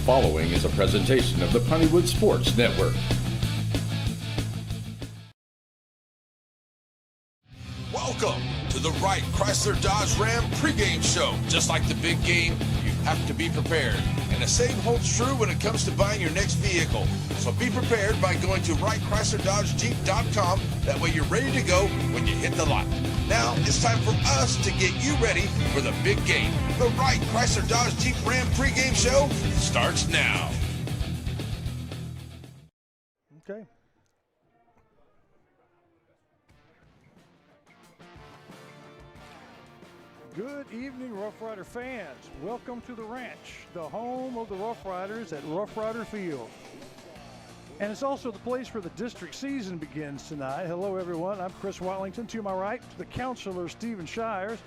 following is a presentation of the Poneywood Sports Network. Welcome to the Wright Chrysler Dodge Ram pregame show. Just like the big game, you have to be prepared. And the same holds true when it comes to buying your next vehicle. So be prepared by going to WrightChryslerDodgeJeep.com. That way you're ready to go when you hit the lot. Now it's time for us to get you ready for the big game. The Wright Chrysler Dodge Jeep Ram pregame show starts now. Okay. Good evening, Rough Rider fans. Welcome to the ranch, the home of the Rough Riders at Rough Rider Field. And it's also the place where the district season begins tonight. Hello, everyone. I'm Chris Watlington. To my right, the counselor, Stephen Shires.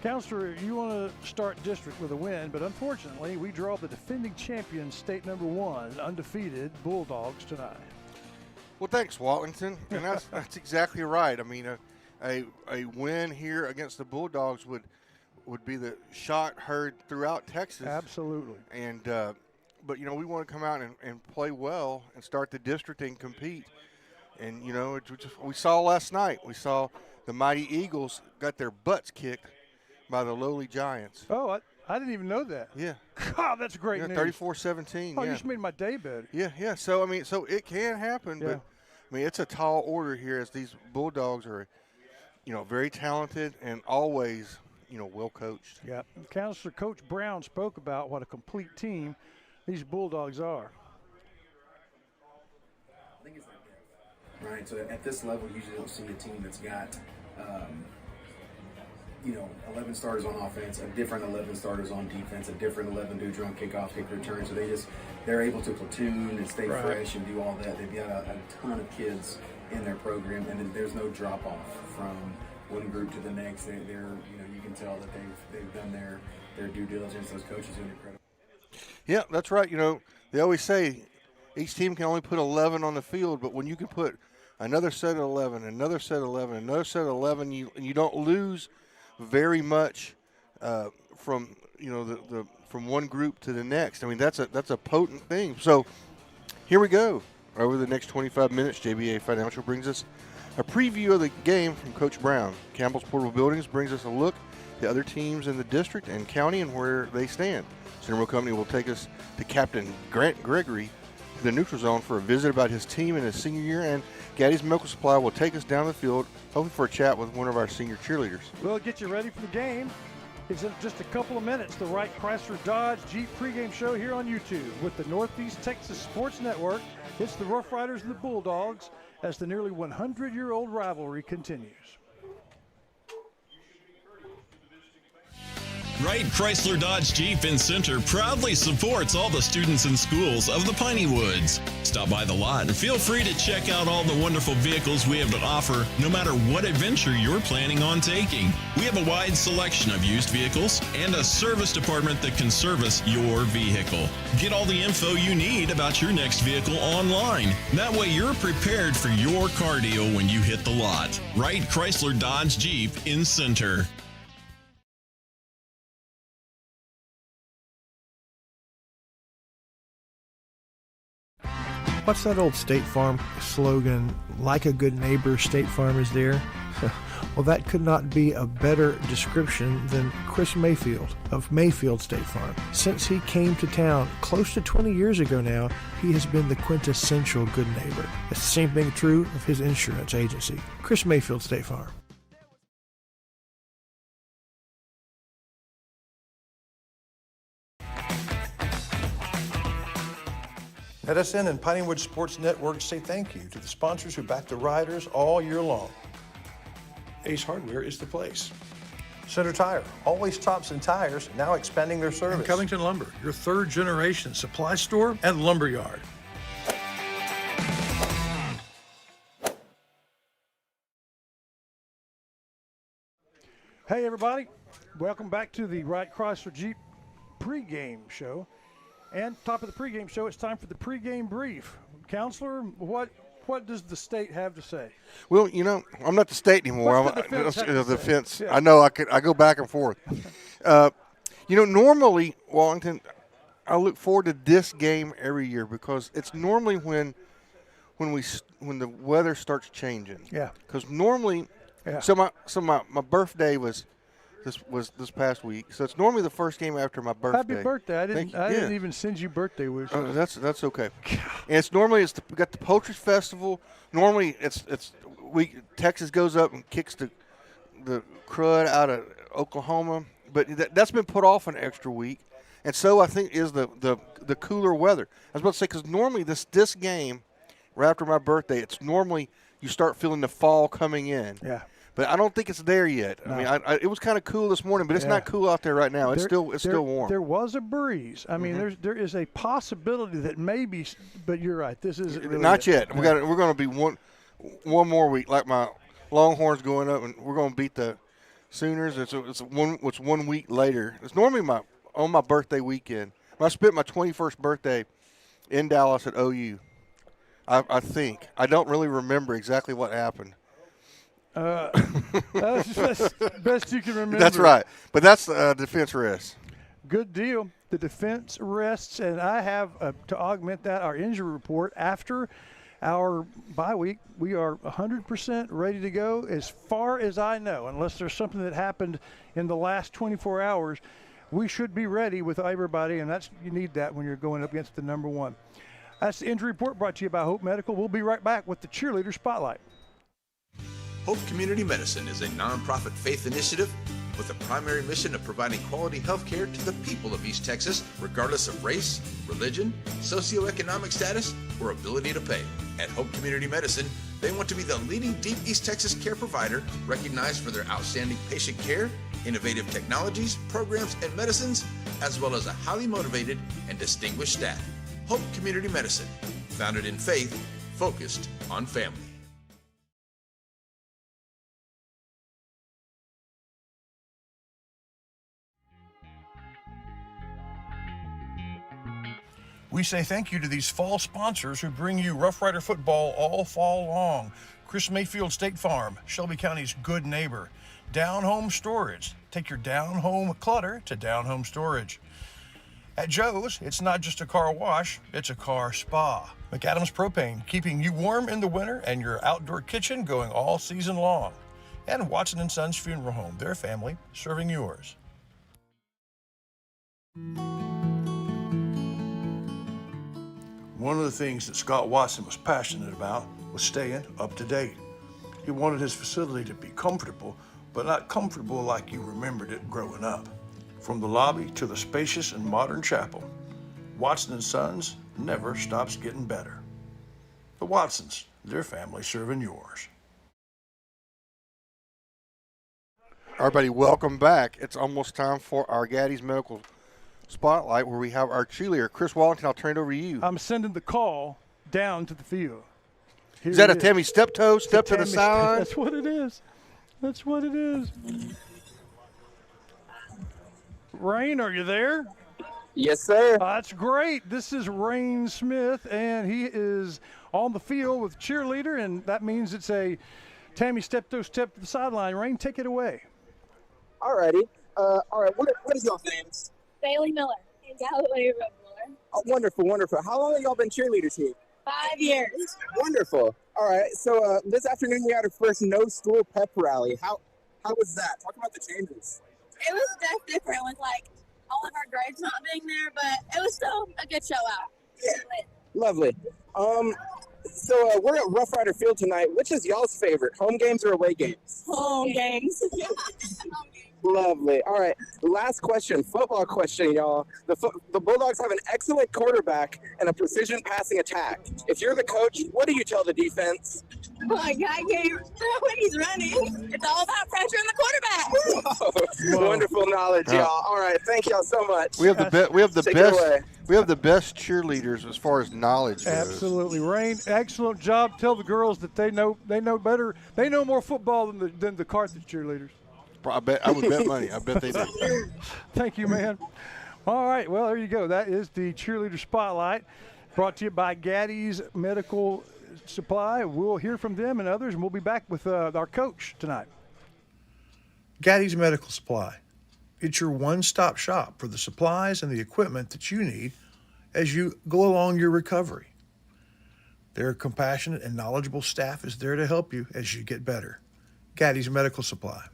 Counselor, you want to start district with a win, but unfortunately, we draw the defending champion, state number 1, undefeated Bulldogs tonight. Well, thanks, Watlington. And that's exactly right. I mean, a win here against the Bulldogs would be the shot heard throughout Texas. Absolutely. And but, we want to come out and play well and start the district and compete. And, we saw last night. We saw the Mighty Eagles got their butts kicked by the lowly Giants. Oh, I didn't even know that. Yeah. God, that's great news. 34-17. Oh, yeah. you just made my day better. Yeah. So, it can happen. Yeah. But, it's a tall order here as these Bulldogs are, very talented and always, well coached. Yeah. Counselor Coach Brown spoke about what a complete team these Bulldogs are. I think it's like that. Right. So at this level, you usually don't see a team that's got, 11 starters on offense, a different 11 starters on defense, a different 11 dudes on kickoff, kick return. So they're able to platoon and stay fresh and do all that. They've got a ton of kids in their program, and then there's no drop off from one group to the next. They're you can tell that they've done their due diligence. Those coaches are incredible. Yeah, that's right. They always say each team can only put 11 on the field, but when you can put another set of 11, another set of 11, another set of 11, you don't lose very much from from one group to the next. That's a potent thing. So here we go. Over the next 25 minutes, JBA Financial brings us a preview of the game from Coach Brown. Campbell's Portable Buildings brings us a look at the other teams in the district and county and where they stand. Cineral Company will take us to Captain Grant Gregory to the neutral zone for a visit about his team in his senior year, and Gaddy's Medical Supply will take us down the field, hoping for a chat with one of our senior cheerleaders. We'll get you ready for the game. It's in just a couple of minutes. The Wright Chrysler Dodge Jeep pregame show here on YouTube with the Northeast Texas Sports Network. It's the Rough Riders and the Bulldogs as the nearly 100-year-old rivalry continues. Wright Chrysler Dodge Jeep in Center proudly supports all the students and schools of the Piney Woods. Stop by the lot and feel free to check out all the wonderful vehicles we have to offer, no matter what adventure you're planning on taking. We have a wide selection of used vehicles and a service department that can service your vehicle. Get all the info you need about your next vehicle online. That way you're prepared for your cardio when you hit the lot. Wright Chrysler Dodge Jeep in Center. What's that old State Farm slogan, like a good neighbor, State Farm is there? Well, that could not be a better description than Chris Mayfield of Mayfield State Farm. Since he came to town close to 20 years ago now, he has been the quintessential good neighbor. It's the same thing true of his insurance agency, Chris Mayfield State Farm. NETSN and Pineywood Sports Network say thank you to the sponsors who back the Riders all year long. Ace Hardware is the place. Center Tire, always tops and tires, now expanding their service. And Covington Lumber, your third generation supply store and lumberyard. Hey everybody, welcome back to the Wright Chrysler Jeep pregame show. And top of the pregame show, it's time for the pregame brief. Counselor, what does the state have to say? Well, I'm not the state anymore. What's the defense. Yeah. I know I go back and forth. Normally, Wallington, I look forward to this game every year because it's normally when the weather starts changing. Yeah. Because normally, Yeah. so my birthday was this past week. So it's normally the first game after my birthday. Happy birthday! I Thank didn't you. didn't even send you birthday wishes. That's okay. And it's normally we got the Poultry Festival. Normally Texas goes up and kicks the crud out of Oklahoma, but that's been put off an extra week. And so I think is the cooler weather. I was about to say because normally this game right after my birthday, it's normally you start feeling the fall coming in. Yeah. But I don't think it's there yet. No. I mean, it was kind of cool this morning, but it's not cool out there right now. It's still warm. There was a breeze. I mean, there is a possibility that maybe, but you're right. This isn't really not yet. Yeah. We're going to be one more week. Like my Longhorns going up, and we're going to beat the Sooners. It's 1 week later. It's normally on my birthday weekend. I spent my 21st birthday in Dallas at OU. I think I don't really remember exactly what happened. That's best you can remember. That's right. But that's defense rest. Good deal. The defense rests, and I have to augment that our injury report after our bye week. We are 100% ready to go as far as I know, unless there's something that happened in the last 24 hours. We should be ready with everybody, and you need that when you're going up against the number one. That's the injury report brought to you by Hope Medical. We'll be right back with the Cheerleader Spotlight. Hope Community Medicine is a nonprofit faith initiative with a primary mission of providing quality health care to the people of East Texas, regardless of race, religion, socioeconomic status, or ability to pay. At Hope Community Medicine, they want to be the leading Deep East Texas care provider, recognized for their outstanding patient care, innovative technologies, programs, and medicines, as well as a highly motivated and distinguished staff. Hope Community Medicine, founded in faith, focused on family. We say thank you to these fall sponsors who bring you Rough Rider football all fall long. Chris Mayfield State Farm, Shelby County's good neighbor. Down Home Storage. Take your down home clutter to Down Home Storage. At Joe's, it's not just a car wash, it's a car spa. McAdams Propane, keeping you warm in the winter and your outdoor kitchen going all season long. And Watson & Sons Funeral Home, their family serving yours. One of the things that Scott Watson was passionate about was staying up to date. He wanted his facility to be comfortable, but not comfortable like you remembered it growing up. From the lobby to the spacious and modern chapel, Watson & Sons never stops getting better. The Watsons, their family serving yours. Everybody, welcome back. It's almost time for our Gaddy's Medical Spotlight, where we have our cheerleader, Chris Wallington. I'll turn it over to you. I'm sending the call down to the field. Here Is that a it is. Tammy step-toe, step to the Tammy side? That's what it is. That's what it is. Rain, are you there? Yes, sir. That's great. This is Rain Smith, and he is on the field with Cheerleader, and that means it's a Tammy step-toe, step to the sideline. Rain, take it away. All righty. All right, what is y'all's names? Bailey Miller and Galloway Miller. Oh, wonderful, wonderful. How long have y'all been cheerleaders here? 5 years. Wonderful. All right, so this afternoon we had our first no-school pep rally. How was that? Talk about the changes. It was different with like all of our grades not being there, but it was still a good show out. Yeah. Lovely. So we're at Rough Rider Field tonight. Which is y'all's favorite, home games or away games? Home games. Lovely. All right, last question, football question, y'all. The Bulldogs have an excellent quarterback and a precision passing attack. If you're the coach, what do you tell the defense? I can't throw when he's running. It's all about pressure on the quarterback. Whoa. Wonderful knowledge, y'all. All right, thank y'all so much. We have the Take it away. We have the best cheerleaders as far as knowledge goes. Absolutely, Rain. Excellent job. Tell the girls that they know better. They know more football than the Carthage cheerleaders. I would bet money. I bet they do. Thank you, man. All right, well, there you go. That is the Cheerleader Spotlight, brought to you by Gaddy's Medical Supply. We'll hear from them and others, and we'll be back with our coach tonight. Gaddy's Medical Supply. It's your one-stop shop for the supplies and the equipment that you need as you go along your recovery. Their compassionate and knowledgeable staff is there to help you as you get better. Gaddy's Medical Supply.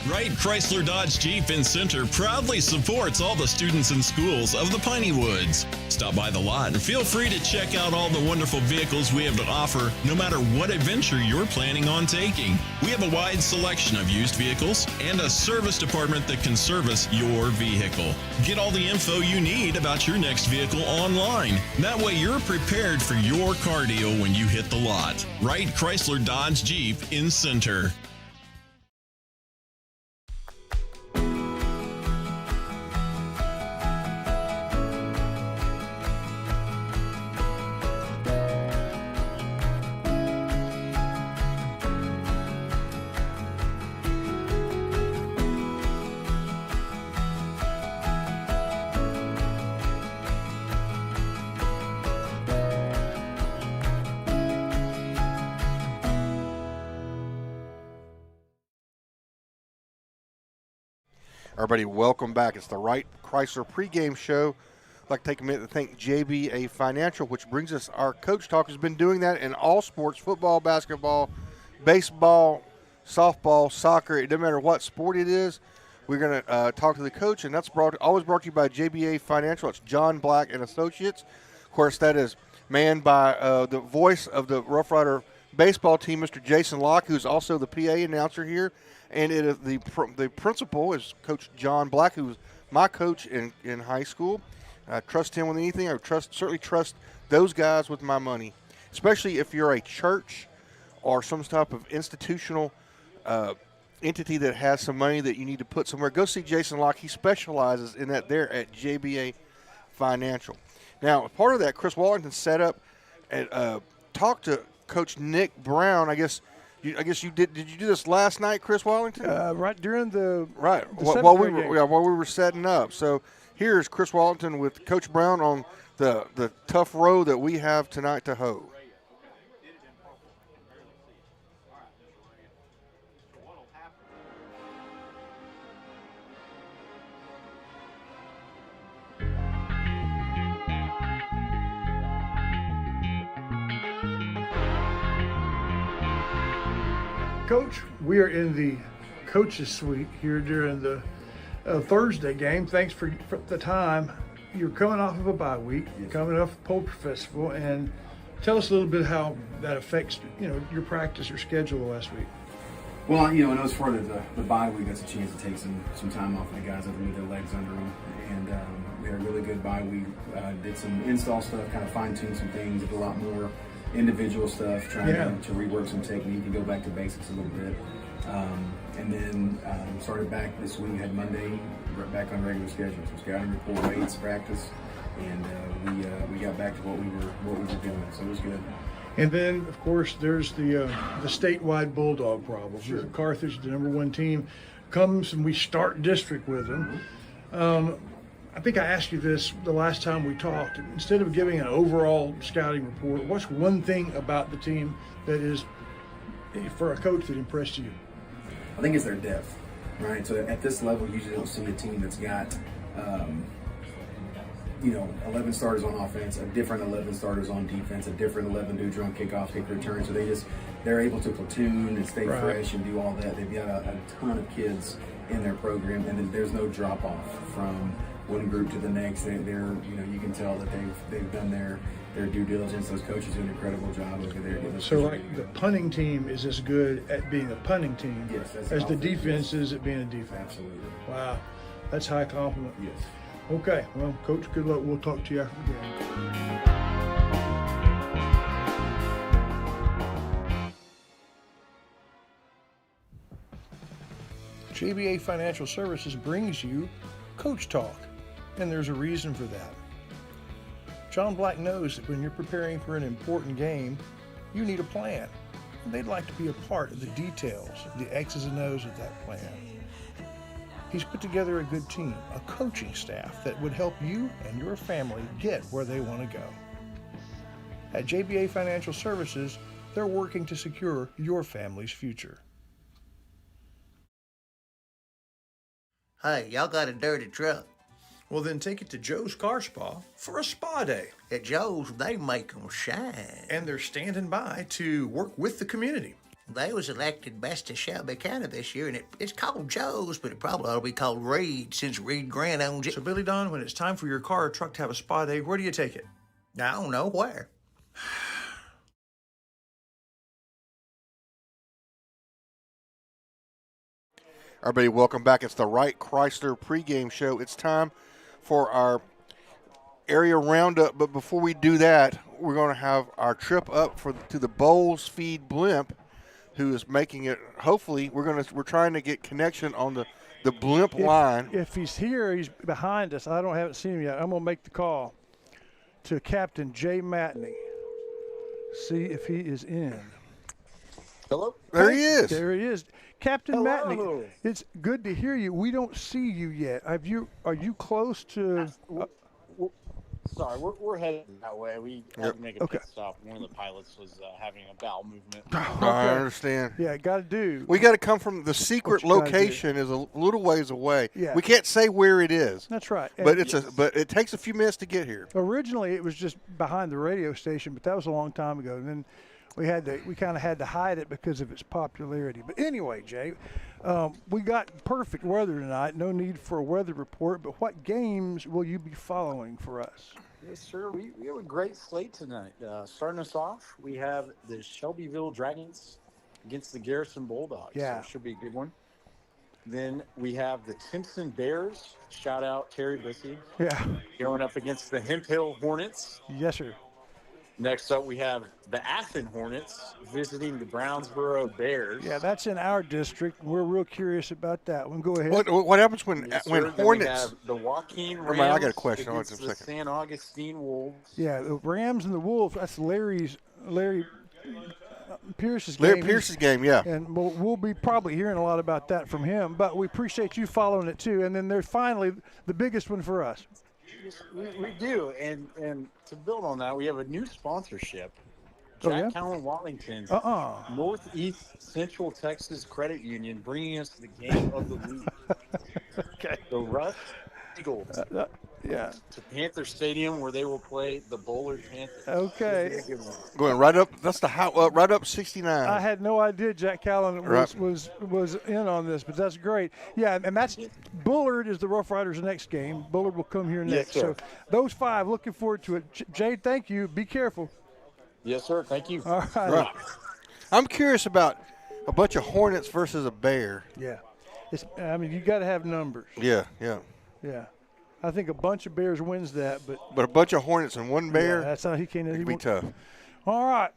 Wright Chrysler Dodge Jeep in Center proudly supports all the students and schools of the Piney Woods. Stop by the lot and feel free to check out all the wonderful vehicles we have to offer, no matter what adventure you're planning on taking. We have a wide selection of used vehicles and a service department that can service your vehicle. Get all the info you need about your next vehicle online. That way you're prepared for your car deal when you hit the lot. Wright Chrysler Dodge Jeep in Center. Everybody, welcome back. It's the Wright Chrysler pregame show. I'd like to take a minute to thank JBA Financial, which brings us our Coach Talk. Has been doing that in all sports, football, basketball, baseball, softball, soccer. It doesn't matter what sport it is. We're going to talk to the coach, and that's always brought to you by JBA Financial. It's John Black and Associates. Of course, that is manned by the voice of the Rough Rider baseball team, Mr. Jason Locke, who's also the PA announcer here. And it is the principal is Coach John Black, who's my coach in high school. I trust him with anything. I certainly trust those guys with my money, especially if you're a church or some type of institutional entity that has some money that you need to put somewhere. Go see Jason Locke. He specializes in that there at JBA Financial. Now, part of that, Chris Wallington set up and talked to Coach Nick Brown. I guess you did. Did you do this last night, Chris Wallington? Right during the while we were setting up. So here's Chris Wallington with Coach Brown on the tough road that we have tonight to hoe. Coach, we are in the coach's suite here during the Thursday game. Thanks for the time. You're coming off of a bye week, coming off Poultry Festival, and tell us a little bit how that affects your practice, your schedule last week. Well, and it was for the bye week. That's a chance to take some time off of the guys that need their legs under them, and we had a really good bye week. Did some install stuff, kind of fine-tuned some things, did a lot more individual stuff, trying to rework some technique and go back to basics a little bit. And then started back this week, had Monday back on regular schedule. So scouting report, weights, practice, and we got back to what we were doing. So it was good. And then, of course, there's the statewide Bulldog problem. Sure. Carthage, the #1 team, comes and we start district with them. I think I asked you this the last time we talked. Instead of giving an overall scouting report, what's one thing about the team that is, for a coach, that impressed you? I think it's their depth, right? So at this level, you usually don't see a team that's got, 11 starters on offense, a different 11 starters on defense, a different 11 do drum kickoff, kick return. So they're able to platoon and stay fresh and do all that. They've got a ton of kids in their program, and then there's no drop off from one group to the next. They're you can tell that they've done their due diligence. Those coaches do an incredible job over there. So like the punting team is as good at being a punting team as the defense is at being a defense. Absolutely. Wow, that's high compliment. Yes. Okay, well, Coach, good luck. We'll talk to you after the game. JBA Financial Services brings you Coach Talk, and there's a reason for that. John Black knows that when you're preparing for an important game, you need a plan, and they'd like to be a part of the details, the X's and O's of that plan. He's put together a good team, a coaching staff that would help you and your family get where they want to go. At JBA Financial Services, they're working to secure your family's future. Hey, y'all got a dirty truck. Well, then take it to Joe's Car Spa for a spa day. At Joe's, they make 'em shine. And they're standing by to work with the community. They was elected best of Shelby County this year, and it's called Joe's, but it probably ought to be called Reed since Reed Grant owns it. So, Billy Don, when it's time for your car or truck to have a spa day, where do you take it? I don't know where. Everybody, welcome back. It's the Wright Chrysler pregame show. It's time for our area roundup, but before we do that, we're going to have our trip up to the Bowles Feed Blimp, who is making it. Hopefully, we're trying to get connection on the Blimp line. If he's here, he's behind us. Haven't seen him yet. I'm going to make the call to Captain Jay Matney. See if he is in. Hello? There he is. There he is. Captain Hello. Matney, it's good to hear you. We don't see you yet. Are you close to? Sorry, we're headed that way. We had to make a pit stop. One of the pilots was having a bowel movement. I understand. Yeah, got to do. We got to come from the secret location is a little ways away. Yeah. We can't say where it is. That's right. But but it takes a few minutes to get here. Originally, it was just behind the radio station, but that was a long time ago. And then we kind of had to hide it because of its popularity. But anyway, Jay, we got perfect weather tonight. No need for a weather report. But what games will you be following for us? Yes, sir. We have a great slate tonight. Starting us off, we have the Shelbyville Dragons against the Garrison Bulldogs. Yeah. So it should be a good one. Then we have the Timpson Bears. Shout out Terry Bissey. Yeah. Going up against the Hemp Hill Hornets. Yes, sir. Next up, we have the Athen Hornets visiting the Brownsboro Bears. Yeah, that's in our district. We're real curious about that one. Go ahead. What happens when Yes, when sir. Then Hornets? we have the Joaquin Rams I got a question. Hold on against a the second. San Augustine Wolves. Yeah, the Rams and the Wolves. That's Larry Pierce's Larry game. Pierce's game, yeah. And we'll be probably hearing a lot about that from him. But we appreciate you following it too. And then there's finally the biggest one for us. Yes, we do, and to build on that, we have a new sponsorship. Oh, Jack yeah? Callan Wallington's Uh-uh. Northeast Central Texas Credit Union bringing us the game of the league. Okay. The Rush Eagles. Yeah. To Panther Stadium where they will play the Bullard Panthers. Okay. Going right up. That's right up 69. I had no idea Jack Callan was in on this, but that's great. Yeah, and that's Bullard is the Rough Riders' next game. Bullard will come here next. Yes, sir. So those five, looking forward to it. Jay, thank you. Be careful. Yes, sir. Thank you. All right. Right. I'm curious about a bunch of Hornets versus a Bear. Yeah. You got to have numbers. Yeah. Yeah. I think a bunch of Bears wins that, but a bunch of Hornets and one Bear. Yeah, that's how he can't. It'd be tough. All right,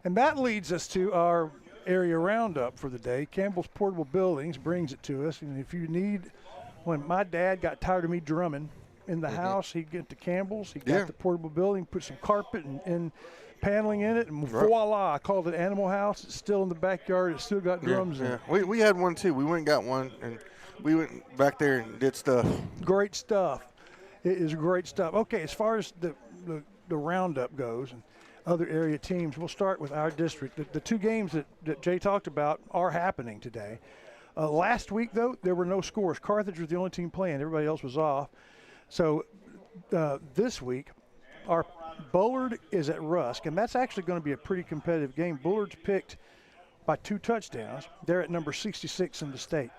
and that leads us to our area roundup for the day. Campbell's Portable Buildings brings it to us, and if you need, when my dad got tired of me drumming in the house, he'd get to Campbell's. He got the portable building, put some carpet and paneling in it, and voila! I called it Animal House. It's still in the backyard. It's still got drums in it. We had one too. We went and got one, and we went back there and did stuff. Great stuff. It is great stuff. Okay, as far as the roundup goes and other area teams, we'll start with our district. The two games that Jay talked about are happening today. Last week, though, there were no scores. Carthage was the only team playing. Everybody else was off. So this week, our Bullard is at Rusk, and that's actually going to be a pretty competitive game. Bullard's picked by 2 touchdowns. They're at number 66 in the state.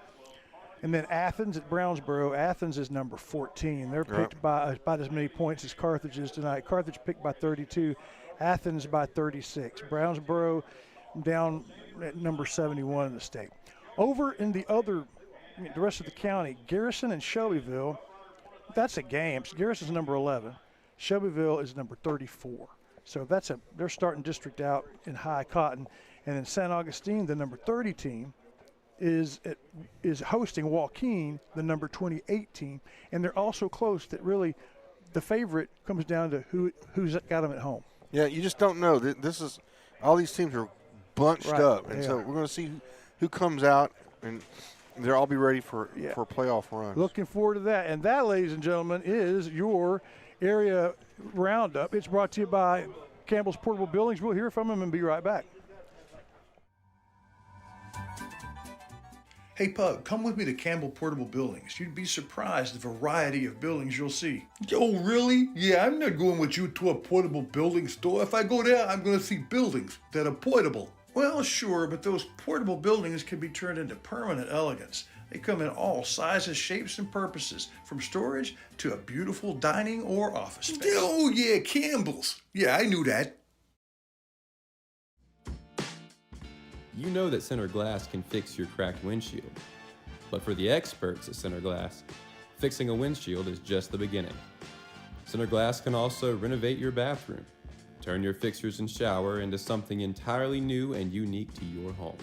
And then Athens at Brownsboro. Athens is number 14. They're picked by about as many points as Carthage is tonight. Carthage picked by 32. Athens by 36. Brownsboro down at number 71 in the state. Over in the rest of the county, Garrison and Shelbyville, that's a game. Garrison's number 11. Shelbyville is number 34. So they're starting district out in high cotton. And then San Augustine, the number 30 team, is hosting Joaquin, the number 28 team, and they're also close that really the favorite comes down to who's got them at home. Yeah, you just don't know. This is all these teams are bunched up, and so we're going to see who comes out, and they'll all be ready for a playoff run. Looking forward to that, and that, ladies and gentlemen, is your area roundup. It's brought to you by Campbell's Portable Buildings. We'll hear from them and be right back. Hey Pug, come with me to Campbell Portable Buildings. You'd be surprised the variety of buildings you'll see. Oh, really? Yeah, I'm not going with you to a portable building store. If I go there, I'm going to see buildings that are portable. Well, sure, but those portable buildings can be turned into permanent elegance. They come in all sizes, shapes, and purposes, from storage to a beautiful dining or office space. Oh, yeah, Campbell's. Yeah, I knew that. You know that Center Glass can fix your cracked windshield. But for the experts at Center Glass, fixing a windshield is just the beginning. Center Glass can also renovate your bathroom, turn your fixtures and shower into something entirely new and unique to your home.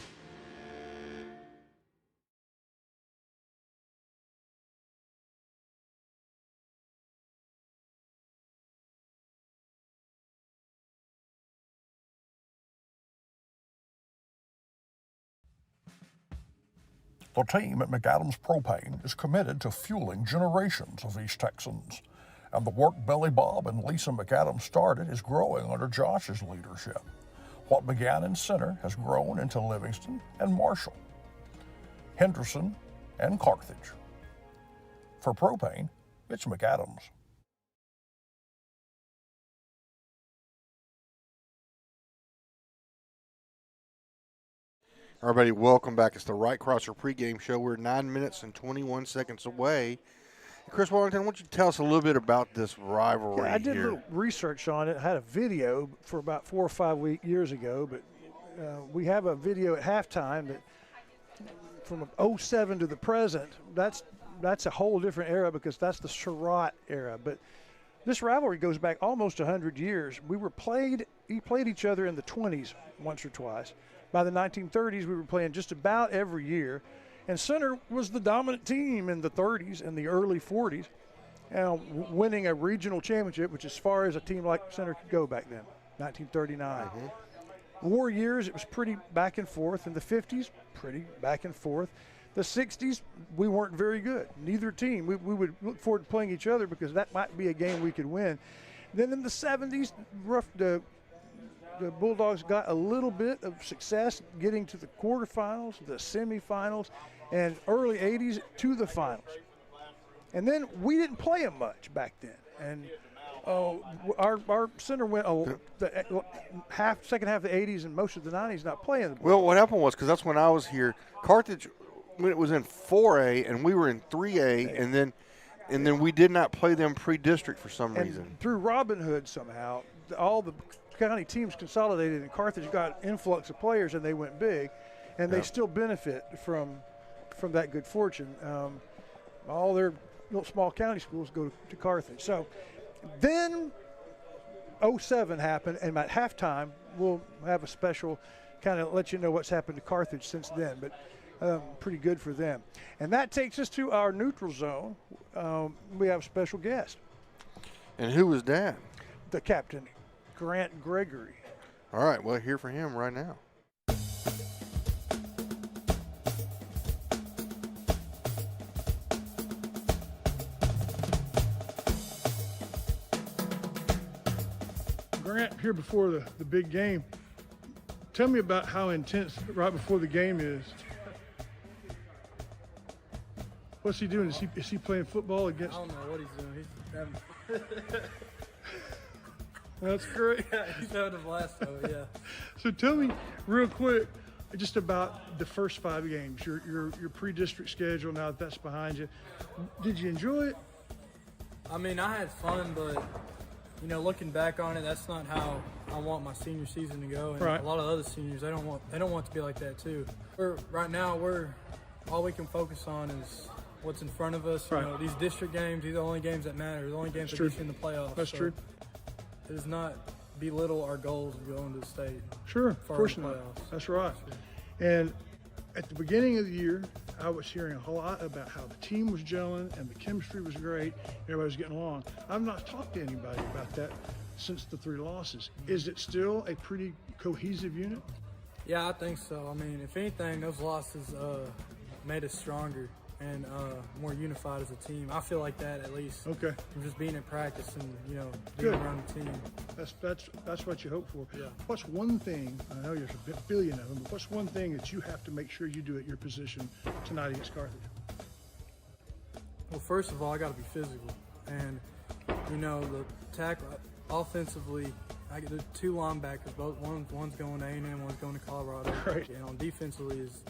The team at McAdams Propane is committed to fueling generations of East Texans, and the work Billy Bob and Lisa McAdams started is growing under Josh's leadership. What began in Center has grown into Livingston and Marshall, Henderson and Carthage. For propane, it's McAdams. Everybody, welcome back. It's the Right Crosser pregame show. We're 9 minutes and 21 seconds away. Chris Wellington, why don't you tell us a little bit about this rivalry I did here? a little research on it. I had a video for about 4 or 5 years ago, but we have a video at halftime that from 07 to the present. That's a whole different era because that's the Sherrod era. But this rivalry goes back almost 100 years. We played each other in the 20s once or twice. By the 1930s, we were playing just about every year. And Center was the dominant team in the 30s and the early 40s, winning a regional championship, which is as far as a team like Center could go back then, 1939. Mm-hmm. War years, it was pretty back and forth. In the 50s, pretty back and forth. The 60s, we weren't very good, neither team. We would look forward to playing each other because that might be a game we could win. Then in the 70s, the Bulldogs got a little bit of success getting to the quarterfinals, the semifinals, and early 80s to the finals. And then we didn't play them much back then. And our Center went the second half of the 80s and most of the 90s not playing. Well, what happened was, because that's when I was here, Carthage, when it was in 4A and we were in 3A, and then we did not play them pre-district for some reason. Through Robin Hood somehow, all the county teams consolidated and Carthage got influx of players and they went big, and they still benefit from that good fortune. All their little small county schools go to Carthage. So then 07 happened, and at halftime we'll have a special kind of let you know what's happened to Carthage since then, but pretty good for them. And that takes us to our neutral zone. We have a special guest. And who was that? The captain, Grant Gregory. All right, well, hear from him right now. Grant, here before the big game, tell me about how intense right before the game is. What's he doing? Is he playing football against? I don't know what he's doing. He's having That's great. Yeah, he's having a blast though, yeah. So tell me real quick just about the first 5 games, your pre-district schedule now that that's behind you. Did you enjoy it? I mean, I had fun, but looking back on it, that's not how I want my senior season to go. And right. A lot of other seniors, they don't want it to be like that too. Right now, all we can focus on is what's in front of us. Right. These district games, these are the only games that matter. The only games that get you in the playoffs. That's true. It does not belittle our goals of going to the state. Sure, of course not. That's right. And at the beginning of the year, I was hearing a lot about how the team was gelling and the chemistry was great. Everybody was getting along. I've not talked to anybody about that since the 3 losses. Is it still a pretty cohesive unit? Yeah, I think so. I mean, if anything, those losses made us stronger. and more unified as a team. I feel like that at least. Okay. From just being in practice and being Good. around the team. That's what you hope for. Yeah. What's one thing, I know there's a billion of them, but what's one thing that you have to make sure you do at your position tonight against Carthage? Well, first of all, I got to be physical, and the tackle offensively. I get the two linebackers, both one's going to A&M, one's going to Colorado. Right. And on defensively is,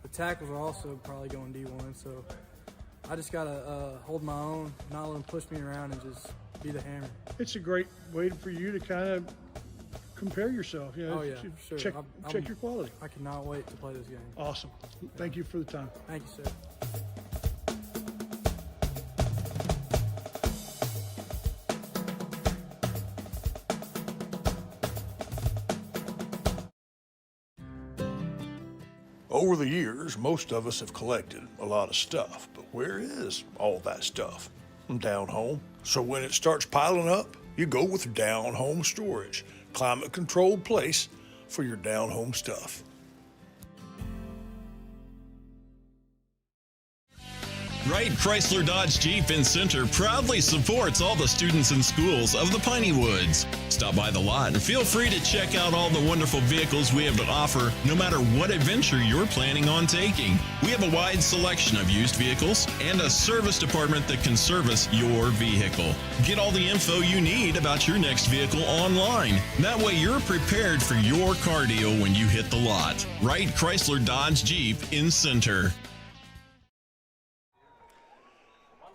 the tackles are also probably going D1. So I just gotta hold my own, not let them push me around, and just be the hammer. It's a great way for you to kind of compare yourself. Oh yeah, sure. Check your quality. I cannot wait to play this game. Awesome. Thank you for the time. Thank you, sir. Over the years, most of us have collected a lot of stuff, but where is all that stuff? Down home. So when it starts piling up, you go with Down Home Storage, climate-controlled place for your down home stuff. Wright Chrysler Dodge Jeep in Center proudly supports all the students and schools of the Piney Woods. Stop by the lot and feel free to check out all the wonderful vehicles we have to offer, no matter what adventure you're planning on taking. We have a wide selection of used vehicles and a service department that can service your vehicle. Get all the info you need about your next vehicle online. That way you're prepared for your car deal when you hit the lot. Wright Chrysler Dodge Jeep in Center.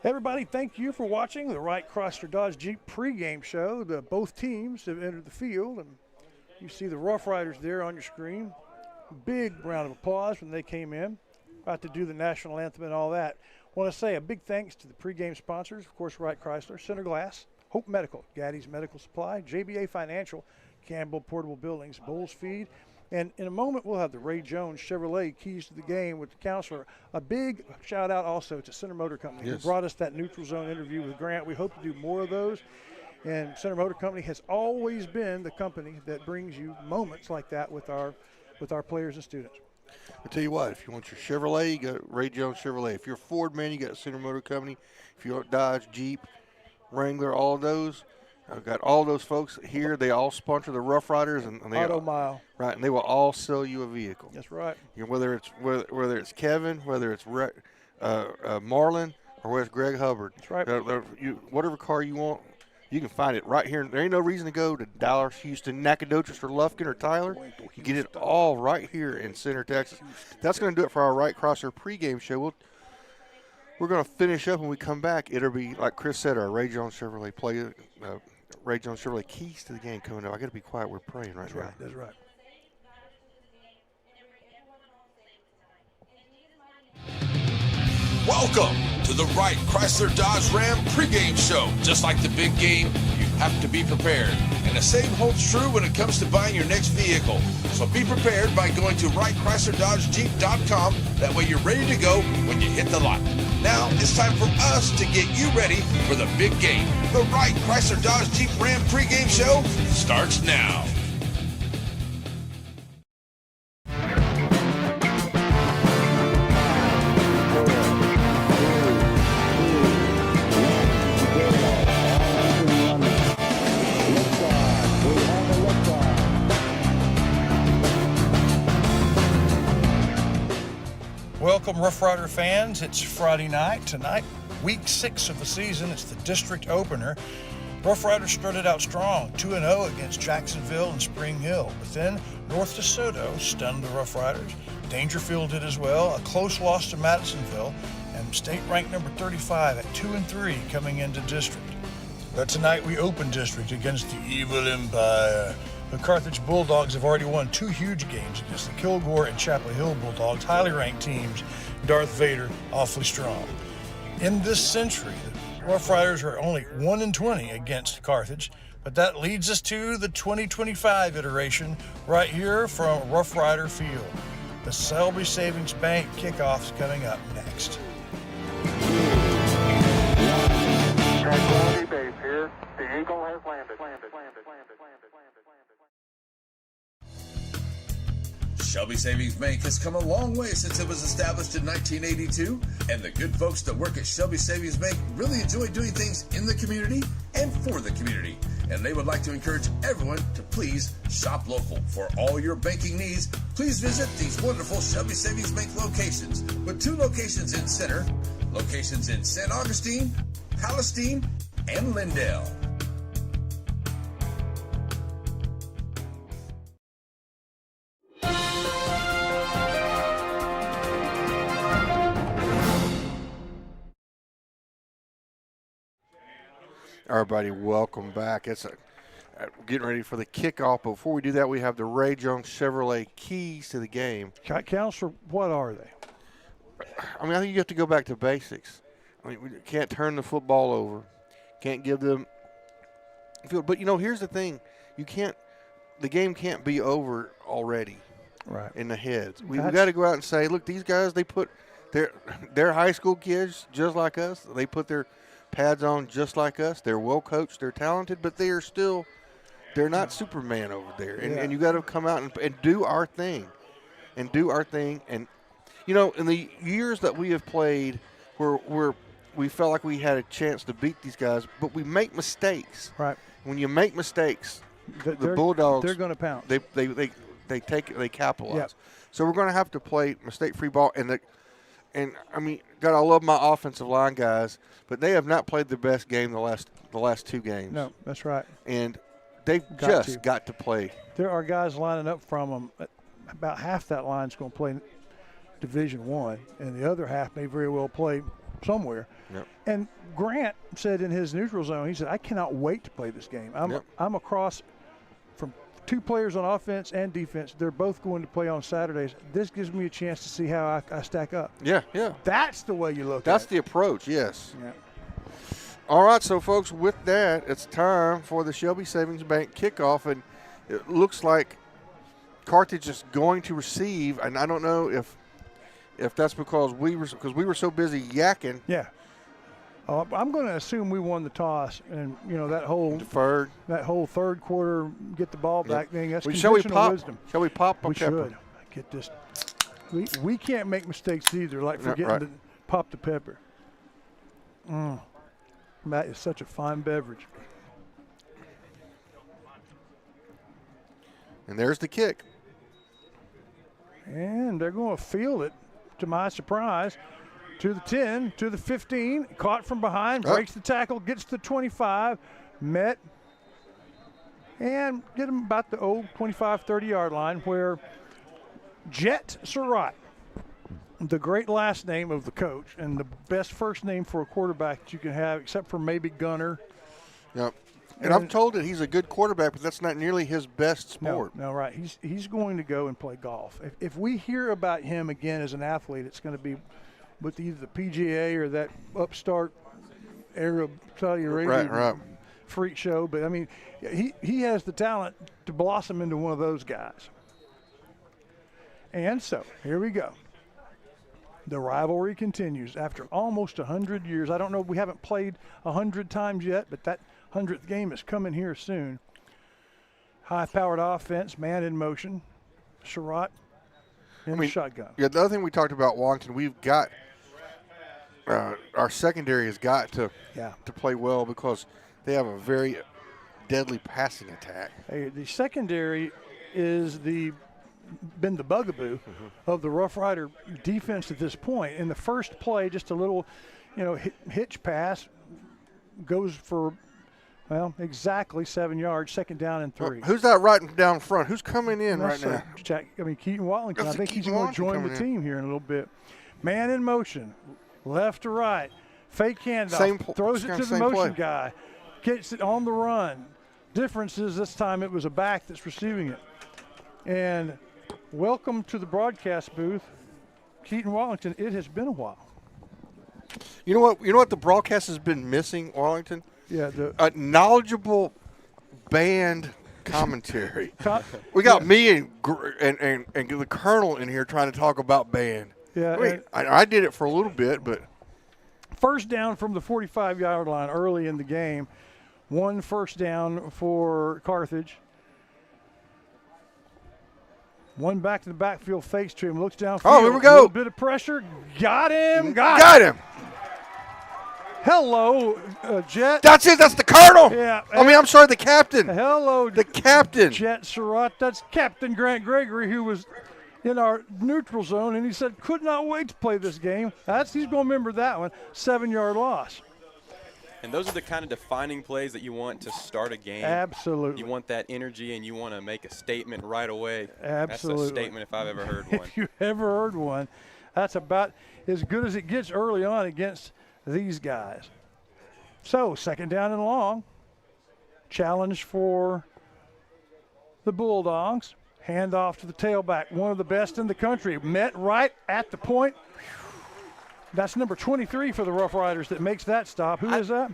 Everybody, thank you for watching the Wright Chrysler Dodge Jeep pregame show. Both teams have entered the field, and you see the Rough Riders there on your screen. Big round of applause when they came in. About to do the national anthem and all that. Want to say a big thanks to the pregame sponsors, of course, Wright Chrysler, Center Glass, Hope Medical, Gaddy's Medical Supply, JBA Financial, Campbell Portable Buildings, Bowles Feed. And in a moment, we'll have the Ray Jones Chevrolet keys to the game with the counselor. A big shout out also to Center Motor Company, who brought us that neutral zone interview with Grant. We hope to do more of those. And Center Motor Company has always been the company that brings you moments like that with our players and students. I tell you what, if you want your Chevrolet, you got Ray Jones Chevrolet. If you're a Ford man, you got Center Motor Company. If you want Dodge, Jeep, Wrangler, all those. I've got all those folks here. They all sponsor the Rough Riders, and they Auto Mile. Right, and they will all sell you a vehicle. That's right. Whether it's Kevin, whether it's Marlon, or whether it's Greg Hubbard. That's right. Whatever car you want, you can find it right here. There ain't no reason to go to Dallas, Houston, Nacogdoches, or Lufkin, or Tyler. You get it all right here in Center, Texas. That's going to do it for our Wright Chrysler pregame show. We're going to finish up when we come back. It'll be, like Chris said, our Ray Jones Chevrolet Ray Jones Chevrolet keys to the game coming up. I got to be quiet. We're praying right now. That's right. Welcome to the Wright Chrysler Dodge Ram pregame show. Just like the big game, you have to be prepared. And the same holds true when it comes to buying your next vehicle. So be prepared by going to WrightChryslerDodgeJeep.com. That way you're ready to go when you hit the lot. Now it's time for us to get you ready for the big game. The Wright Chrysler Dodge Jeep Ram pregame show starts now. Welcome, Rough Rider fans. It's Friday night. Tonight, week 6 of the season. It's the district opener. Rough Riders started out strong, 2-0 against Jacksonville and Spring Hill. But then North DeSoto stunned the Rough Riders. Dangerfield did as well. A close loss to Madisonville. And state ranked number 35 at 2-3 coming into district. But tonight we open district against the Evil Empire. The Carthage Bulldogs have already won 2 huge games against the Kilgore and Chapel Hill Bulldogs, highly ranked teams. Darth Vader awfully strong. In this century, the Rough Riders are only 1-20 against Carthage, but that leads us to the 2025 iteration right here from Rough Rider Field. The Selby Savings Bank kickoff is coming up next. Tranquility Base here. The Eagle has landed. Shelby Savings Bank has come a long way since it was established in 1982, and the good folks that work at Shelby Savings Bank really enjoy doing things in the community and for the community. And they would like to encourage everyone to please shop local. For all your banking needs, please visit these wonderful Shelby Savings Bank locations, with 2 locations in Center, locations in St. Augustine, Palestine, and Lindale. Everybody, welcome back. Getting ready for the kickoff. Before we do that, we have the Ray Jones Chevrolet keys to the game. Counselor, what are they? I mean, I think you have to go back to basics. I mean, we can't turn the football over. Can't give them field. But, here's the thing. The game can't be over already in the heads. We got to go out and say, look, these guys, they put they're high school kids just like us. They put their pads on just like us. They're well coached. They're talented, but they're not Superman over there. And you got to come out and do our thing. And do our thing. And, in the years that we have played where we felt like we had a chance to beat these guys, but we make mistakes. Right. When you make mistakes, the Bulldogs, they're going to pounce. They capitalize. Yep. So we're going to have to play mistake-free ball. And I mean, God, I love my offensive line guys, but they have not played their best game the last 2 games. No, that's right. And they've got to play. There are guys lining up from them. About half that line is going to play Division I, and the other half may very well play somewhere. Yep. And Grant said in his neutral zone, he said, I cannot wait to play this game. I'm across from 2 players on offense and defense. They're both going to play on Saturdays. This gives me a chance to see how I stack up. Yeah. That's the way you look at it. That's the approach, yes. Yeah. All right, so, folks, with that, it's time for the Shelby Savings Bank kickoff, and it looks like Carthage is going to receive, and I don't know if that's because we were so busy yakking. Yeah. I'm going to assume we won the toss, and that whole deferred, that whole third quarter, get the ball back thing. That's shall we conventional wisdom. Shall we pop a we pepper? Should get this. We can't make mistakes either, like forgetting to pop the pepper. That is such a fine beverage. And there's the kick. And they're going to field it, to my surprise, to the 10, to the 15, caught from behind, breaks the tackle, gets to the 25, met, and get him about the old 25, 30-yard line where Jet Surratt, the great last name of the coach and the best first name for a quarterback that you can have, except for maybe Gunner. Yep. And I'm told that he's a good quarterback, but that's not nearly his best sport. No, right. He's going to go and play golf. If we hear about him again as an athlete, it's going to be with either the PGA or that upstart Arab Saudi Arabia freak show. But, I mean, he has the talent to blossom into one of those guys. And so, here we go. The rivalry continues after almost 100 years. I don't know, we haven't played 100 times yet, but that 100th game is coming here soon. High-powered offense, man in motion. Surratt in the shotgun. Yeah, the other thing we talked about, Washington, we've got our secondary has got to play well because they have a very deadly passing attack. Hey, the secondary is been the bugaboo of the Rough Rider defense at this point. In the first play, just a little, hitch pass goes for, exactly 7 yards, 2nd down and 3. Who's that right down front? Who's coming in right now? Keaton Watlington. I think he's going to join the team here in a little bit. Man in motion, left to right, fake handoff, throws it to the motion guy, gets it on the run. Difference is this time it was a back that's receiving it. And welcome to the broadcast booth, Keaton Watlington. It has been a while. You know what the broadcast has been missing, Wallington? Yeah, a knowledgeable band commentary. We got me and the Colonel in here trying to talk about band. Yeah, I did it for a little bit, but first down from the 45-yard line early in the game. 1 first down for Carthage. One back to the backfield, fakes to him, looks downfield. Oh, here we go. A little bit of pressure. Got him. Got him. Hello, Jet. That's it. That's the Colonel. Yeah. I'm sorry, the captain. Hello, the captain. Jet Surratt. That's Captain Grant Gregory, who was in our neutral zone, and he said could not wait to play this game. He's going to remember that one. 7-yard loss. And those are the kind of defining plays that you want to start a game. Absolutely. You want that energy, and you want to make a statement right away. Absolutely. That's a statement if I've ever heard one. If you ever heard one, that's about as good as it gets early on against these guys. So, 2nd down and long. Challenge for the Bulldogs. Handoff to the tailback, one of the best in the country. Met right at the point. That's number 23 for the Rough Riders that makes that stop. Who is that?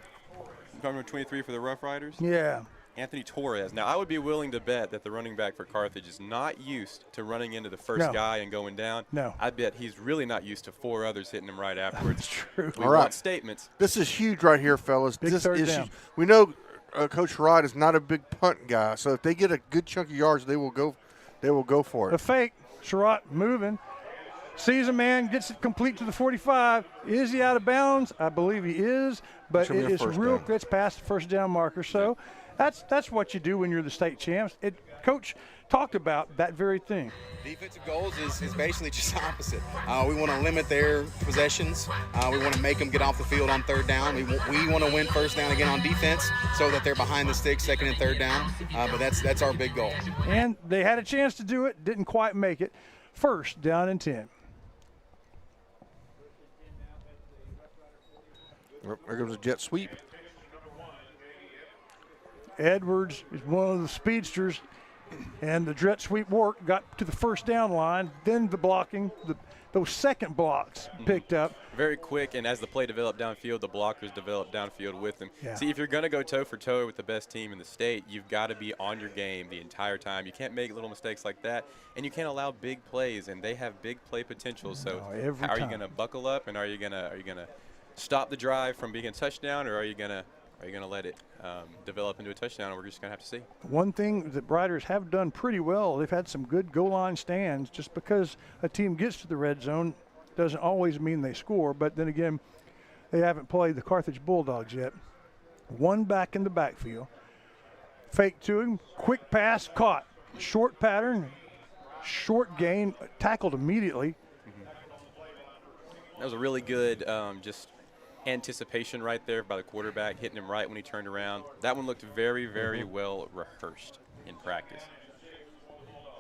Number 23 for the Rough Riders? Yeah. Anthony Torres. Now, I would be willing to bet that the running back for Carthage is not used to running into the first guy and going down. No. I bet he's really not used to 4 others hitting him right afterwards. That's true. We want statements. This is huge right here, fellas. Big this third is down. huge. We know Coach Rod is not a big punt guy, so if they get a good chunk of yards, they will go for it. A fake. Surratt moving. Sees a man, gets it complete to the 45. Is he out of bounds? I believe he is, but it is real. It's past the first down marker. So that's what you do when you're the state champs. Coach talked about that very thing. Defensive goals is basically just opposite. We want to limit their possessions. We want to make them get off the field on 3rd down. We want to win 1st down again on defense so that they're behind the sticks 2nd and 3rd down. But that's our big goal. And they had a chance to do it, didn't quite make it. 1st down and 10. There goes a jet sweep. Edwards is one of the speedsters, and the jet sweep work got to the 1st down line. Then the blocking, those second blocks picked up. Very quick, and as the play developed downfield, the blockers developed downfield with them. Yeah. See, if you're going to go toe-for-toe with the best team in the state, you've got to be on your game the entire time. You can't make little mistakes like that, and you can't allow big plays, and they have big play potential. So how are you going to buckle up, and are you going to stop the drive from being a touchdown, or are you going to let it develop into a touchdown, and we're just going to have to see? One thing that Riders have done pretty well, they've had some good goal line stands. Just because a team gets to the red zone doesn't always mean they score, but then again, they haven't played the Carthage Bulldogs yet. One back in the backfield. Fake to him, quick pass, caught. Short pattern, short gain, tackled immediately. That was a really good just anticipation right there by the quarterback, hitting him right when he turned around. That one looked very, very well rehearsed in practice.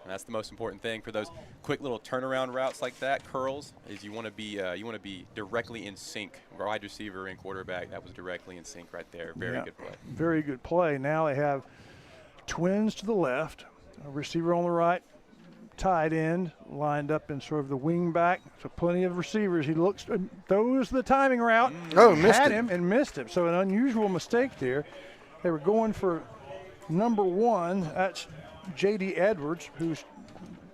And that's the most important thing for those quick little turnaround routes like that, curls, is you want to be directly in sync. Wide receiver and quarterback, that was directly in sync right there. Very good play. Very good play. Now they have twins to the left, a receiver on the right, tight end lined up in sort of the wing back. So plenty of receivers. He looks, throws the timing route. Had him and missed him. So an unusual mistake there. They were going for number 1. That's J.D. Edwards, who's.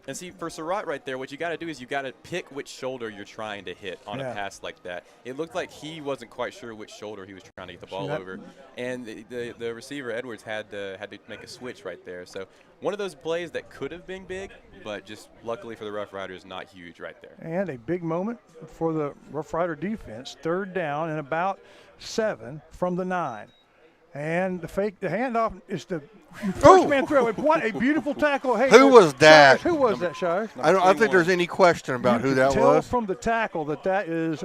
And see, for Surratt right there, what you got to do is you got to pick which shoulder you're trying to hit on a pass like that. It looked like he wasn't quite sure which shoulder he was trying to get the ball over, and the receiver Edwards had to make a switch right there. So one of those plays that could have been big, but just luckily for the Rough Riders, not huge right there. And a big moment for the Rough Rider defense. 3rd down and about 7 from the 9. And the handoff is the first man throw. What a beautiful tackle. Hey, who was that? Shires, who was that, Shires? I don't think there's any question about who that tell was. From the tackle that is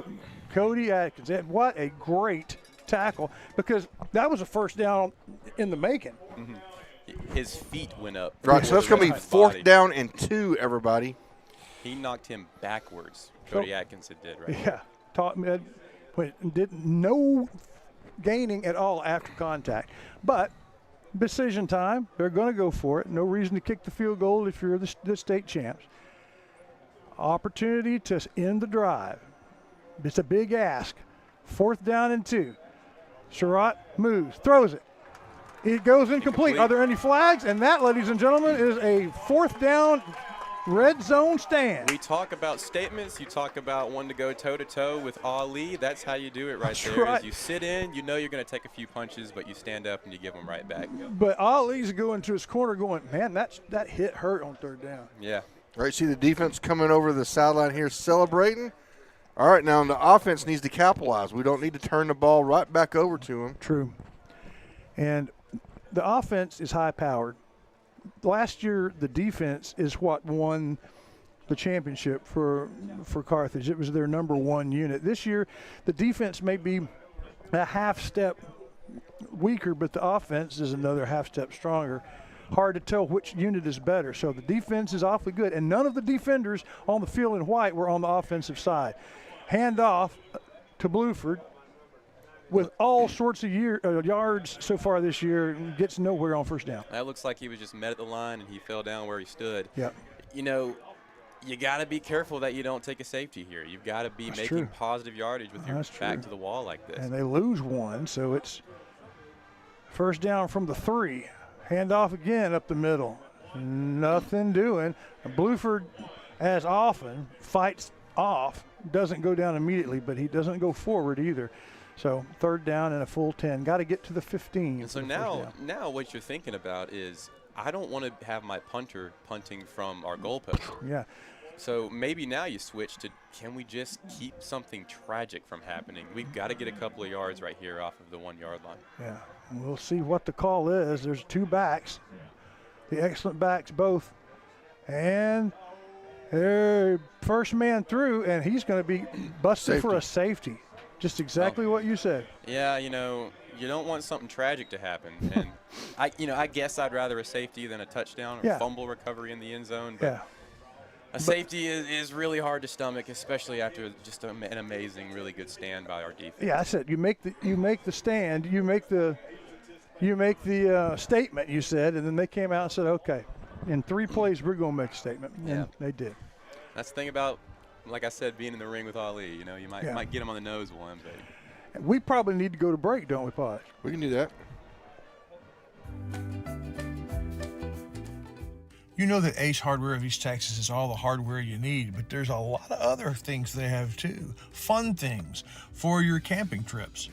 Cody Atkins. What a great tackle, because that was a 1st down in the making. His feet went up. Right, so that's going to be 4th down and 2, everybody. He knocked him backwards. Cody Atkinson did, right? Yeah. Taught me, didn't no gaining at all after contact. But decision time, they're going to go for it. No reason to kick the field goal if you're the state champs. Opportunity to end the drive. It's a big ask. 4th down and 2. Surratt moves, throws it. It goes incomplete. Are there any flags? And that, ladies and gentlemen, is a 4th down red zone stand. We talk about statements. You talk about wanting to go toe-to-toe with Ali. That's how you do it right there. Right. Is you sit in, you know you're going to take a few punches, but you stand up and you give them right back. But Ali's going to his corner going, man, that hit hurt on 3rd down. Yeah. All right, see the defense coming over the sideline here celebrating. All right, now the offense needs to capitalize. We don't need to turn the ball right back over to them. True. And the offense is high-powered. Last year, the defense is what won the championship for Carthage. It was their number one unit. This year, the defense may be a half step weaker, but the offense is another half step stronger. Hard to tell which unit is better. So the defense is awfully good, and none of the defenders on the field in white were on the offensive side. Hand off to Bluford with all sorts of yards so far this year, and gets nowhere on first down. That looks like he was just met at the line and he fell down where he stood. Yeah. You know, you got to be careful that you don't take a safety here. You've got to be making positive yardage with your back to the wall like this. And they lose one, so it's first down from the 3. Hand off again up the middle. Nothing doing. Bluford, as often, fights off. Doesn't go down immediately, but he doesn't go forward either. So third down and a full 10. Got to get to the 15. And so now what you're thinking about is, I don't want to have my punter punting from our goalpost. Yeah. So maybe now you switch to, can we just keep something tragic from happening? We've got to get a couple of yards right here off of the 1 yard line. Yeah. And we'll see what the call is. There's 2 backs. The excellent backs both. And first man through, and he's going to be busted for a safety. Just exactly what you said. Yeah, you know, you don't want something tragic to happen. And I guess I'd rather a safety than a touchdown or fumble recovery in the end zone. But a safety is really hard to stomach, especially after just an amazing, really good stand by our defense. Yeah, I said you make the stand, you make the statement, you said, and then they came out and said, okay, in 3 plays we're going to make a statement, and they did. That's the thing about, like I said, being in the ring with Ali. You know, you might get him on the nose one, but we probably need to go to break, don't we, Pod? We can do that. You know that Ace Hardware of East Texas is all the hardware you need, but there's a lot of other things they have too. Fun things for your camping trips.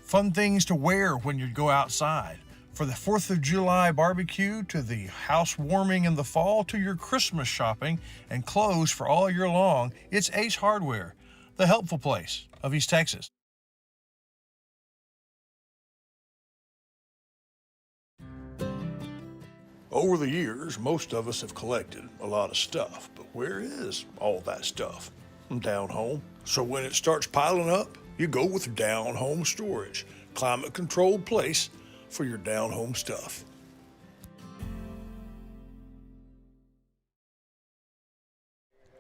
Fun things to wear when you go outside. For the 4th of July barbecue, to the house warming in the fall, to your Christmas shopping and clothes for all year long, it's Ace Hardware, the helpful place of East Texas. Over the years, most of us have collected a lot of stuff, but where is all that stuff? Down home. So when it starts piling up, you go with Down Home Storage, climate-controlled place for your down home stuff.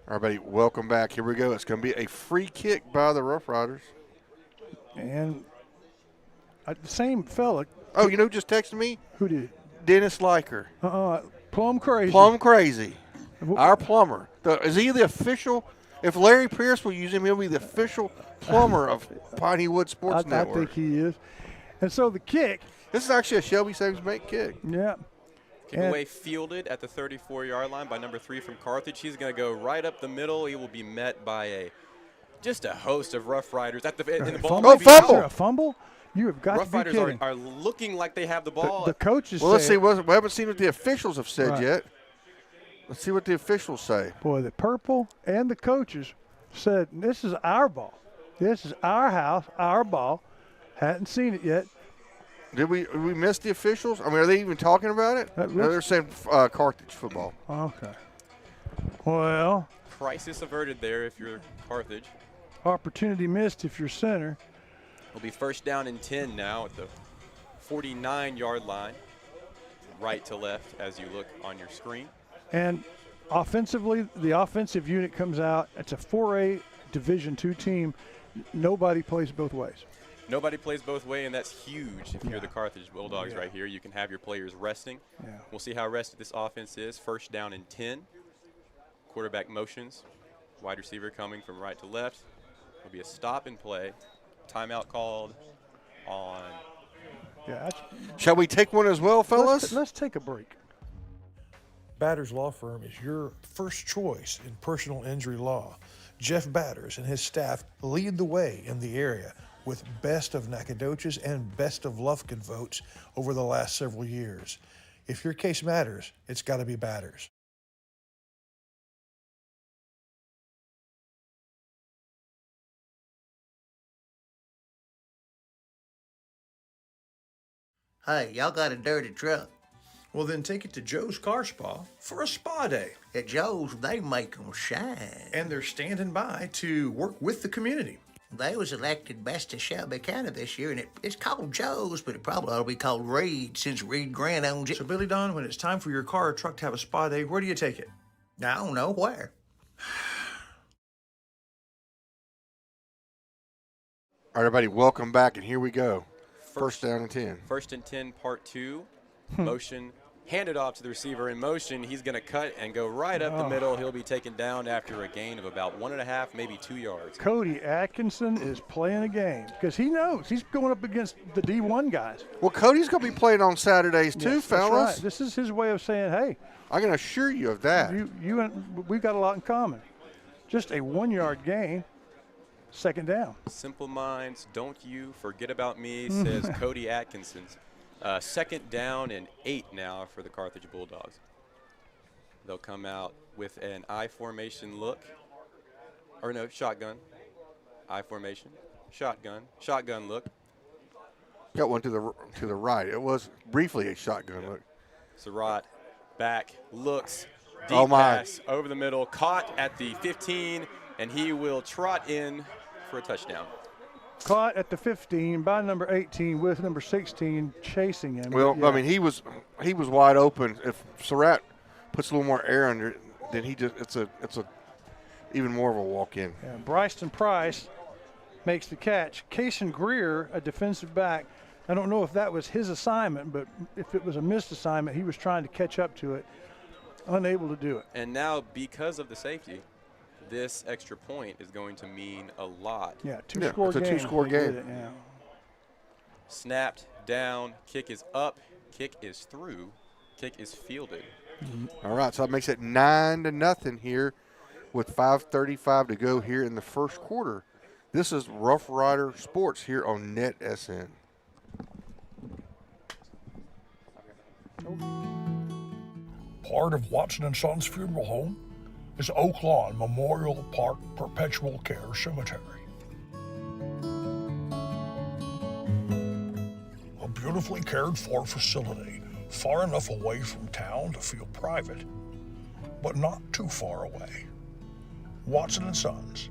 All right, buddy, welcome back. Here we go. It's going to be a free kick by the Rough Riders. And the same fella. Oh, you know who just texted me? Who did? Dennis Liker. Plum Crazy. Plum Crazy. Our plumber. Is he the official? If Larry Pierce will use him, he'll be the official plumber of Pineywood Sports Network. I think he is. And so the kick. This is actually a Shelby Savings Bank kick. Yeah. Kick away fielded at the 34-yard line by number 3 from Carthage. He's going to go right up the middle. He will be met by just a host of Rough Riders at the in the ball. Oh, fumble! A fumble? You have got Rough to be Riders kidding. are looking like they have the ball. The coaches. Well, let's see. We haven't seen what the officials have said yet. Let's see what the officials say. Boy, the purple and the coaches said, "This is our ball. This is our house, our ball." Hadn't seen it yet. Did we miss the officials? I mean, are they even talking about it? No, they're saying Carthage football. Okay. Well. Crisis averted there if you're Carthage. Opportunity missed if you're center. It'll be first down and 10 now at the 49-yard line, right to left as you look on your screen. And offensively, the offensive unit comes out. It's a 4A Division II team. Nobody plays both ways. Nobody plays both ways, and that's huge if you're the Carthage Bulldogs right here. You can have your players resting. Yeah. We'll see how rested this offense is. First down and 10. Quarterback motions. Wide receiver coming from right to left. Will be a stop and play. Timeout called on. Yeah. Shall we take one as well, fellas? Let's take a break. Batters Law Firm is your first choice in personal injury law. Jeff Batters and his staff lead the way in the area with best of Nacogdoches and best of Lufkin votes over the last several years. If your case matters, it's got to be Batters. Hey, y'all got a dirty truck. Well, then take it to Joe's Car Spa for a spa day. At Joe's, they make 'em shine. And they're standing by to work with the community. They was elected best of Shelby County this year, and it's called Joe's, but it probably ought to be called Reed since Reed Grant owns it. So, Billy Don, when it's time for your car or truck to have a spa day, where do you take it? I don't know where. All right, everybody, welcome back, and here we go. First down and 10. First and 10, part 2. Motion. Handed off to the receiver in motion. He's going to cut and go right up the middle. He'll be taken down after a gain of about 1.5, maybe 2 yards. Cody Atkinson is playing a game because he knows he's going up against the D1 guys. Well, Cody's going to be playing on Saturdays too, Yes, fellas. that's right. This is his way of saying, hey, I can assure you of that. You and we've got a lot in common. Just a 1-yard gain, second down. Simple minds, don't you forget about me, says Cody Atkinson. Second down and 8 now for the Carthage Bulldogs. They'll come out with an I formation look. Or no, shotgun. I formation. Shotgun look. Got one to the right. It was briefly a shotgun look. Surratt back, looks, deep Oh, my. pass over the middle, caught at the 15, and he will trot in for a touchdown. Caught at the 15 by number 18 with number 16 chasing him. Well, Yeah. I mean, he was wide open. If Surratt puts a little more air under it, then it's a even more of a walk-in. Yeah, Bryson Price makes the catch. Kason Greer, a defensive back, I don't know if that was his assignment, but if it was a missed assignment, he was trying to catch up to it, unable to do it. And now, because of the safety, this extra point is going to mean a lot. Yeah, two-score game. It's a two-score game. Yeah. Snapped down, kick is up, kick is through, kick is fielded. All right, so that makes it 9-0 here with 5:35 to go here in the first quarter. This is Rough Rider Sports here on NETSN. Part of Watson and Sons Funeral Home is Oak Lawn Memorial Park Perpetual Care Cemetery. A beautifully cared for facility, far enough away from town to feel private, but not too far away. Watson and Sons,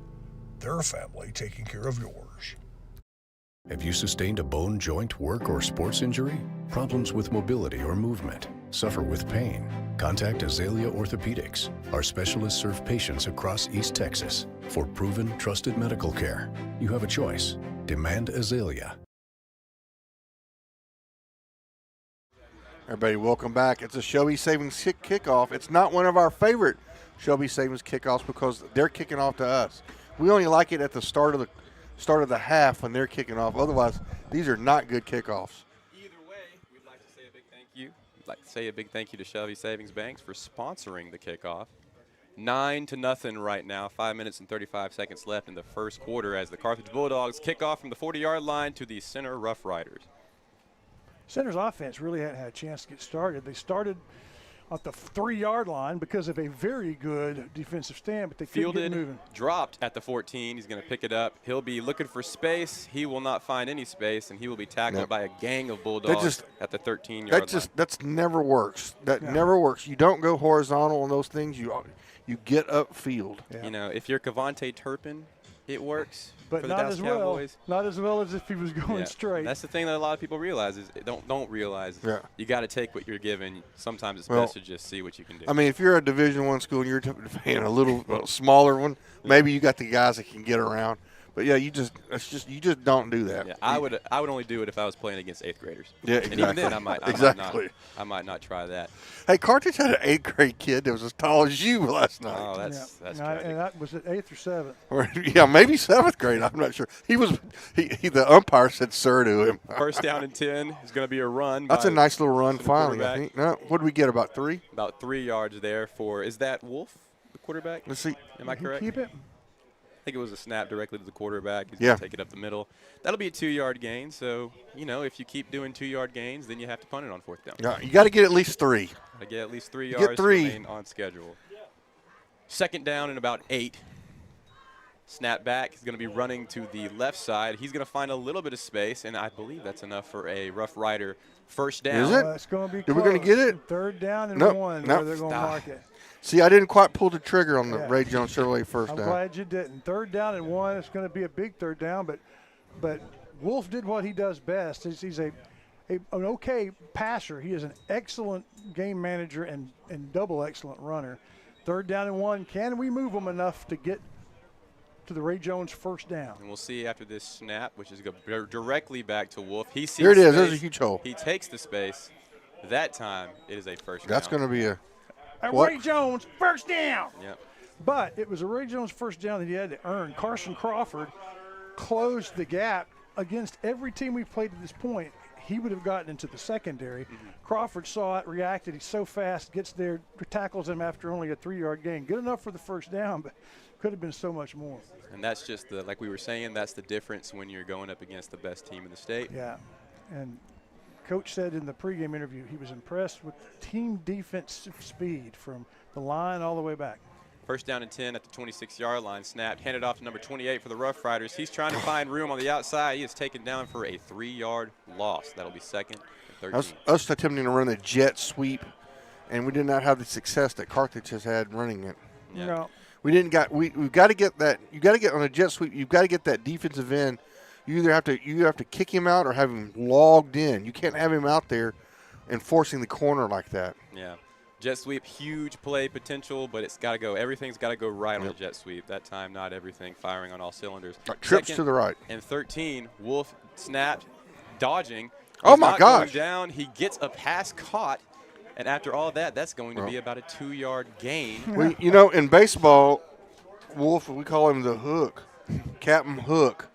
their family taking care of yours. Have you sustained a bone, joint, work, or sports injury? Problems with mobility or movement? Suffer with pain? Contact Azalea Orthopedics. Our specialists serve patients across East Texas. For proven, trusted medical care, you have a choice. Demand Azalea. Everybody, welcome back. It's a Shelby Savings kickoff. It's not one of our favorite Shelby Savings kickoffs because they're kicking off to us. We only like it at the start of the half when they're kicking off. Otherwise, these are not good kickoffs. Either way, we'd like to say a big thank you. We'd like to say a big thank you to Shelby Savings Banks for sponsoring the kickoff. 9-0 right now. 5 minutes and 35 seconds left in the first quarter as the Carthage Bulldogs kick off from the 40-yard line to the Center Rough Riders. Center's offense really hadn't had a chance to get started. They started at the 3-yard line because of a very good defensive stand, but they couldn't get moving. Dropped at the 14. He's going to pick it up. He'll be looking for space. He will not find any space, and he will be tackled by a gang of Bulldogs at the 13-yard line. That never works. That never works. You don't go horizontal on those things. You get upfield. Yeah. You know, if you're Cavante Turpin, it works. But for the not Dallas as well. Cowboys. Not as well as if he was going straight. That's the thing that a lot of people realize is don't realize. Yeah. You got to take what you're given. Sometimes it's best to just see what you can do. I mean, if you're a Division I school and you're playing a little smaller one, maybe you got the guys that can get around. But yeah, you just don't do that. Yeah, I would only do it if I was playing against 8th graders. Yeah, exactly. And even then, I might not try that. Hey, Carthage had an 8th grade kid that was as tall as you last night. Oh, that's tragic. And that was at 8th or 7th. Or, yeah, maybe 7th grade. I'm not sure. The umpire said sir to him. First down and 10 is going to be a run. That's a nice little run finally, I think. No, what did we get, about 3? About 3 yards there for, is that Wolf, the quarterback? Let's see. Am I correct? Keep it. I think it was a snap directly to the quarterback. He's going to take it up the middle. That'll be a 2-yard gain. So, you know, if you keep doing 2-yard gains, then you have to punt it on 4th down. Yeah, you got to get at least 3. Got to get at least 3 yards to remain on schedule. Second down and about 8. Snap back. He's going to be running to the left side. He's going to find a little bit of space, and I believe that's enough for a Rough Rider first down. Is it? It's going to be Are we going to get it? Third down and Nope. one Nope. where they're going to mark it. See, I didn't quite pull the trigger on the Yeah. Ray Jones Chevrolet first I'm down. glad you didn't. Third down and one. It's going to be a big third down, but Wolf did what he does best. He's an okay passer. He is an excellent game manager and double excellent runner. Third down and one. Can we move him enough to get to the Ray Jones first down? And we'll see after this snap, which is go directly back to Wolf. He sees Here it is. space. There's a huge hole. He takes the space. That time, it is a first That's down. going to be a Ray Jones, first down. Yep. But it was a Ray Jones first down that he had to earn. Carson Crawford closed the gap against every team we've played at this point. He would have gotten into the secondary. Crawford saw it, reacted. He's so fast, gets there, tackles him after only a 3-yard gain. Good enough for the first down, but could have been so much more. And that's just like we were saying, that's the difference when you're going up against the best team in the state. Yeah. And Coach said in the pregame interview he was impressed with team defensive speed from the line all the way back. First down and 10 at the 26-yard line. Snap, handed off to number 28 for the Rough Riders. He's trying to find room on the outside. He is taken down for a 3-yard loss. That'll be second and 13. us attempting to run a jet sweep, and we did not have the success that Carthage has had running it. Yeah. No. We've got to get that. You got to get on a jet sweep. You've got to get that defensive end. You either have to kick him out or have him logged in. You can't have him out there enforcing the corner like that. Yeah. Jet sweep, huge play potential, but it's got to go. Everything's got to go right on the jet sweep. That time, not everything firing on all cylinders. Trips to the right. And 13, Wolf snapped, dodging. Oh, He's my not gosh. going down. He gets a pass caught. And after all that, that's going to be about a 2-yard gain. Well, in baseball, Wolf, we call him the hook, Captain Hook.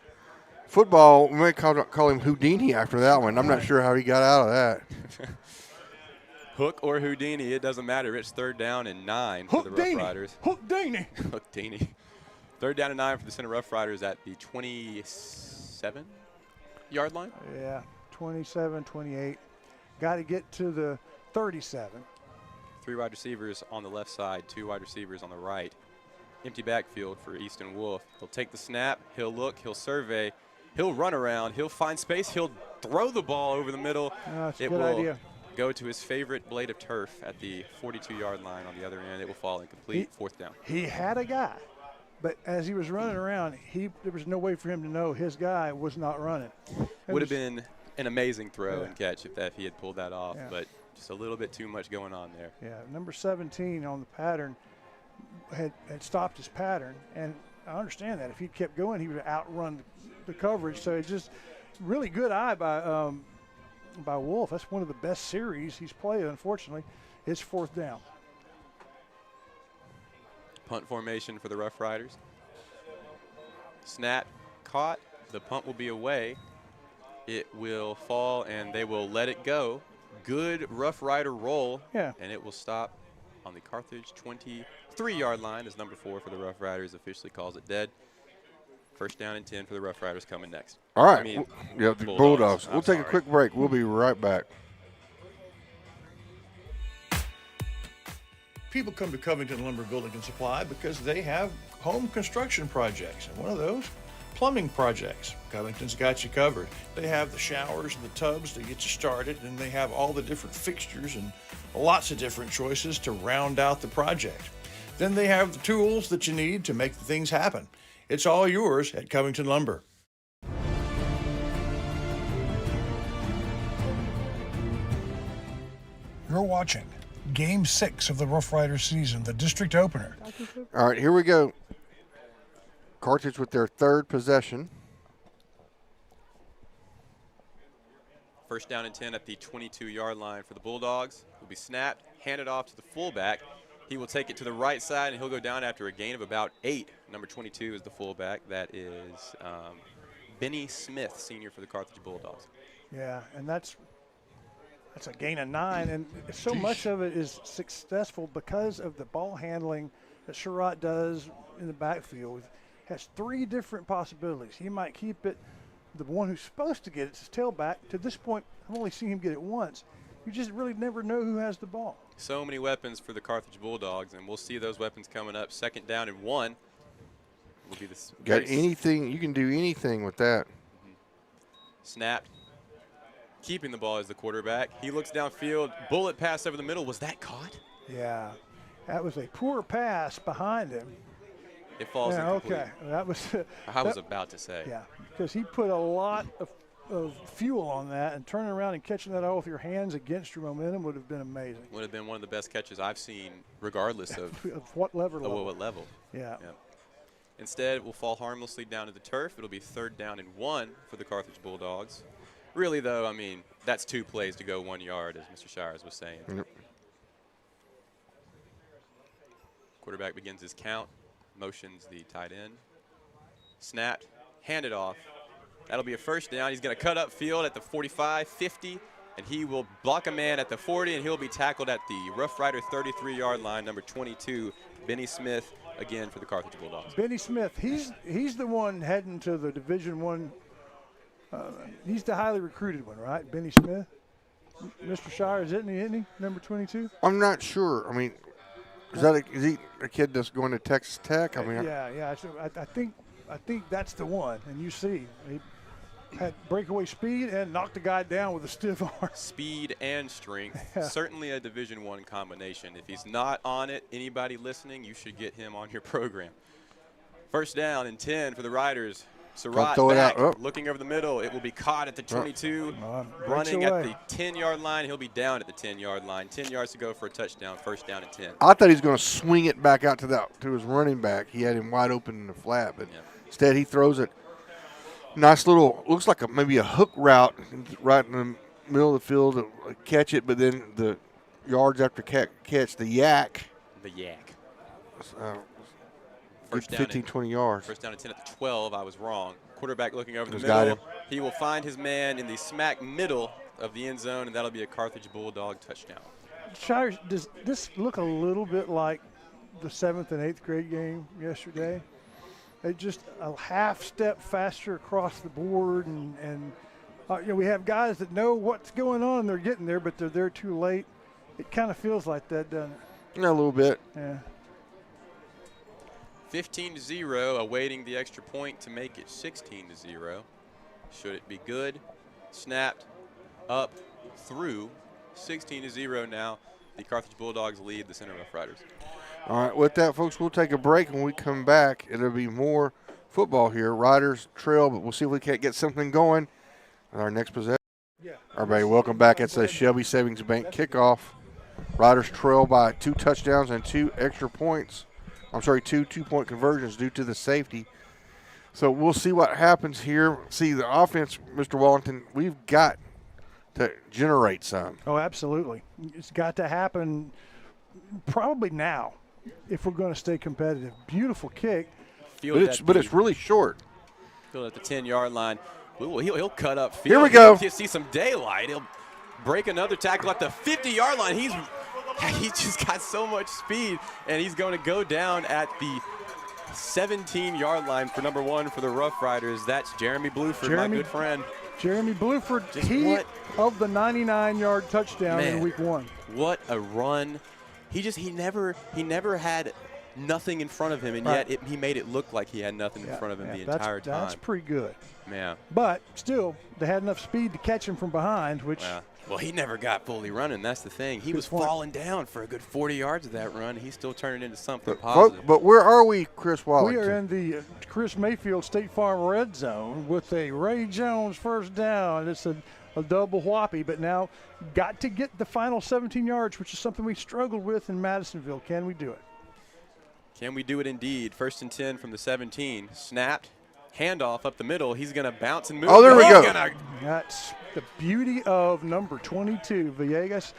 Football, we may call him Houdini after that one. I'm not sure how he got out of that. Hook or Houdini, it doesn't matter. It's third down and 9 for the Rough Riders. Houdini. Houdini. Third down and 9 for the Center Rough Riders at the 27-yard line. Yeah, 27, 28. Got to get to the 37. 3 wide receivers on the left side, 2 wide receivers on the right. Empty backfield for Easton Wolf. He'll take the snap. He'll look. He'll survey. He'll run around. He'll find space. He'll throw the ball over the middle. That's a It good will idea. go to his favorite blade of turf at the 42-yard line on the other end. It will fall incomplete. Fourth down. He had a guy, but as he was running around, there was no way for him to know his guy was not running. Would have been an amazing throw Yeah. and catch if he had pulled that off, Yeah. but just a little bit too much going on there. Yeah, number 17 on the pattern had stopped his pattern, and I understand that. If he kept going, he would have outrun the coverage. So it's just really good eye by Wolf. That's one of the best series he's played, unfortunately. It's fourth down. Punt formation for the Rough Riders. Snap caught. The punt will be away. It will fall, and they will let it go. Good Rough Rider roll. Yeah. And it will stop on the Carthage 23-yard line as number 4 for the Rough Riders officially calls it dead. First down and 10 for the Rough Riders coming next. All right. I mean, the Bulldogs. We'll take a quick break. We'll be right back. People come to Covington Lumber Building and Supply because they have home construction projects, and one of those, plumbing projects. Covington's got you covered. They have the showers and the tubs to get you started, and they have all the different fixtures and lots of different choices to round out the project. Then they have the tools that you need to make the things happen. It's all yours at Covington Lumber. You're watching Game 6 of the Rough Riders season, the district opener. All right, here we go. Carthage with their third possession. First down and 10 at the 22-yard line for the Bulldogs. Will be snapped, handed off to the fullback. He will take it to the right side, and he'll go down after a gain of about 8. Number 22 is the fullback. That is Benny Smith, senior for the Carthage Bulldogs. Yeah, and that's a gain of 9, and so much of it is successful because of the ball handling that Sherratt does in the backfield. Has 3 different possibilities. He might keep it, the one who's supposed to get it's his tailback. To this point, I've only seen him get it once. You just really never know who has the ball. So many weapons for the Carthage Bulldogs, and we'll see those weapons coming up. Second down and 1. will be this. Got anything? You can do anything with that. Snapped. Keeping the ball as the quarterback. He looks downfield. Bullet pass over the middle. Was that caught? Yeah. That was a poor pass behind him. It falls incomplete. Okay. That was. I was about to say. Yeah, because he put a lot of fuel on that, and turning around and catching that all with your hands against your momentum would have been amazing. Would have been one of the best catches I've seen, regardless of what level. What level. Yeah. Instead, it will fall harmlessly down to the turf. It'll be 3rd down and 1 for the Carthage Bulldogs. Really, though, I mean, that's 2 plays to go 1 yard, as Mr. Shires was saying. Yep. Quarterback begins his count, motions the tight end. Snapped, handed off. That'll be a 1st down. He's going to cut up field at the 45, 50, and he will block a man at the 40, and he'll be tackled at the Rough Rider 33-yard line, number 22, Benny Smith, again for the Carthage Bulldogs. Benny Smith, he's the one heading to the Division I. He's the highly recruited one, right? Benny Smith? Mr. Shires, isn't he, number 22? I'm not sure. I mean, is he a kid that's going to Texas Tech? I mean, yeah. So I think that's the one. And you see, he had breakaway speed and knocked the guy down with a stiff arm. Speed and strength, certainly a Division I combination. If he's not on it, anybody listening, you should get him on your program. 1st down and 10 for the Riders. Surratt back, looking over the middle. It will be caught at the 22, running at the 10-yard line. He'll be down at the 10-yard line. 10 yards to go for a touchdown, 1st down and 10. I thought he was going to swing it back out to his running back. He had him wide open in the flat, but instead he throws it. Nice little, looks like maybe a hook route right in the middle of the field, catch it, but then the yards after catch, the yak. The yak. First 15, 20 yards. 1st down and 10 at the 12. I was wrong. Quarterback looking over the middle. He will find his man in the smack middle of the end zone, and that'll be a Carthage Bulldog touchdown. Shires, does this look a little bit like the 7th and 8th grade game yesterday? They just a half step faster across the board, and we have guys that know what's going on and they're getting there, but they're there too late. It kind of feels like that, doesn't it? Yeah, a little bit. Yeah. 15-0, awaiting the extra point to make it 16-0. Should it be good? Snapped, up, through. 16-0 now. The Carthage Bulldogs lead the Center Rough Riders. All right, with that, folks, we'll take a break. When we come back, it'll be more football here. Riders trail, but we'll see if we can't get something going in our next possession. Everybody, welcome back. It's a Shelby Savings Bank kickoff. Riders trail by 2 touchdowns and 2 extra points. I'm sorry, 2 two-point conversions due to the safety. So we'll see what happens here. See, the offense, Mr. Wallington, we've got to generate some. Oh, absolutely. It's got to happen probably now if we're going to stay competitive. Beautiful kick. But it's really short. Field at the 10-yard line. He'll cut up field. Here we go. He'll see some daylight. He'll break another tackle at the 50-yard line. He's just got so much speed, and he's going to go down at the 17-yard line for number 1 for the Rough Riders. That's Jeremy Bluford, my good friend. Jeremy Bluford, of the 99-yard touchdown in week 1. What a run. He never had nothing in front of him, and yet he made it look like he had nothing in front of him the entire time. That's pretty good. Yeah. But still, they had enough speed to catch him from behind, which – well, he never got fully running. That's the thing. He was falling down for a good 40 yards of that run. He's still turning into something positive. But where are we, Chris Wallington? We are in the Chris Mayfield State Farm red zone with a Ray Jones 1st down. It's a double whoppy, but now got to get the final 17 yards, which is something we struggled with in Madisonville. Can we do it? Can we do it indeed? 1st and 10 from the 17. Snapped. Handoff up the middle. He's going to bounce and move. Oh, there we go. That's the beauty of number 22. Villegas.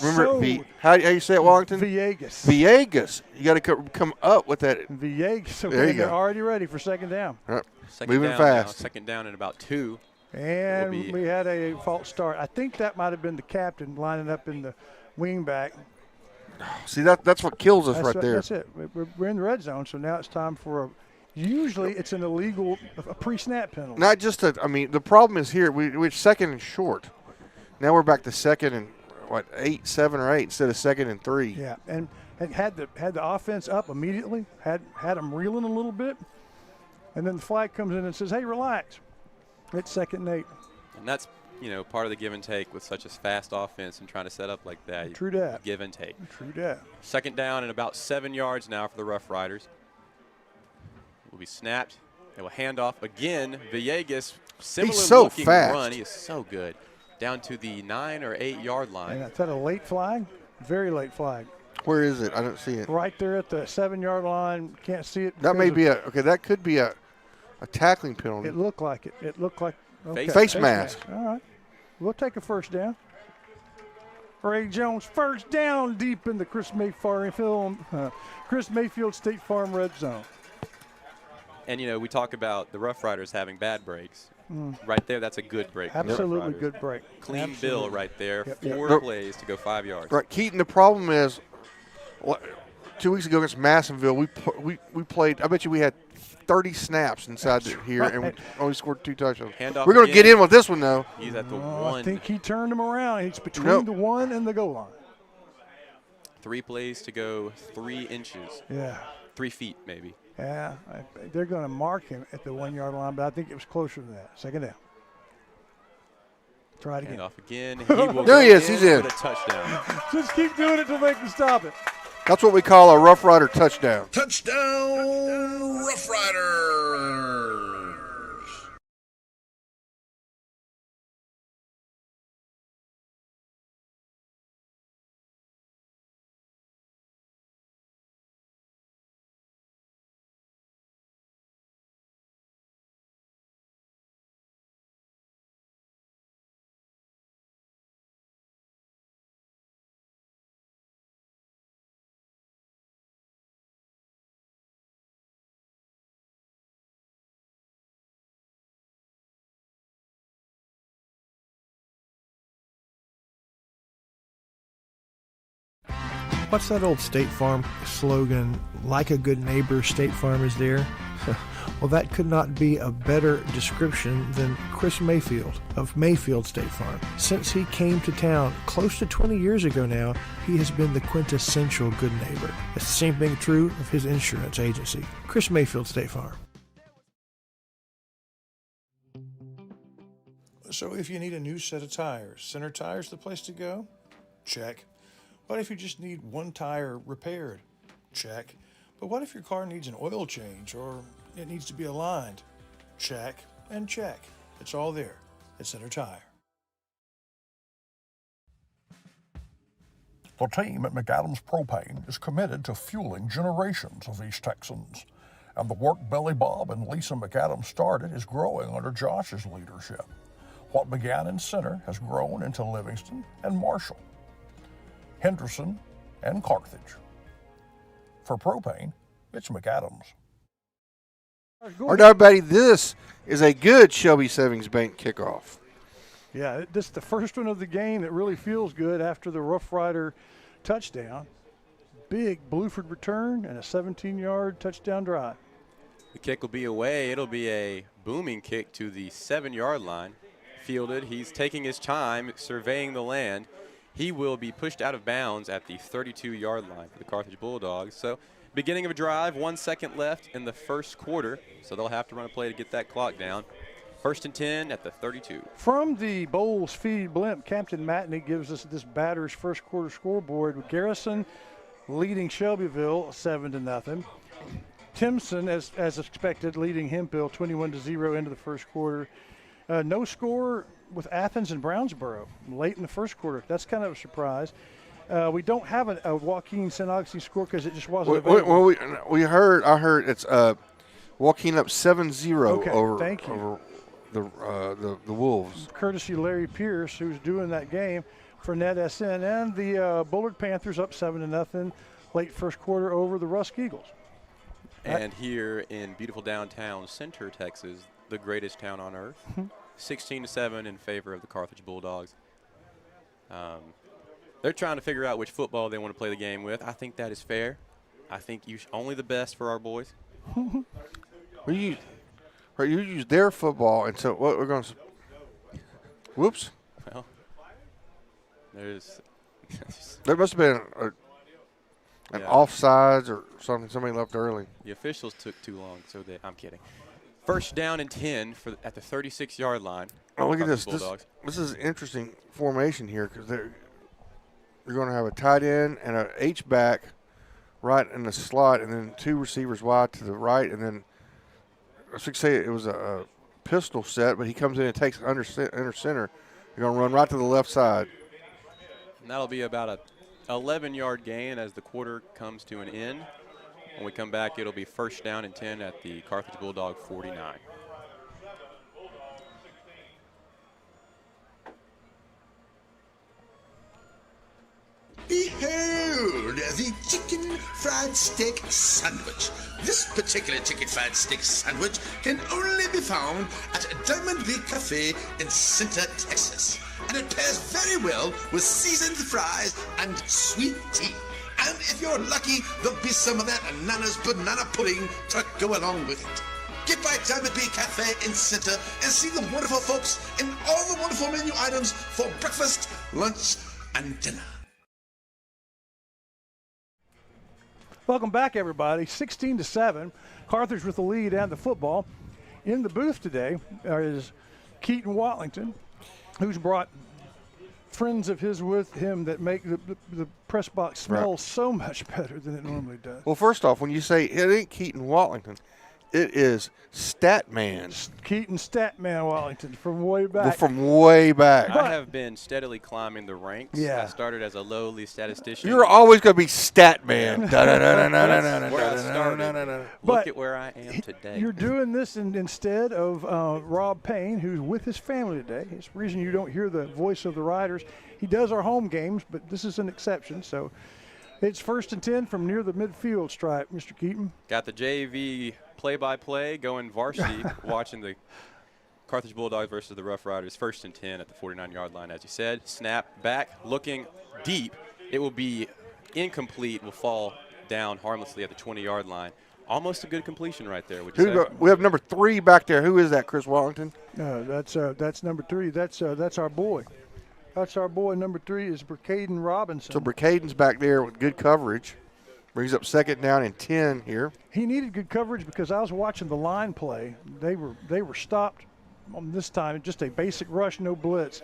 Remember, how you say it, Wallington? Villegas. You got to come up with that. Villegas. So there you go. They're already ready for 2nd down. Right. Moving fast. Now, 2nd down and about 2. And we had a false start. I think that might have been the captain lining up in the wing back. See, that's what kills us right there. That's it. We're in the red zone, so now it's time for usually it's an illegal pre-snap penalty. Not just the problem is here, we're 2nd and short. Now we're back to 2nd and 7 or 8 instead of 2nd and 3. Yeah, and had the offense up immediately, had them reeling a little bit, and then the flag comes in and says, "Hey, relax." It's 2nd and 8. And that's, part of the give and take with such a fast offense and trying to set up like that. True that. Give and take. True that. 2nd down and about 7 yards now for the Rough Riders. Will be snapped. They will hand off again. Villegas, similar looking run. He is so good. Down to the 9 or 8 yard line. And is that a late flag? Very late flag. Where is it? I don't see it. Right there at the 7 yard line. Can't see it. That may be that could be a tackling penalty. It looked like it. It looked like okay. Face mask. All right. We'll take a 1st down. Ray Jones, 1st down deep in the Chris Mayfield State Farm red zone. And, we talk about the Rough Riders having bad breaks. Right there, that's a good break. Absolutely good break. Clean Absolutely. bill right there. Yep. 4 plays to go 5 yards. Right, Keaton. The problem is, 2 weeks ago against Madisonville, we played. I bet you we had 30 snaps inside here, and we only scored 2 touchdowns. We're going to get in with this one though. He's at the 1. I think he turned him around. He's between the 1 and the goal line. 3 plays to go 3 inches. Yeah. 3 feet maybe. Yeah, they're going to mark him at the 1 yard line, but I think it was closer than that. 2nd down. Try it again. Hand off again. He will there he is. He's in. For the touchdown. Just keep doing it till they can stop it. That's what we call a Rough Rider touchdown. Touchdown, Rough Riders. What's that old State Farm slogan, like a good neighbor, State Farm is there? Well, that could not be a better description than Chris Mayfield of Mayfield State Farm. Since he came to town close to 20 years ago now, he has been the quintessential good neighbor. It's the same thing true of his insurance agency, Chris Mayfield State Farm. So if you need a new set of tires, Center Tire's the place to go? Check. What if you just need one tire repaired? Check. But what if your car needs an oil change or it needs to be aligned? Check and check. It's all there at Center Tire. The team at McAdams Propane is committed to fueling generations of East Texans. And the work Billy Bob and Lisa McAdams started is growing under Josh's leadership. What began in Center has grown into Livingston and Marshall, Henderson and Carthage. For propane, it's McAdams. All right, everybody, this is a good Shelby Savings Bank kickoff. Yeah, this is the first one of the game that really feels good after the Rough Rider touchdown. Big Blueford return and a 17-yard touchdown drive. The kick will be away. It'll be a booming kick to the 7-yard line. Fielded. He's taking his time, surveying the land. He will be pushed out of bounds at the 32-yard line for the Carthage Bulldogs. So beginning of a drive, 1 second left in the first quarter. So they'll have to run a play to get that clock down. 1st and 10 at the 32. From the Bowles Feed Blimp, Captain Matney gives us this batter's first quarter scoreboard with Garrison leading Shelbyville 7-0. Timpson, as expected, leading Hemphill 21-0 into the first quarter. No score with Athens and Brownsboro late in the first quarter. That's kind of a surprise. We don't have a Joaquin St. Augustine score because it just wasn't available. Well, I heard it's Joaquin up 7-0 over the Wolves. Courtesy Larry Pierce, who's doing that game for NETSN, and the Bullard Panthers up 7-0 late first quarter over the Rusk Eagles. And here in beautiful downtown Center, Texas, the greatest town on earth, 16-7 in favor of the Carthage Bulldogs. They're trying to figure out which football they want to play the game with. I think that is fair. I think only the best for our boys. You use their football, and so what we're going to. Whoops. Well, there must have been And Yeah. offsides or something. Somebody left early. The officials took too long, so I'm kidding. First down and 10 at the 36-yard line. Oh, look at this. Bulldogs. This is an interesting formation here because you're going to have a tight end and an H-back right in the slot, and then 2 receivers wide to the right, and then I should say it was a pistol set, but he comes in and takes under center. You're going to run right to the left side. And that'll be about a 11-yard gain as the quarter comes to an end. When we come back, it'll be first down and 10 at the Carthage Bulldog 49. Behold the chicken fried steak sandwich. This particular chicken fried steak sandwich can only be found at Diamond Bee Cafe in Center, Texas. And it pairs very well with seasoned fries and sweet tea. And if you're lucky, there'll be some of that Nana's banana pudding to go along with it. Get by Diamond Bee Cafe in Center and see the wonderful folks and all the wonderful menu items for breakfast, lunch, and dinner. Welcome back, everybody. 16-7. Carthage with the lead and the football. In the booth today is Keaton Watlington, who's brought friends of his with him that make the press box smell so much better than it normally does. Well, first off, when you say it ain't Keaton Watlington, it is Statman. Keaton Statman Watlington from way back. Well, from way back. I have been steadily climbing the ranks. Yeah. I started as a lowly statistician. You're always going to be Statman. That's where I started. Look at where I am today. You're doing this instead of Rob Payne, who's with his family today. It's the reason you don't hear the voice of the Riders. He does our home games, but this is an exception. So it's first and 10 from near the midfield stripe, Mr. Keaton. Got the JV play-by-play going varsity, watching the Carthage Bulldogs versus the Rough Riders. First and 10 at the 49-yard line, as you said. Snap back, looking deep. It will be incomplete, will fall down harmlessly at the 20-yard line. Almost a good completion right there, would you say? We have number 3 back there. Who is that, Chris Wallington? That's number 3. That's our boy. That's our boy. Number 3 is Bricaden Robinson. So Bricaden's back there with good coverage. Brings up second down and 10 here. He needed good coverage because I was watching the line play. They were stopped on this time. Just a basic rush, no blitz,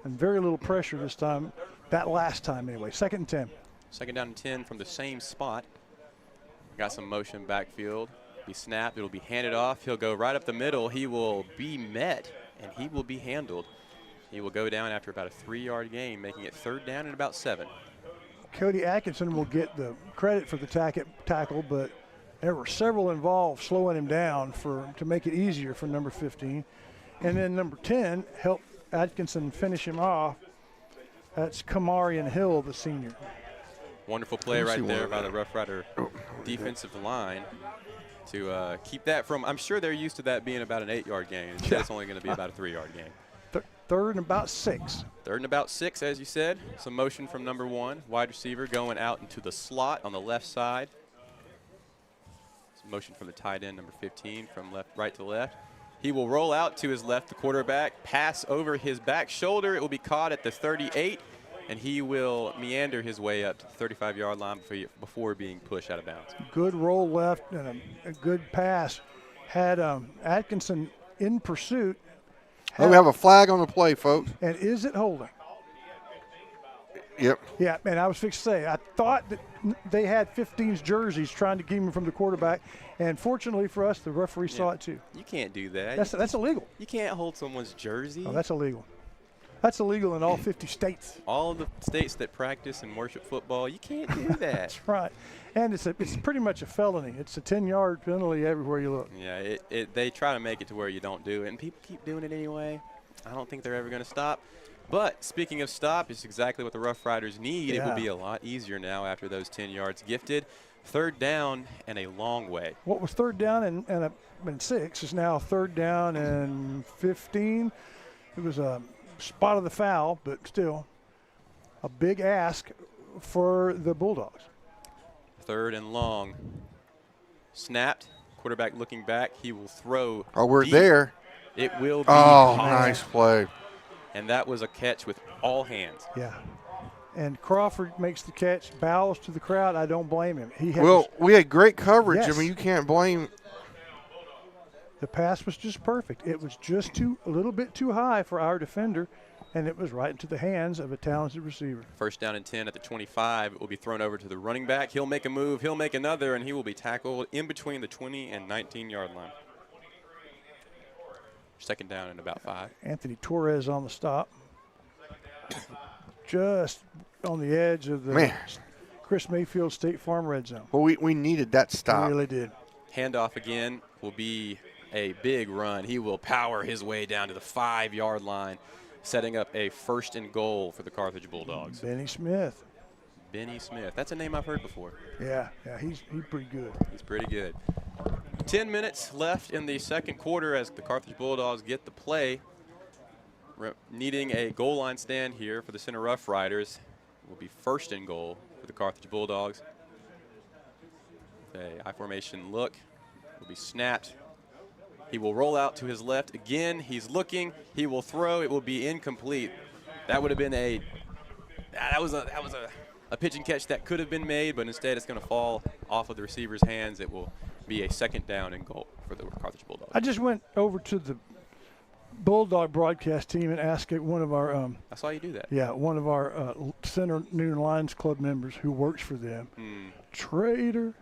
and very little pressure this time. That last time anyway. Second and 10. Second down and 10 from the same spot. Got some motion backfield. Be snapped. It'll be handed off. He'll go right up the middle. He will be met, and he will be handled. He will go down after about a 3-yard gain, making it third down and about 7. Cody Atkinson will get the credit for the tackle, but there were several involved slowing him down to make it easier for number 15. And then number 10 helped Atkinson finish him off. That's Kamarian Hill, the senior. Wonderful play right there by the Rough Rider defensive line to keep that from – I'm sure they're used to that being about an 8-yard gain. Instead, it's only going to be about a 3-yard gain. Third and about 6. Third and about 6, as you said. Some motion from number 1, wide receiver going out into the slot on the left side. Some motion from the tight end, number 15, from right to left. He will roll out to his left, the quarterback, pass over his back shoulder. It will be caught at the 38, and he will meander his way up to the 35-yard line before being pushed out of bounds. Good roll left and a good pass. Had Atkinson in pursuit. We have a flag on the play, folks. And is it holding? Yep. Yeah, and I was fixed to say, I thought that they had 15's jerseys trying to keep him from the quarterback, and fortunately for us, the referee saw it too. You can't do that. That's illegal. You can't hold someone's jersey. Oh, that's illegal. That's illegal in all 50 states. All of the states that practice and worship football, you can't do that. That's right. And it's pretty much a felony. It's a 10-yard penalty everywhere you look. Yeah, they try to make it to where you don't do it, and people keep doing it anyway. I don't think they're ever going to stop. But speaking of stop, it's exactly what the Rough Riders need. Yeah. It will be a lot easier now after those 10 yards gifted. Third down and a long way. What was third down and 6 is now third down and 15. It was a spot of the foul, but still a big ask for the Bulldogs. Third and long. Snapped. Quarterback looking back. He will throw. Oh, we're deep. there. It will be. Oh, caught. nice play. And that was a catch with all hands. Yeah. And Crawford makes the catch, bows to the crowd. I don't blame him. We had great coverage. Yes. I mean, you can't blame. The pass was just perfect. It was just a little bit too high for our defender, and it was right into the hands of a talented receiver. First down and 10 at the 25. It will be thrown over to the running back. He'll make a move. He'll make another, and he will be tackled in between the 20 and 19-yard line. Second down and about 5. Anthony Torres on the stop. Just on the edge of the Chris Mayfield State Farm red zone. Well, we needed that stop. We really did. Handoff again will be a big run. He will power his way down to the 5-yard line, setting up a first and goal for the Carthage Bulldogs. Benny Smith. Benny Smith. That's a name I've heard before. Yeah, he's pretty good. He's pretty good. 10 minutes left in the second quarter as the Carthage Bulldogs get the play. Needing a goal line stand here for the Center Rough Riders. Will be first and goal for the Carthage Bulldogs. A I formation look will be snapped. He will roll out to his left again. He's looking. He will throw. It will be incomplete. That would have been a pitch and catch that could have been made, but instead it's going to fall off of the receiver's hands. It will be a second down and goal for the Carthage Bulldogs. I just went over to the Bulldog broadcast team and asked one of our I saw you do that. Yeah, one of our Center Noon Lions Club members who works for them, Trader.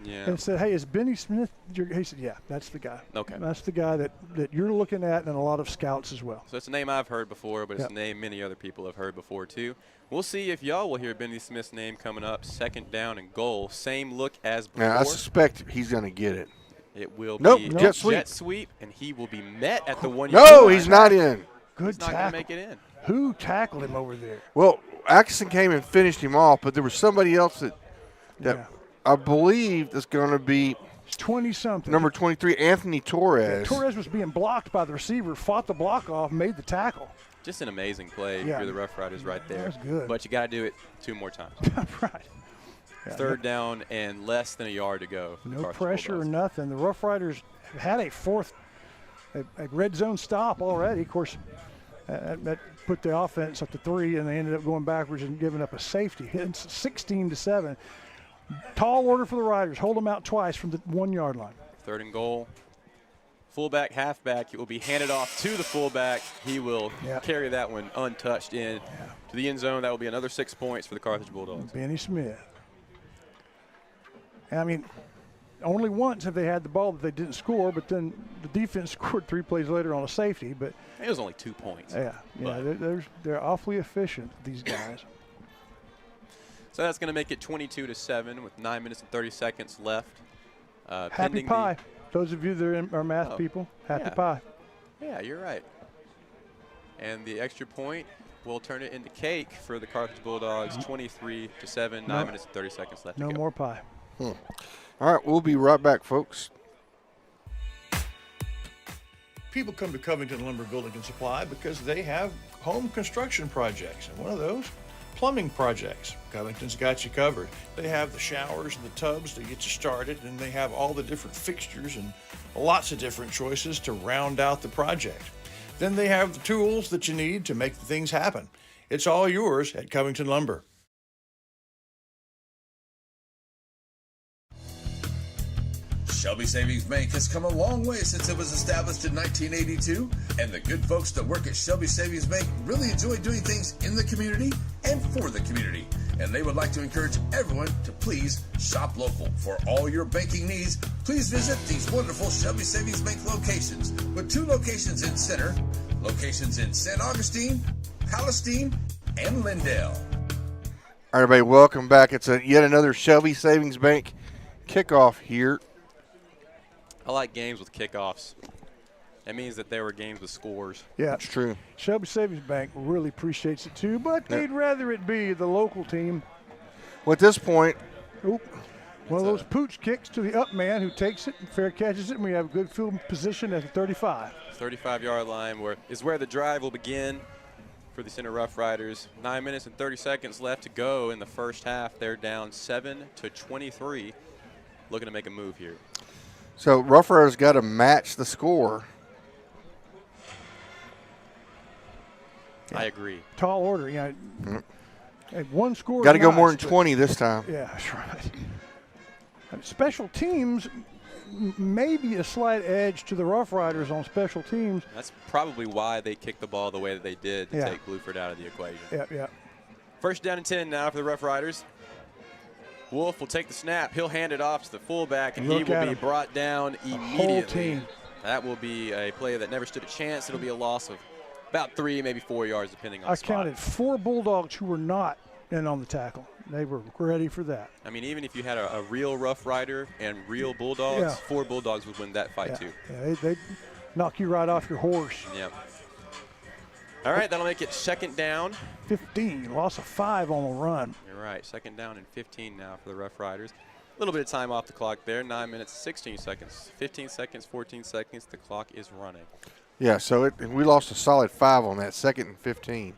Yeah. And said, hey, is Benny Smith? He said, yeah, that's the guy. Okay. That's the guy that you're looking at, and a lot of scouts as well. So it's a name I've heard before, but it's a name many other people have heard before too. We'll see if y'all will hear Benny Smith's name coming up. Second down and goal. Same look as before. Yeah, I suspect he's going to get it. It will be jet sweep, and he will be met at the 1 yard No, line. he's not in. Good He's not going to make it in. Who tackled him over there? Well, Atkinson came and finished him off, but there was somebody else that I believe is going to be 20-something. Number 23, Anthony Torres. Yeah, Torres was being blocked by the receiver, fought the block off, made the tackle. Just an amazing play Yeah. for the Rough Riders right there. That's good. But you got to do it 2 more times. Right. Yeah, Third down and less than a yard to go. for the No Carthage pressure Bulldogs. or nothing. The Rough Riders had a red zone stop already. Of course, that put the offense up to 3, and they ended up going backwards and giving up a safety, hitting 16-7. Tall order for the Riders. Hold them out twice from the 1 yard line. Third and goal. Fullback, halfback. It will be handed off to the fullback. He will carry that one untouched in to the end zone. That will be another 6 points for the Carthage Bulldogs. Benny Smith. I mean, only once have they had the ball that they didn't score, but then the defense scored 3 plays later on a safety. But it was only 2 points. They're awfully efficient, these guys. So that's going to make it 22-7 with 9 minutes and 30 seconds left. Happy pie. Those of you that are math people, happy pie. Yeah, you're right. And the extra point will turn it into cake for the Carthage Bulldogs, 23-7, 9 minutes and 30 seconds left to No go. more pie. All right, we'll be right back, folks. People come to Covington Lumber Building and Supply because they have home construction projects, and one of those, plumbing projects. Covington's got you covered. They have the showers and the tubs to get you started, and they have all the different fixtures and lots of different choices to round out the project. Then they have the tools that you need to make the things happen. It's all yours at Covington Lumber. Shelby Savings Bank has come a long way since it was established in 1982, and the good folks that work at Shelby Savings Bank really enjoy doing things in the community and for the community. And they would like to encourage everyone to please shop local. For all your banking needs, please visit these wonderful Shelby Savings Bank locations, with 2 locations in Center, locations in St. Augustine, Palestine, and Lindale. All right, everybody, welcome back. It's yet another Shelby Savings Bank kickoff here. I like games with kickoffs. That means that there were games with scores. Yeah, it's true. Shelby Savings Bank really appreciates it too, but they'd rather it be the local team. Well, at this point, one of those pooch kicks to the up man who takes it and fair catches it, and we have a good field position at the 35. 35-yard line is where the drive will begin for the Center Rough Riders. 9 minutes and 30 seconds left to go in the first half. They're down 7-23. Looking to make a move here. So Rough Riders got to match the score. I agree. Tall order, Hey, one score. Got to go nice, more than but- 20 this time. Yeah, that's right. Special teams, maybe a slight edge to the Rough Riders on special teams. That's probably why they kicked the ball the way that they did to Yeah. take Bluford out of the equation. Yeah. First down and 10 now for the Rough Riders. Wolf will take the snap. He'll hand it off to the fullback, and he Look will at be him. brought down whole immediately. team. That will be a play that never stood a chance. It'll be a loss of about 3, maybe 4 yards, depending on I the spot. counted 4 Bulldogs who were not in on the tackle. They were ready for that. I mean, even if you had a real Rough Rider and real Bulldogs, Yeah. 4 Bulldogs would win that fight too. Yeah, they knock you right off your horse. Yep. All right, that'll make it second down. 15, loss of 5 on the run. You're right, second down and 15 now for the Rough Riders. A little bit of time off the clock there, 9 minutes, 16 seconds. 15 seconds, 14 seconds, the clock is running. Yeah, so we lost a solid 5 on that, 2nd and 15.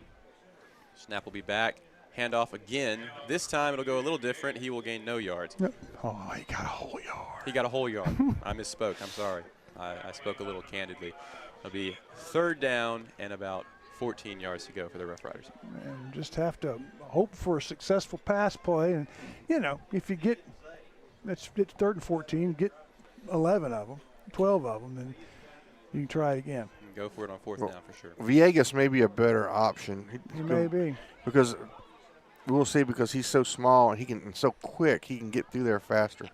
Snap will be back. Handoff again. This time it'll go a little different. He will gain no yards. Yep. Oh, he got a whole yard. He got a whole yard. I misspoke. I'm sorry. I spoke a little candidly. It'll be third down and about 14 yards to go for the Rough Riders. And just have to hope for a successful pass play. And, if you get it's 3rd and 14, get 11 of them, 12 of them, then you can try it again. And go for it on fourth down for sure. Villegas may be a better option. He may be. Because we'll see, because he's so small and so quick, he can get through there faster.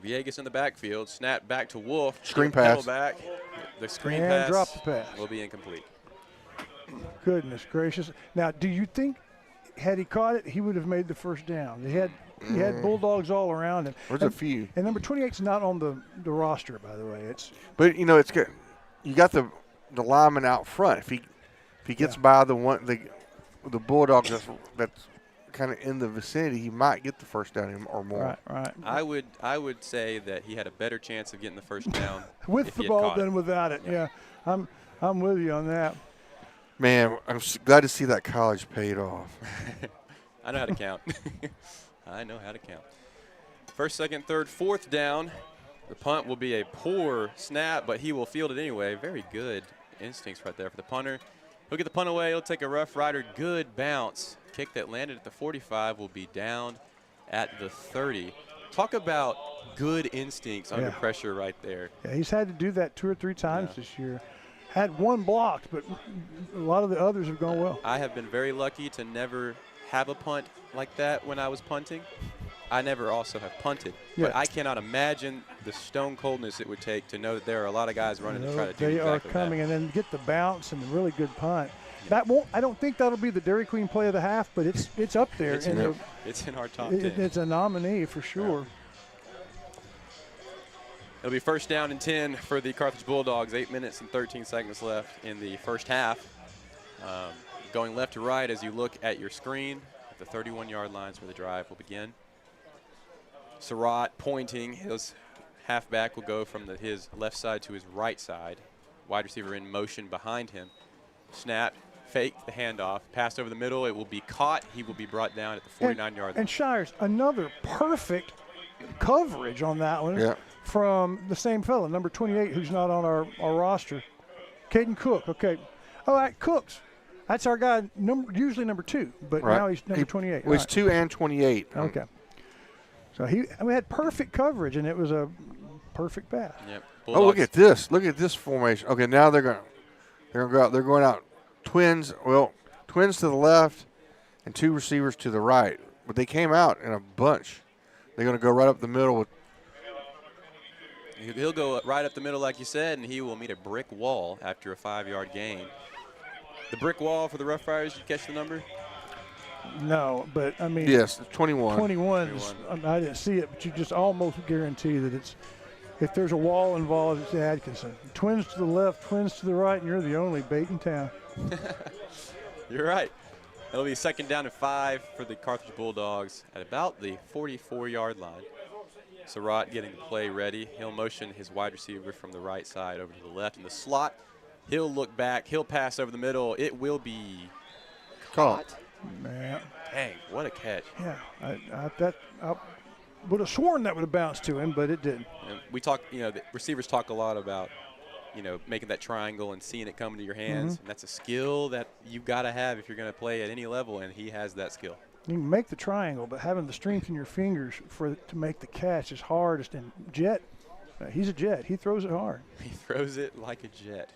Villegas in the backfield. Snap back to Wolf. Screen Pedal pass. Back. The screen And pass, drop the pass. will be incomplete. Goodness gracious. Now, do you think had he caught it, he would have made the first down? He had Bulldogs all around him. There's a few. And number 28's not on the roster, by the way. But it's good. You got the lineman out front. If he gets by the Bulldogs that's kind of in the vicinity, he might get the first down or more. Right. I would say that he had a better chance of getting the first down with if the he had ball caught it. than without it. Yeah, I'm with you on that. Man, I'm glad to see that college paid off. I know how to count. I know how to count. First, second, third, fourth down. The punt will be a poor snap, but he will field it anyway. Very good instincts right there for the punter. He'll get the punt away. He'll take a Rough Rider. Good bounce. Kick that landed at the 45 will be down at the 30. Talk about good instincts under pressure right there. Yeah, he's had to do that 2 or 3 times this year. Had one blocked, but a lot of the others have gone well. I have been very lucky to never have a punt like that when I was punting. I never also have punted. Yeah. But I cannot imagine the stone coldness it would take to know that there are a lot of guys running to try to do They exactly are coming, that. and then get the bounce and the really good punt. That won't. I don't think that'll be the Dairy Queen play of the half, but it's up there. It's in our top 10. It's a nominee for sure. Yeah. It'll be first down and 10 for the Carthage Bulldogs. 8 minutes and 13 seconds left in the first half. Going left to right as you look at your screen, at the 31-yard lines where the drive will begin. Surratt pointing. His halfback will go from his left side to his right side. Wide receiver in motion behind him. Snap, fake the handoff, pass over the middle. It will be caught. He will be brought down at the 49-yard line. And Shires, another perfect coverage on that one from the same fella, number 28, who's not on our roster. Caden Cook. Okay. All right, Cooks. That's our guy, usually number 2, but now he's number 28. Well, he's 2 and 28. Okay. So we had perfect coverage, and it was a perfect pass. Yep. Oh, look at this! Look at this formation. Okay, now they're going to go out. They're going out twins. Well, twins to the left, and 2 receivers to the right. But they came out in a bunch. They're going to go right up the middle with. He'll go right up the middle, like you said, and he will meet a brick wall after a 5-yard gain. The brick wall for the Rough Riders. Did you catch the number? No, but I mean. Yes, 21. 21. I didn't see it, but you just almost guarantee that if there's a wall involved, it's Atkinson. Twins to the left, twins to the right, and you're the only bait in town. You're right. It'll be second down and 5 for the Carthage Bulldogs at about the 44-yard line. Surratt getting the play ready. He'll motion his wide receiver from the right side over to the left in the slot. He'll look back. He'll pass over the middle. It will be caught. Man. Dang, what a catch. Yeah, I would have sworn that would have bounced to him, but it didn't. And we talk, the receivers talk a lot about, making that triangle and seeing it come into your hands. And that's a skill that you've got to have if you're going to play at any level, and he has that skill. You can make the triangle, but having the strength in your fingers to make the catch is hardest. And Jet, he's a Jet. He throws it hard. He throws it like a jet.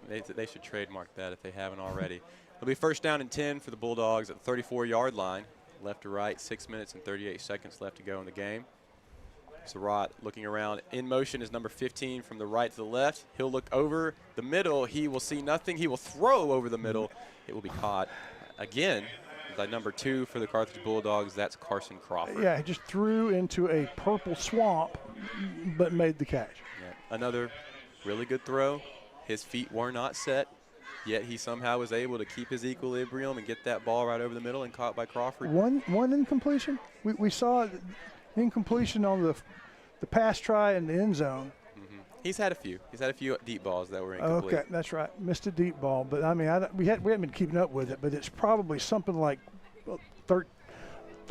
They should trademark that if they haven't already. It'll be first down and 10 for the Bulldogs at the 34-yard line. Left to right, 6 minutes and 38 seconds left to go in the game. Surratt looking around. In motion is number 15 from the right to the left. He'll look over the middle. He will see nothing. He will throw over the middle. It will be caught again by number 2 for the Carthage Bulldogs. That's Carson Crawford. Yeah, he just threw into a purple swamp, but made the catch. Yeah. Another really good throw. His feet were not set, yet he somehow was able to keep his equilibrium and get that ball right over the middle and caught by Crawford. One incompletion. We saw incompletion on the pass try in the end zone. He's had a few. He's had a few deep balls that were incomplete. Okay, that's right. Missed a deep ball, but I mean, we haven't been keeping up with it. But it's probably something like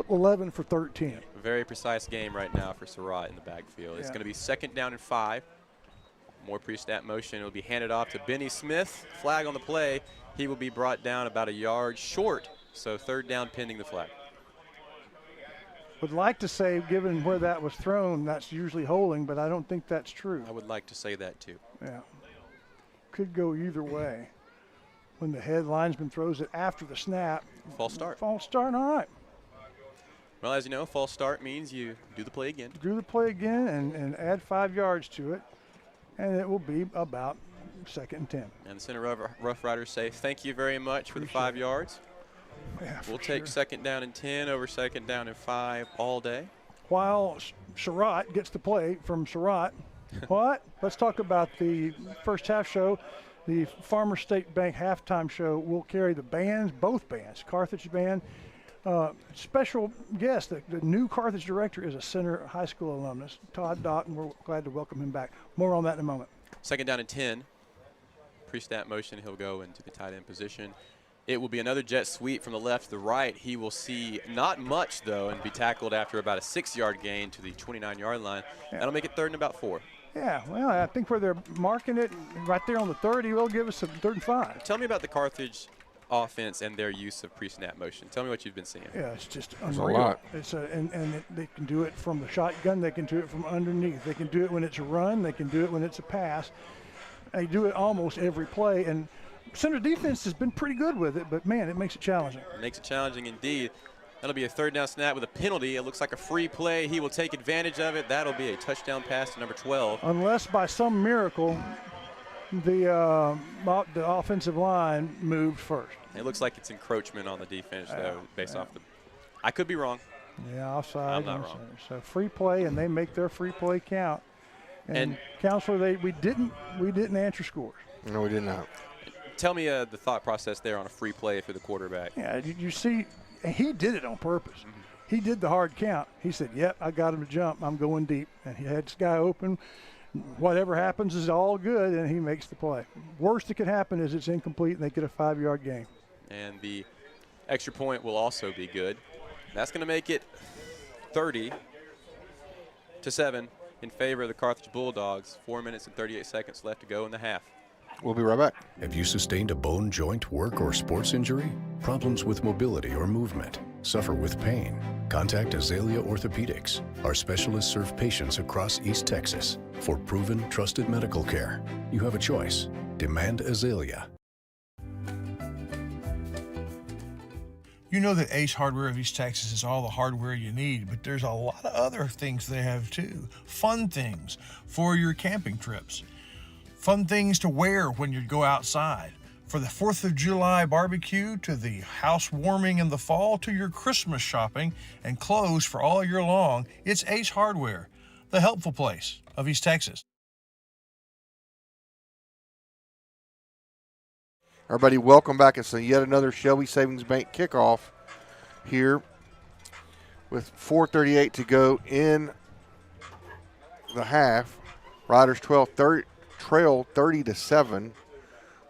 11 for 13. Very precise game right now for Surratt in the backfield. It's going to be second down and 5. More pre-snap motion. It will be handed off to Benny Smith. Flag on the play. He will be brought down about a yard short. So third down pending the flag. Would like to say, given where that was thrown, that's usually holding, but I don't think that's true. I would like to say that too. Yeah. Could go either way. When the head linesman throws it after the snap. False start. False start, all right. Well, as you know, false start means you do the play again. Do the play again and add 5 yards to it, and it will be about second and 10. And the Center Rough Riders say thank you very much for the 5 yards. Yeah, we'll take second down and 10 over second down and 5 all day. While Surratt gets the play from Surratt. What? Let's talk about the first half show. The Farmers State Bank halftime show will carry the bands, both bands, Carthage band. Special guest, the new Carthage director is a Center High School alumnus, Todd Doughton. We're glad to welcome him back. More on that in a moment. Second down and 10. Pre-snap motion, he'll go into the tight end position. It will be another jet sweep from the left to the right. He will see not much, though, and be tackled after about a 6-yard gain to the 29-yard line. Yeah. That'll make it third and about 4. Yeah, well, I think where they're marking it right there on the 30 will give us some third and 5. Tell me about the Carthage offense and their use of pre-snap motion. Tell me what you've been seeing. Yeah, it's just unreal. A lot. And they can do it from the shotgun. They can do it from underneath. They can do it when it's a run. They can do it when it's a pass. They do it almost every play. And Center defense has been pretty good with it, but, man, it makes it challenging. It makes it challenging indeed. That'll be a third down snap with a penalty. It looks like a free play. He will take advantage of it. That'll be a touchdown pass to number 12. Unless by some miracle the offensive line moved first. It looks like it's encroachment on the defense, though, based off the – I could be wrong. Yeah, offside. I'm not wrong. So free play, and they make their free play count. And Counselor, we didn't answer scores. No, we did not. Tell me the thought process there on a free play for the quarterback. Yeah, you see, he did it on purpose. Mm-hmm. He did the hard count. He said, yep, I got him to jump. I'm going deep. And he had this guy open. Whatever happens is all good, and he makes the play. Worst that could happen is it's incomplete, and they get a 5-yard gain. And the extra point will also be good. That's going to make it 30-7 in favor of the Carthage Bulldogs. 4 minutes and 38 seconds left to go in the half. We'll be right back. Have you sustained a bone, joint, work, or sports injury? Problems with mobility or movement? Suffer with pain? Contact Azalea Orthopedics. Our specialists serve patients across East Texas. For proven, trusted medical care, you have a choice. Demand Azalea. You know that Ace Hardware of East Texas is all the hardware you need, but there's a lot of other things they have too. Fun things for your camping trips. Fun things to wear when you go outside. For the 4th of July barbecue, to the house warming in the fall, to your Christmas shopping and clothes for all year long, it's Ace Hardware, the helpful place of East Texas. Everybody, welcome back. It's yet another Shelby Savings Bank kickoff here with 4:38 to go in the half. Riders trail 30-7.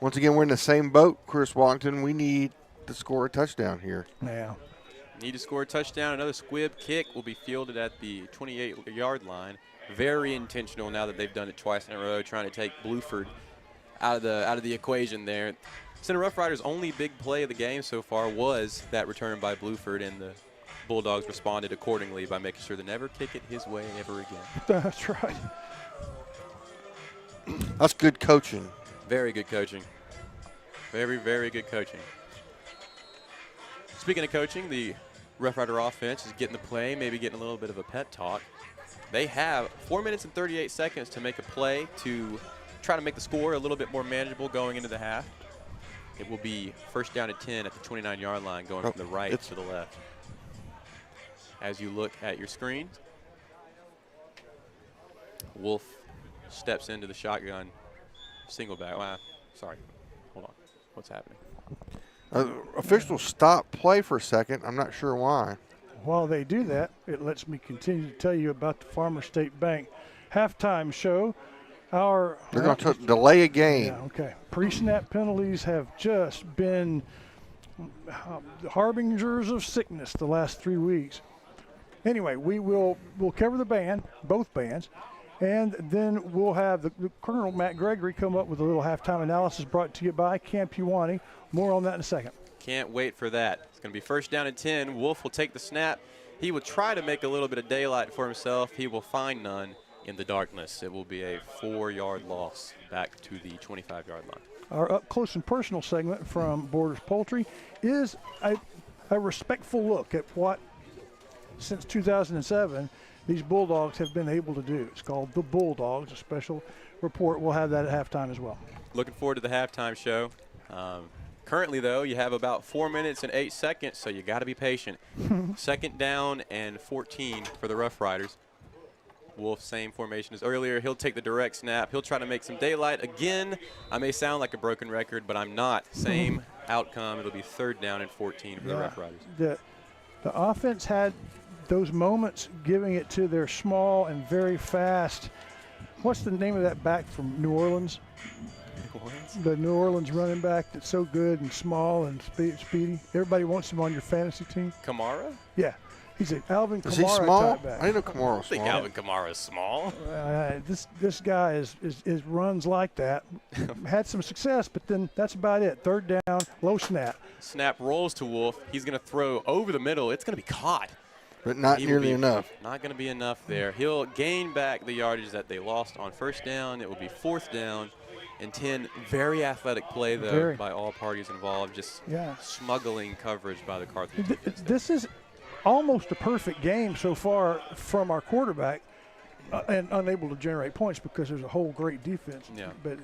Once again, we're in the same boat, Chris Washington. We need to score a touchdown here. Yeah. Need to score a touchdown. Another squib kick will be fielded at the 28-yard line. Very intentional now that they've done it twice in a row, trying to take Bluford out of the equation there. Center Rough Riders' only big play of the game so far was that return by Bluford, and the Bulldogs responded accordingly by making sure to never kick it his way ever again. That's right. That's good coaching. Very good coaching. Very, very good coaching. Speaking of coaching, the Rough Rider offense is getting the play, maybe getting a little bit of a pep talk. They have 4 minutes and 38 seconds to make a play to try to make the score a little bit more manageable going into the half. It will be first down and 10 at the 29-yard line, going from the right to the left. As you look at your screen, Wolf steps into the shotgun single back. Sorry, hold on. What's happening? Officials stop play for a second. I'm not sure why. While they do that, it lets me continue to tell you about the Farmer State Bank halftime show. They're going to delay a game. Yeah, okay. Pre-snap penalties have just been harbingers of sickness the last 3 weeks. Anyway, we'll cover the band, both bands, and then we'll have the Colonel Matt Gregory come up with a little halftime analysis brought to you by Cam Puwani. More on that in a second. Can't wait for that. It's going to be first down and 10. Wolf will take the snap. He will try to make a little bit of daylight for himself. He will find none in the darkness. It will be a 4-yard loss back to the 25-yard line. Our up close and personal segment from Borders Poultry is a respectful look at what, since 2007, these Bulldogs have been able to do. It's called The Bulldogs, a special report. We'll have that at halftime as well. Looking forward to the halftime show. Currently, though, you have about 4 minutes and 8 seconds, so you got to be patient. Second down and 14 for the Rough Riders. Wolf, same formation as earlier. He'll take the direct snap. He'll try to make some daylight. Again, I may sound like a broken record, but I'm not. Same outcome. It'll be third down and 14 for the Rough Riders. The offense had those moments giving it to their small and very fast. What's the name of that back from New Orleans? The New Orleans running back that's so good and small and speedy. Everybody wants him on your fantasy team. Kamara? Yeah. He's an Alvin Kamara Is he small? type back. I didn't know Kamara was I think small. Alvin Kamara is small. This guy is runs like that. Had some success, but then that's about it. Third down, low snap. Snap rolls to Wolf. He's going to throw over the middle. It's going to be caught. But not nearly enough. Not going to be enough there. He'll gain back the yardage that they lost on first down. It will be fourth down and 10. Very athletic play, though, by all parties involved. Just smuggling coverage by the Carthage defense. This is almost a perfect game so far from our quarterback, and unable to generate points because there's a whole great defense. Yeah. But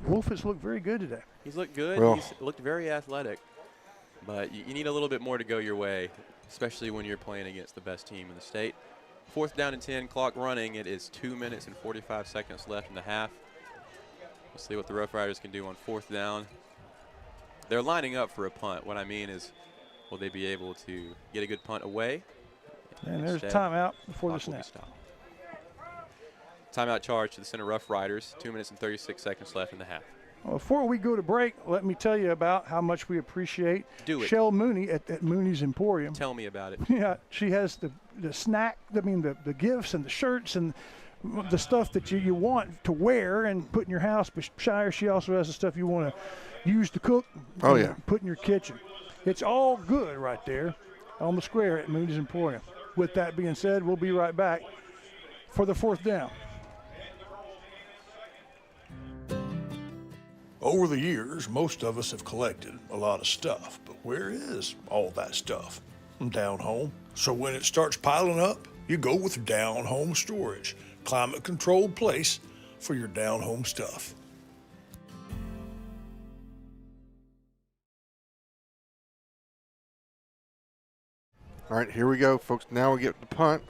Wolf has looked very good today. He's looked good. He's looked very athletic. But you need a little bit more to go your way, especially when you're playing against the best team in the state. Fourth down and 10, clock running. It is 2 minutes and 45 seconds left in the half. We'll see what the Rough Riders can do on fourth down. They're lining up for a punt. What I mean is, will they be able to get a good punt away? And there's a timeout before the snap. Timeout charge to the Center Rough Riders. 2 minutes and 36 seconds left in the half. Well, before we go to break, let me tell you about how much we appreciate Shell Mooney at Mooney's Emporium. Tell me about it. Yeah, she has the snack, the gifts and the shirts and the stuff that you want to wear and put in your house. But she also has the stuff you want to use to cook. Put in your kitchen. It's all good right there on the square at Mooney's Emporium. With that being said, we'll be right back for the fourth down. Over the years, most of us have collected a lot of stuff, but where is all that stuff? Down home. So when it starts piling up, you go with Down Home Storage, climate-controlled place for your down home stuff. All right, here we go, folks. Now we get the punt.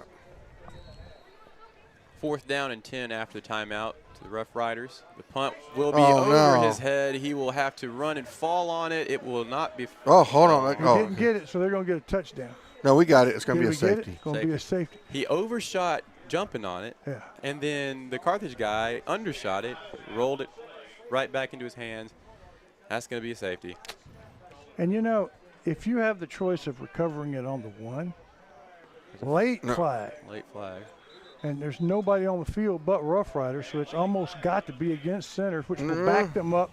Fourth down and 10 after the timeout to the Rough Riders. The punt will be over his head. He will have to run and fall on it. It will not be. Oh, hold on. We didn't get it, so they're going to get a touchdown. No, we got it. It's going to be a safety. It's going to be a safety. He overshot jumping on it. Yeah. And then the Carthage guy undershot it, rolled it right back into his hands. That's going to be a safety. And, you know, if you have the choice of recovering it on the one, late flag. Late flag. And there's nobody on the field but Rough Riders, so it's almost got to be against Center, which will back them up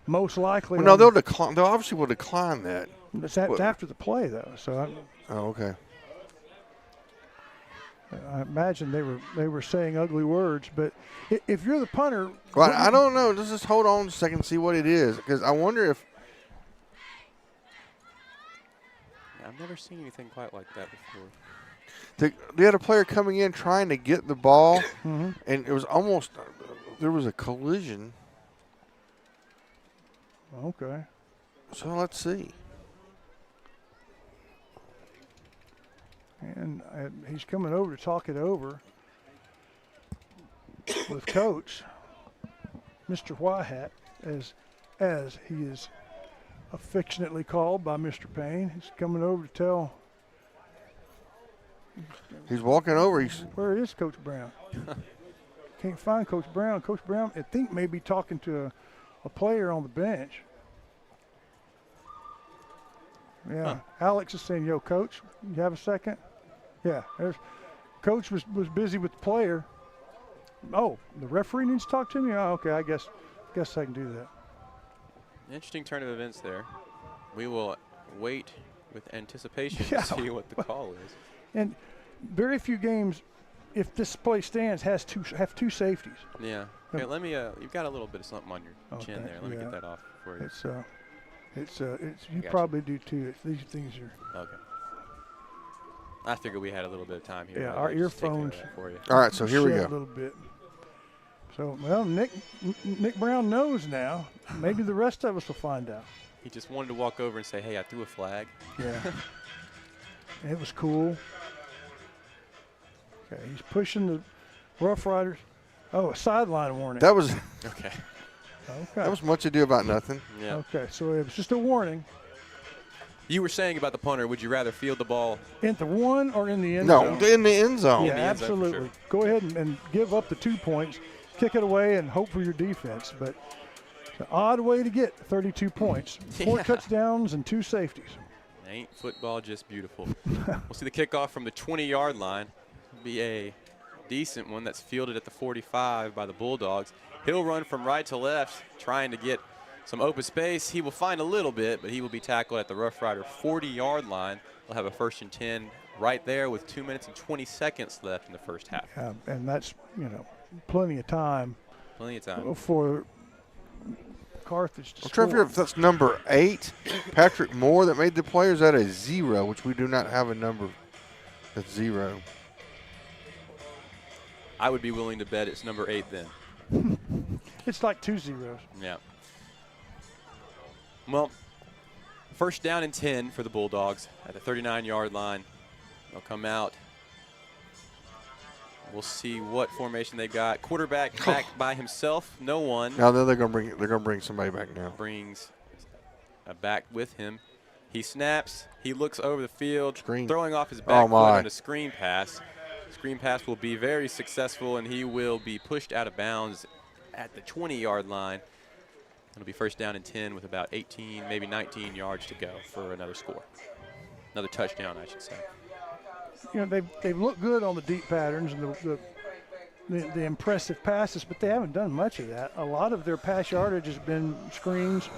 most likely. Well, no, they'll decline. They obviously will decline that. It's after the play, though. So okay. I imagine they were saying ugly words, but if you're the punter, well, I don't know. Let's just hold on a second and see what it is, because I wonder if. I've never seen anything quite like that before. They had a player coming in trying to get the ball, and it was almost there was a collision. Okay. So let's see. And he's coming over to talk it over with Coach, Mr. Whitehat, as he is affectionately called by Mr. Payne. He's coming over to tell. He's walking over. Where is Coach Brown? Can't find Coach Brown. Coach Brown, I think, may be talking to a player on the bench. Yeah, Alex is saying, "Yo, Coach, you have a second?" Yeah, Coach was busy with the player. Oh, the referee needs to talk to me? Oh, okay, I guess I can do that. Interesting turn of events there. We will wait with anticipation to see what the call is. And very few games, if this play stands, have two safeties. Yeah. Okay, let me. You've got a little bit of something on your chin there. Let me get that off for you. It's you probably do too. These things are. Okay. I figured we had a little bit of time here. Yeah, our earphones. For you. All right, so here we go. A little bit. So, well, Nick Brown knows now. Maybe the rest of us will find out. He just wanted to walk over and say, "Hey, I threw a flag." Yeah. It was cool. Okay, he's pushing the Rough Riders. Oh, a sideline warning. That was okay. Okay. That was much ado about nothing. Yeah. Okay, so it was just a warning. You were saying about the punter, would you rather field the ball in the one or in the end zone? No, in the end zone. Yeah, absolutely. Sure. Go ahead and give up the 2 points, kick it away, and hope for your defense. But it's an odd way to get 32 points. 4 touchdowns and 2 safeties. Ain't football just beautiful? We'll see the kickoff from the 20-yard line. It'll be a decent one that's fielded at the 45 by the Bulldogs. He'll run from right to left, trying to get some open space. He will find a little bit, but he will be tackled at the Rough Rider 40-yard line. They'll have a 1st and 10 right there with 2 minutes and 20 seconds left in the first half. Yeah, and that's, plenty of time. Plenty of time. For Carthage to I'm trying to figure if that's number 8, Patrick Moore, that made the play, or is that a 0, which we do not have a number that's 0. I would be willing to bet it's number 8 then. It's like 2 zeros. Yeah. Well, 1st down and 10 for the Bulldogs at the 39-yard line. They'll come out. We'll see what formation they got. Quarterback back by himself, no one. Now they're gonna bring somebody back now. Brings a back with him. He snaps. He looks over the field, throwing off his back foot on a screen pass. Screen pass will be very successful, and he will be pushed out of bounds at the 20-yard line. It'll be 1st down and 10 with about 18, maybe 19 yards to go for another score. Another touchdown, I should say. They've looked good on the deep patterns and the impressive passes, but they haven't done much of that. A lot of their pass yardage has been screens,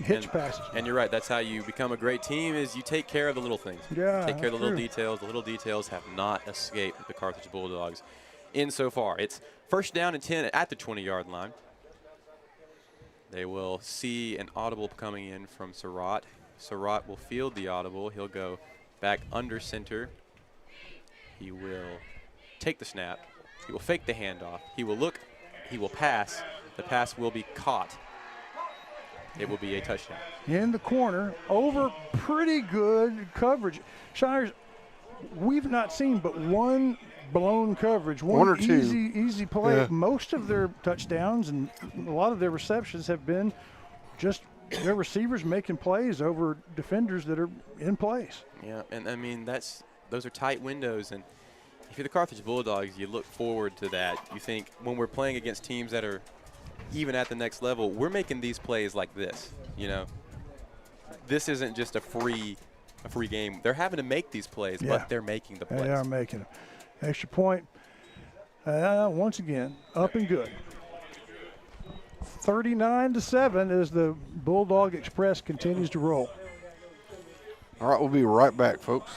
hitch passes. And you're right. That's how you become a great team, is you take care of the little things. Yeah, take care of the little details. The little details have not escaped the Carthage Bulldogs insofar. It's 1st down and 10 at the 20-yard line. They will see an audible coming in from Surratt. Surratt will field the audible. He'll go back under center. He will take the snap. He will fake the handoff. He will look. He will pass. The pass will be caught. It will be a touchdown. In the corner, over pretty good coverage. Shires, we've not seen but one blown coverage, one or two. Easy play. Yeah. Most of their touchdowns and a lot of their receptions have been just their receivers making plays over defenders that are in place. Yeah, and I mean those are tight windows, and if you're the Carthage Bulldogs, you look forward to that. You think when we're playing against teams that are even at the next level, we're making these plays like this. This isn't just a free game. They're having to make these plays, but they're making the plays. They are making them. Extra point, once again, up and good. 39-7 as the Bulldog Express continues to roll. All right, we'll be right back, folks.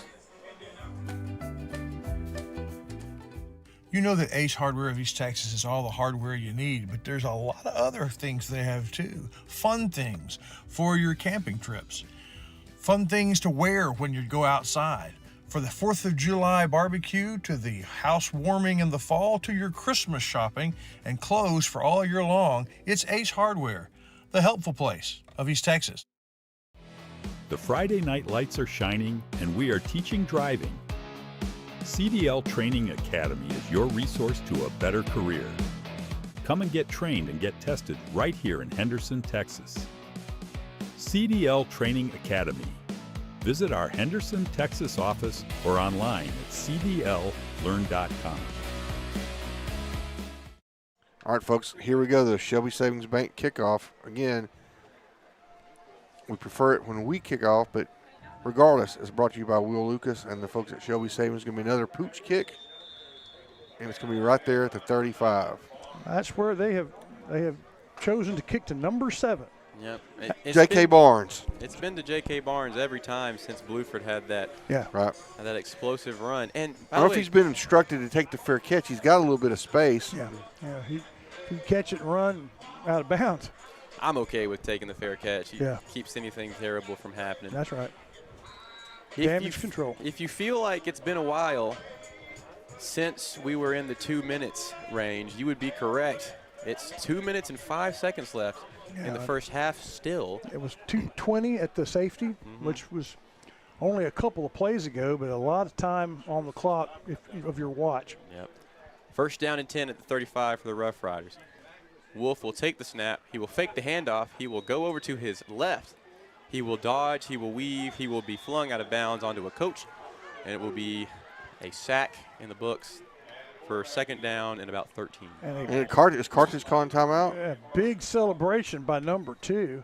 You know that Ace Hardware of East Texas is all the hardware you need, but there's a lot of other things they have too. Fun things for your camping trips. Fun things to wear when you go outside. For the 4th of July barbecue, to the house warming in the fall, to your Christmas shopping and clothes for all year long, it's Ace Hardware, the helpful place of East Texas. The Friday night lights are shining and we are teaching driving. CDL Training Academy is your resource to a better career. Come and get trained and get tested right here in Henderson, Texas. CDL Training Academy. Visit our Henderson, Texas office or online at cdllearn.com. All right, folks, here we go. The Shelby Savings Bank kickoff. Again, we prefer it when we kick off, but regardless, it's brought to you by Will Lucas and the folks at Shelby Savings. It's going to be another pooch kick, and it's going to be right there at the 35. That's where they have chosen to kick to number 7. Yep. J.K. Barnes. It's been to J.K. Barnes every time since Bluford had that. Yeah. Right. That explosive run. And I don't know if he's been instructed to take the fair catch. He's got a little bit of space. Yeah. He catch it and run out of bounds. I'm okay with taking the fair catch. He Yeah. keeps anything terrible from happening. That's right. Damage control. If you feel like it's been a while since we were in the 2 minutes range, you would be correct. It's 2 minutes and 5 seconds left in the first half still. It was 2:20 at the safety, which was only a couple of plays ago, but a lot of time on the clock of your watch. Yep. First down and 10 at the 35 for the Rough Riders. Wolf will take the snap. He will fake the handoff. He will go over to his left. He will dodge. He will weave. He will be flung out of bounds onto a coach, and it will be a sack in the books for second down and about 13. And Carthage calling timeout? A big celebration by number 2.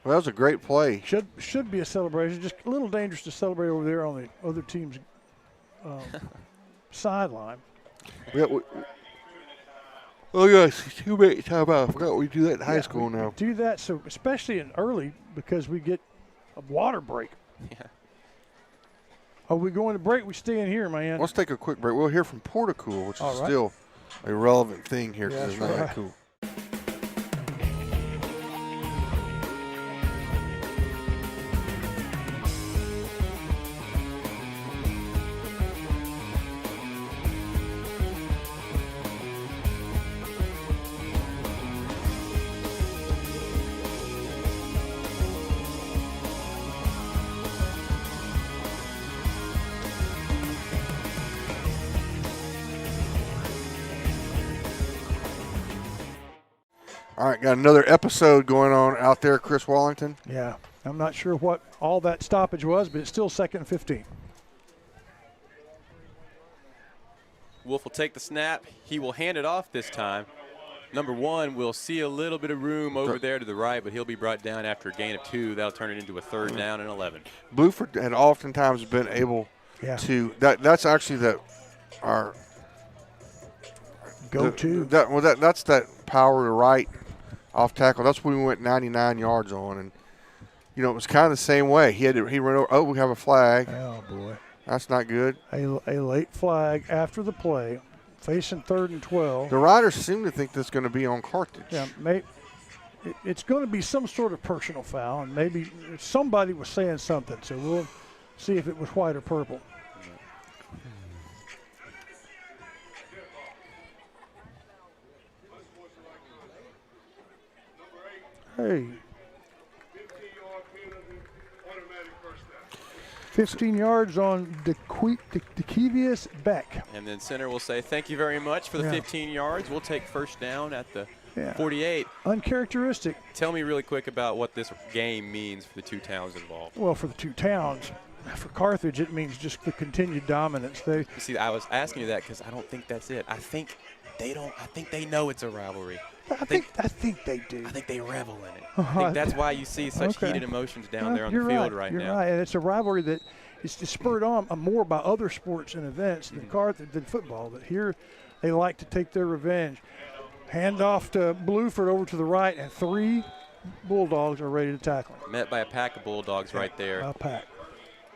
Well, that was a great play. Should be a celebration. Just a little dangerous to celebrate over there on the other team's sideline. Oh, yes, 2 minute timeout. I forgot we do that in high school now. Do that, so especially in early because we get a water break. Yeah. Are we going to break? We stay in here, man. Let's take a quick break. We'll hear from Porticool, which is All right. still a relevant thing here because That's it's not right. that cool. All right, got another episode going on out there, Chris Wallington. Yeah, I'm not sure what all that stoppage was, but it's still 2nd and 15. Wolf will take the snap. He will hand it off this time. Number 1 will see a little bit of room over there to the right, but he'll be brought down after a gain of 2. That'll turn it into a 3rd down and 11. Bluford had oftentimes been able to. That's actually our go-to. That's that power to right off tackle. That's when we went 99 yards on, and it was kind of the same way. He ran over. Oh, we have a flag. Oh boy, that's not good. A late flag after the play, facing 3rd and 12. The Riders seem to think that's going to be on Carthage. Yeah, it's going to be some sort of personal foul, and maybe somebody was saying something. So we'll see if it was white or purple. Hey. 15 yards on DeKevius Beck. And then center will say, thank you very much for the 15 yards. We'll take first down at the 48. Uncharacteristic. Tell me really quick about what this game means for the two towns involved. Well, for the two towns, for Carthage, it means just the continued dominance. You see, I was asking you that because I don't think that's it. I think they know it's a rivalry. I think they do. I think they revel in it. I think that's why you see such heated emotions down there on the field right now. You're right, and it's a rivalry that is spurred on more by other sports and events than Carthage, than football. But here, they like to take their revenge. Hand off to Blueford over to the right, and 3 Bulldogs are ready to tackle him. Met by a pack of Bulldogs right there. A pack.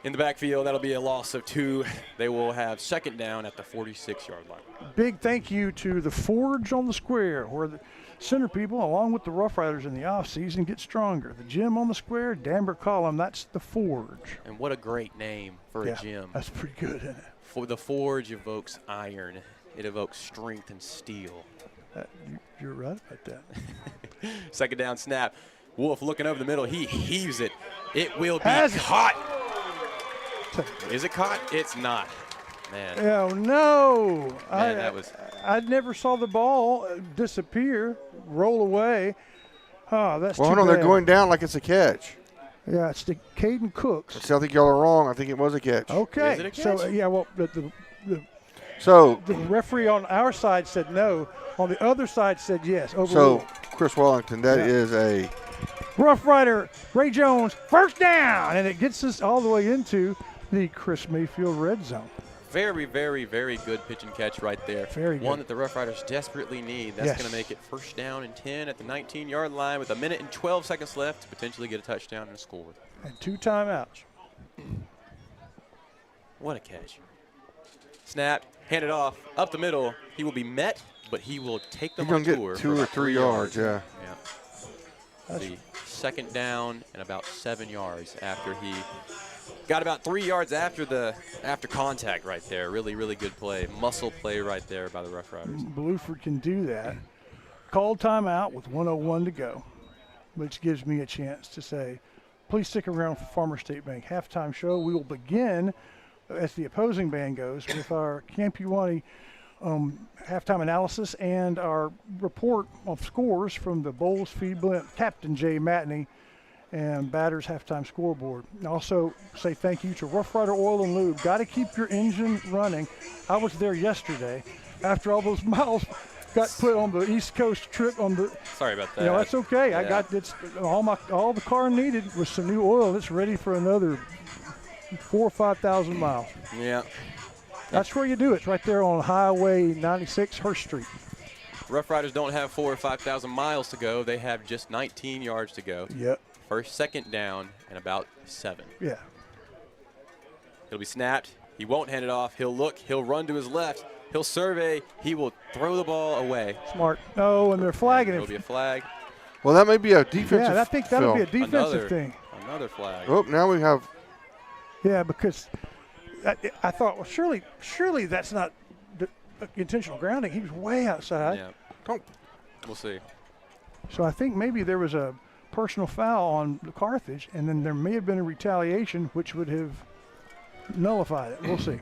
In the backfield, that'll be a loss of 2. They will have second down at the 46-yard line. Big thank you to the Forge on the Square, where the center people, along with the Rough Riders in the offseason, get stronger. The gym on the Square, Danbury Column, that's the Forge. And what a great name for a gym. That's pretty good, isn't it? For the Forge evokes iron. It evokes strength and steel. You're right about that. Second down snap. Wolf looking over the middle. He heaves it. It will be caught. Is it caught? It's not. Man. Oh, no. Man, I never saw the ball disappear, roll away. Oh, that's Well, too hold on, bad. they're going down like it's a catch. Yeah, it's the Caden Cooks. See, I think y'all are wrong. I think it was a catch. Okay. Is it a catch? So, well, the referee on our side said no. On the other side said yes. So, Chris Wellington, that is a Rough Rider, Ray Jones, first down. And it gets us all the way into the Chris Mayfield red zone. Very, very, very good pitch and catch right there. Very good. One that the Rough Riders desperately need. That's Yes. going to make it first down and 10 at the 19-yard line with 1 minute and 12 seconds left to potentially get a touchdown and a score. And 2 timeouts. What a catch. Snap, hand it off, up the middle. He will be met, but he will take them He's on gonna tour. get for 2 or about 3 yards, yeah. The second down and about 7 yards after he got about 3 yards after contact right there. Really, really good play. Muscle play right there by the Rough Riders. Blueford can do that. Called timeout with 1:01 to go, which gives me a chance to say, please stick around for Farmer State Bank halftime show. We will begin, as the opposing band goes, with our Camp Uwani halftime analysis and our report of scores from the Bowles Feed Blend, Captain Jay Matney, and Batter's halftime scoreboard. And also say thank you to Rough Rider Oil and Lube. Got to keep your engine running. I was there yesterday after all those miles got put on the East Coast trip on the. Sorry about that. You know, that's okay. Yeah. I got all the car needed was some new oil. It's ready for another 4,000 or 5,000 miles. Yeah. That's where you do it. It's right there on Highway 96, Hurst Street. Rough Riders don't have 4,000 or 5,000 miles to go. They have just 19 yards to go. Yep. Second down and about 7. Yeah. He'll be snapped. He won't hand it off. He'll look. He'll run to his left. He'll survey. He will throw the ball away. Smart. Oh, and they're flagging There'll it. be a flag. Well, that may be a defensive. Yeah, I think that'll be a defensive thing. Another flag. Oh, now we have. Yeah, because I thought, well, surely that's not the intentional grounding. He was way outside. Yeah. We'll see. So I think maybe there was a personal foul on the Carthage, and then there may have been a retaliation, which would have nullified it. We'll see.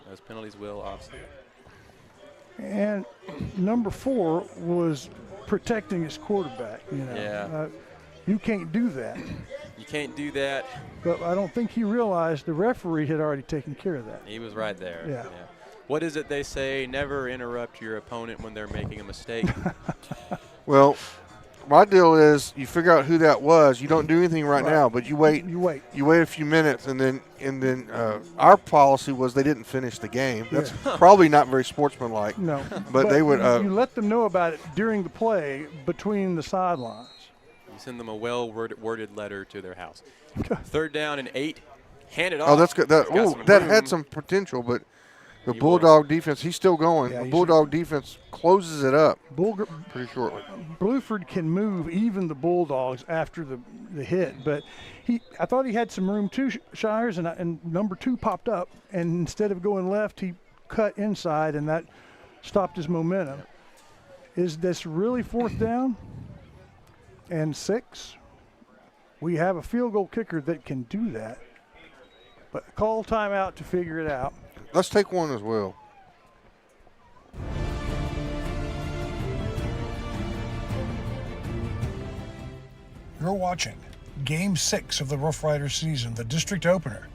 Those penalties will offset. And number 4 was protecting his quarterback. You know, Yeah. You can't do that. You can't do that. But I don't think he realized the referee had already taken care of that. He was right there. Yeah. What is it they say? Never interrupt your opponent when they're making a mistake. Well, my deal is you figure out who that was. You don't do anything right now, but you wait. You wait. You wait a few minutes, and then our policy was they didn't finish the game. That's probably not very sportsmanlike. No, but they would. You let them know about it during the play between the sidelines. You send them a well-worded letter to their house. Third down and 8. Hand it off. Oh, that's good. That room. had some potential, but the Bulldog defense, he's still going. Yeah, the Bulldog defense closes it up pretty shortly. Blueford can move even the Bulldogs after the hit, but I thought he had some room too, Shires, and number 2 popped up, and instead of going left, he cut inside, and that stopped his momentum. Is this really 4th down and 6? We have a field goal kicker that can do that, but call timeout to figure it out. Let's take one as well. You're watching Game 6 of the Rough Riders season, the district opener.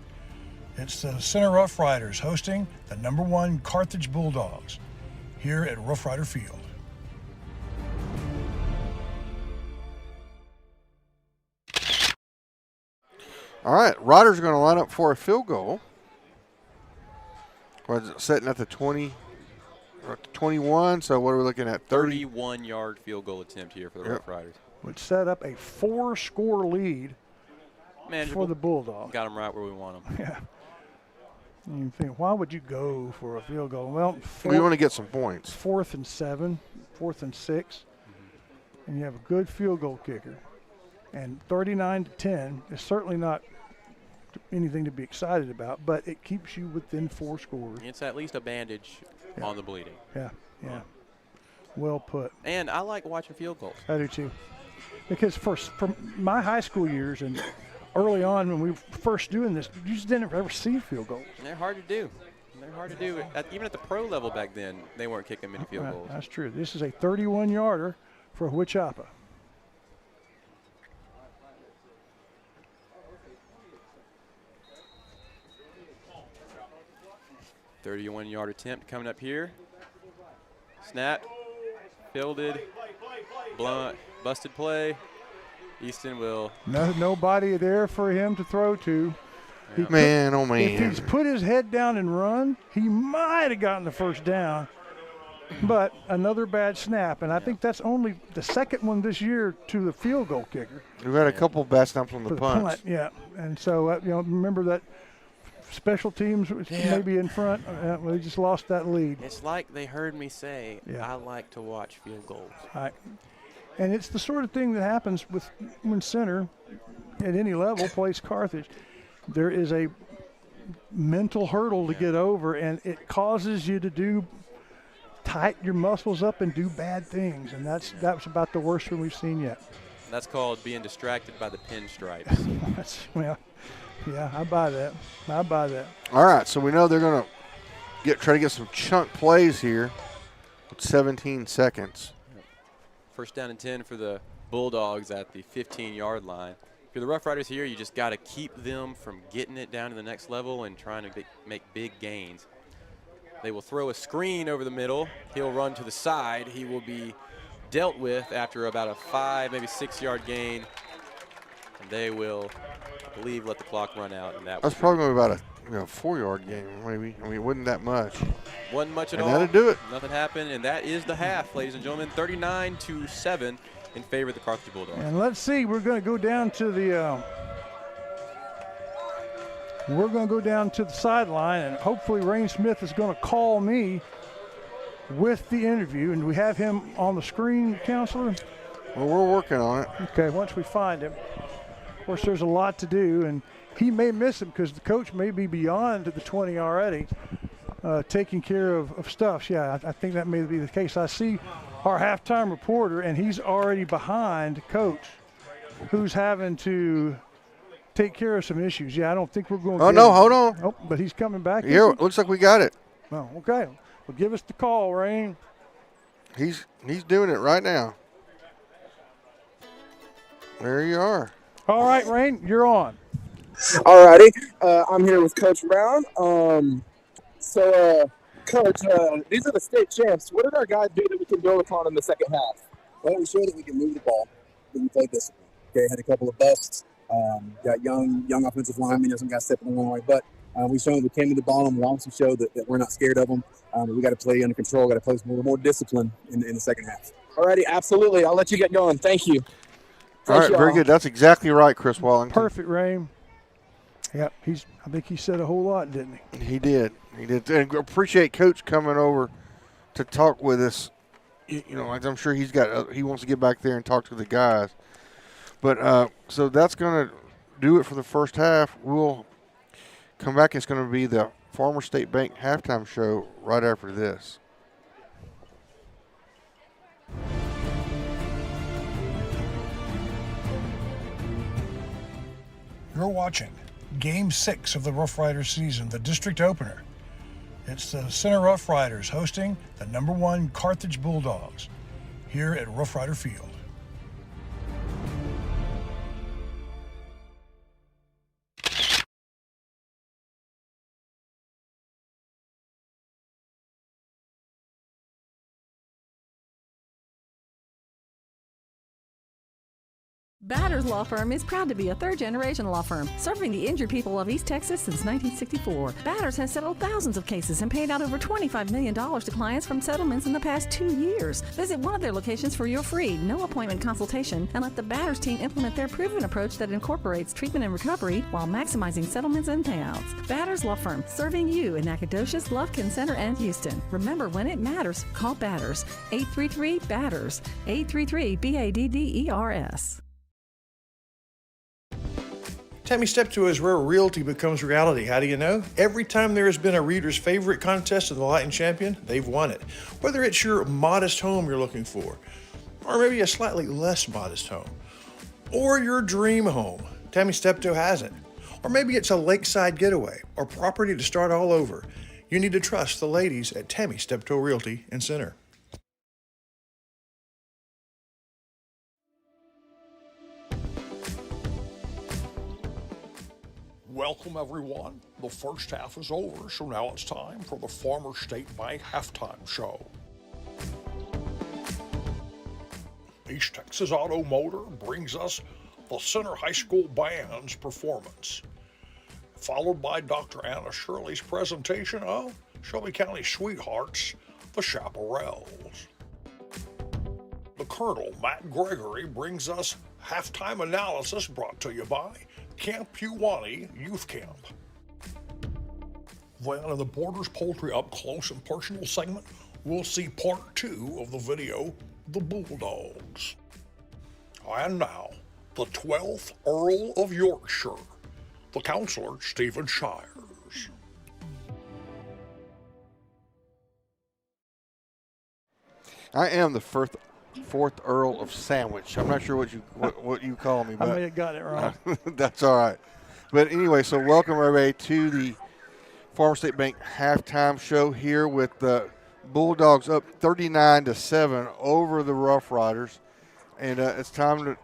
It's the Center Rough Riders hosting the #1 Carthage Bulldogs here at Rough Rider Field. All right, Riders are going to line up for a field goal. Was it setting at the 20, or at the 21? So what are we looking at? 31-yard field goal attempt here for the Rough Riders. Would set up a 4-score lead for the Bulldogs. Got them right where we want them. Yeah. And you think, why would you go for a field goal? Well, we want to get some points. 4th and 7, 4th and 6, and you have a good field goal kicker. And 39-10 is certainly not anything to be excited about, but it keeps you within 4 scores. It's at least a bandage on the bleeding. Yeah, yeah. Well put. And I like watching field goals. I do too. Because from my high school years and early on when we were first doing this, you just didn't ever see field goals. And they're hard to do. Even at the pro level back then, they weren't kicking many field goals. That's true. This is a 31-yarder for Huichapa. 31-yard attempt coming up here. Snap, fielded, blunt, busted play. Easton will. Nobody there for him to throw to. Yeah. Man, oh man. If he's put his head down and run, he might have gotten the first down. But another bad snap, and I think that's only the second one this year to the field goal kicker. We've had a couple bad snaps on the punt. Yeah, and so remember that special teams maybe in front. They just lost that lead. It's like they heard me say, I like to watch field goals. Right. And it's the sort of thing that happens when center at any level plays Carthage. There is a mental hurdle to get over, and it causes you to tighten your muscles up and do bad things, and that's about the worst one we've seen yet. That's called being distracted by the pinstripes. Yeah, I buy that. All right, so we know they're going to try to get some chunk plays here with 17 seconds. First down and 10 for the Bulldogs at the 15-yard line. If you're the Rough Riders here, you just got to keep them from getting it down to the next level and trying to make big gains. They will throw a screen over the middle. He'll run to the side. He will be dealt with after about a 5, maybe 6-yard gain. And they will, I believe, let the clock run out. And that's probably about a 4-yard gain, maybe. I mean, it wasn't that much. Wasn't much at all. And that'll do it. Nothing happened, and that is the half, ladies and gentlemen. 39-7 in favor of the Carthage Bulldogs. And let's see, we're going to go down to the sideline, and hopefully Rain Smith is going to call me with the interview. And we have him on the screen, Counselor? Well, we're working on it. Okay, once we find him. Of course, there's a lot to do, and he may miss him because the coach may be beyond the 20 already, taking care of stuff. Yeah, I think that may be the case. I see our halftime reporter, and he's already behind Coach, who's having to take care of some issues. Yeah, I don't think we're going to. Oh, no, hold on. Oh, but he's coming back. Here, looks like we got it. Oh, okay. Well, give us the call, Rain. He's doing it right now. There you are. All right, Rain, you're on. All righty. I'm here with Coach Brown. Coach, these are the state champs. What did our guys do that we can build upon in the second half? Well, we showed that we can move the ball, that we played discipline. Okay, had a couple of busts. Got young offensive linemen, some guys stepping the wrong way. But we've shown that we came to the ball, and we also showed that we're not scared of them. We got to play under control, got to play with more discipline in the second half. All righty, absolutely. I'll let you get going. Thank you. All right, very good. That's exactly right, Chris Wallington. Perfect, Rain. Yep, I think he said a whole lot, didn't he? He did. And appreciate Coach coming over to talk with us. I'm sure he wants to get back there and talk to the guys. But so that's going to do it for the first half. We'll come back. It's going to be the Farmer State Bank halftime show right after this. You're watching Game 6 of the Rough Riders season, the district opener. It's the Center Rough Riders hosting the #1 Carthage Bulldogs here at Rough Rider Field. Batters Law Firm is proud to be a third-generation law firm serving the injured people of East Texas since 1964. Batters has settled thousands of cases and paid out over $25 million to clients from settlements in the past 2 years. Visit one of their locations for your free, no-appointment consultation and let the Batters team implement their proven approach that incorporates treatment and recovery while maximizing settlements and payouts. Batters Law Firm, serving you in Nacogdoches, Lufkin Center, and Houston. Remember, when it matters, call Batters. 833-BATTERS. 833-BADDERS. Tammy, step to is where realty becomes reality. How do you know? Every time there has been a reader's favorite contest in the Light and Champion, they've won it. Whether it's your modest home you're looking for, or maybe a slightly less modest home, or your dream home, Tammy Steptoe has it. Or maybe it's a lakeside getaway or property to start all over. You need to trust the ladies at Tammy Steptoe Realty and Center. Welcome, everyone. The first half is over, so now it's time for the Farmer State Bank Halftime Show. East Texas Automotor brings us the Center High School Band's performance, followed by Dr. Anna Shirley's presentation of Shelby County Sweethearts, the Chaparrals. The Colonel, Matt Gregory, brings us halftime analysis brought to you by Camp Pewanee Youth Camp. Then in the Borders Poultry Up Close and Personal segment, we'll see part 2 of the video, The Bulldogs. And now, the 12th Earl of Yorkshire, the Counselor Stephen Shires. I am the fourth Earl of Sandwich. I'm not sure what you call me, but I may have got it wrong. That's all right. But anyway, so welcome everybody to the Farmer State Bank halftime show here with the Bulldogs up 39-7 over the Rough Riders, and it's time to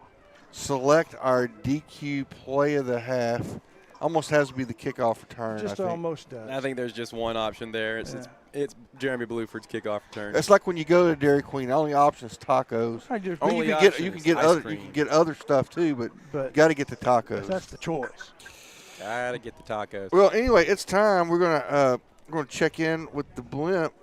select our DQ play of the half. Almost has to be the kickoff return. Just almost does. I think there's just one option there. It's Jeremy Bluford's kickoff return. It's like when you go to Dairy Queen, the only option is tacos. You can get other stuff too, but you got to get the tacos. That's the choice. Gotta get the tacos. Well, anyway, it's time. We're gonna check in with the blimp,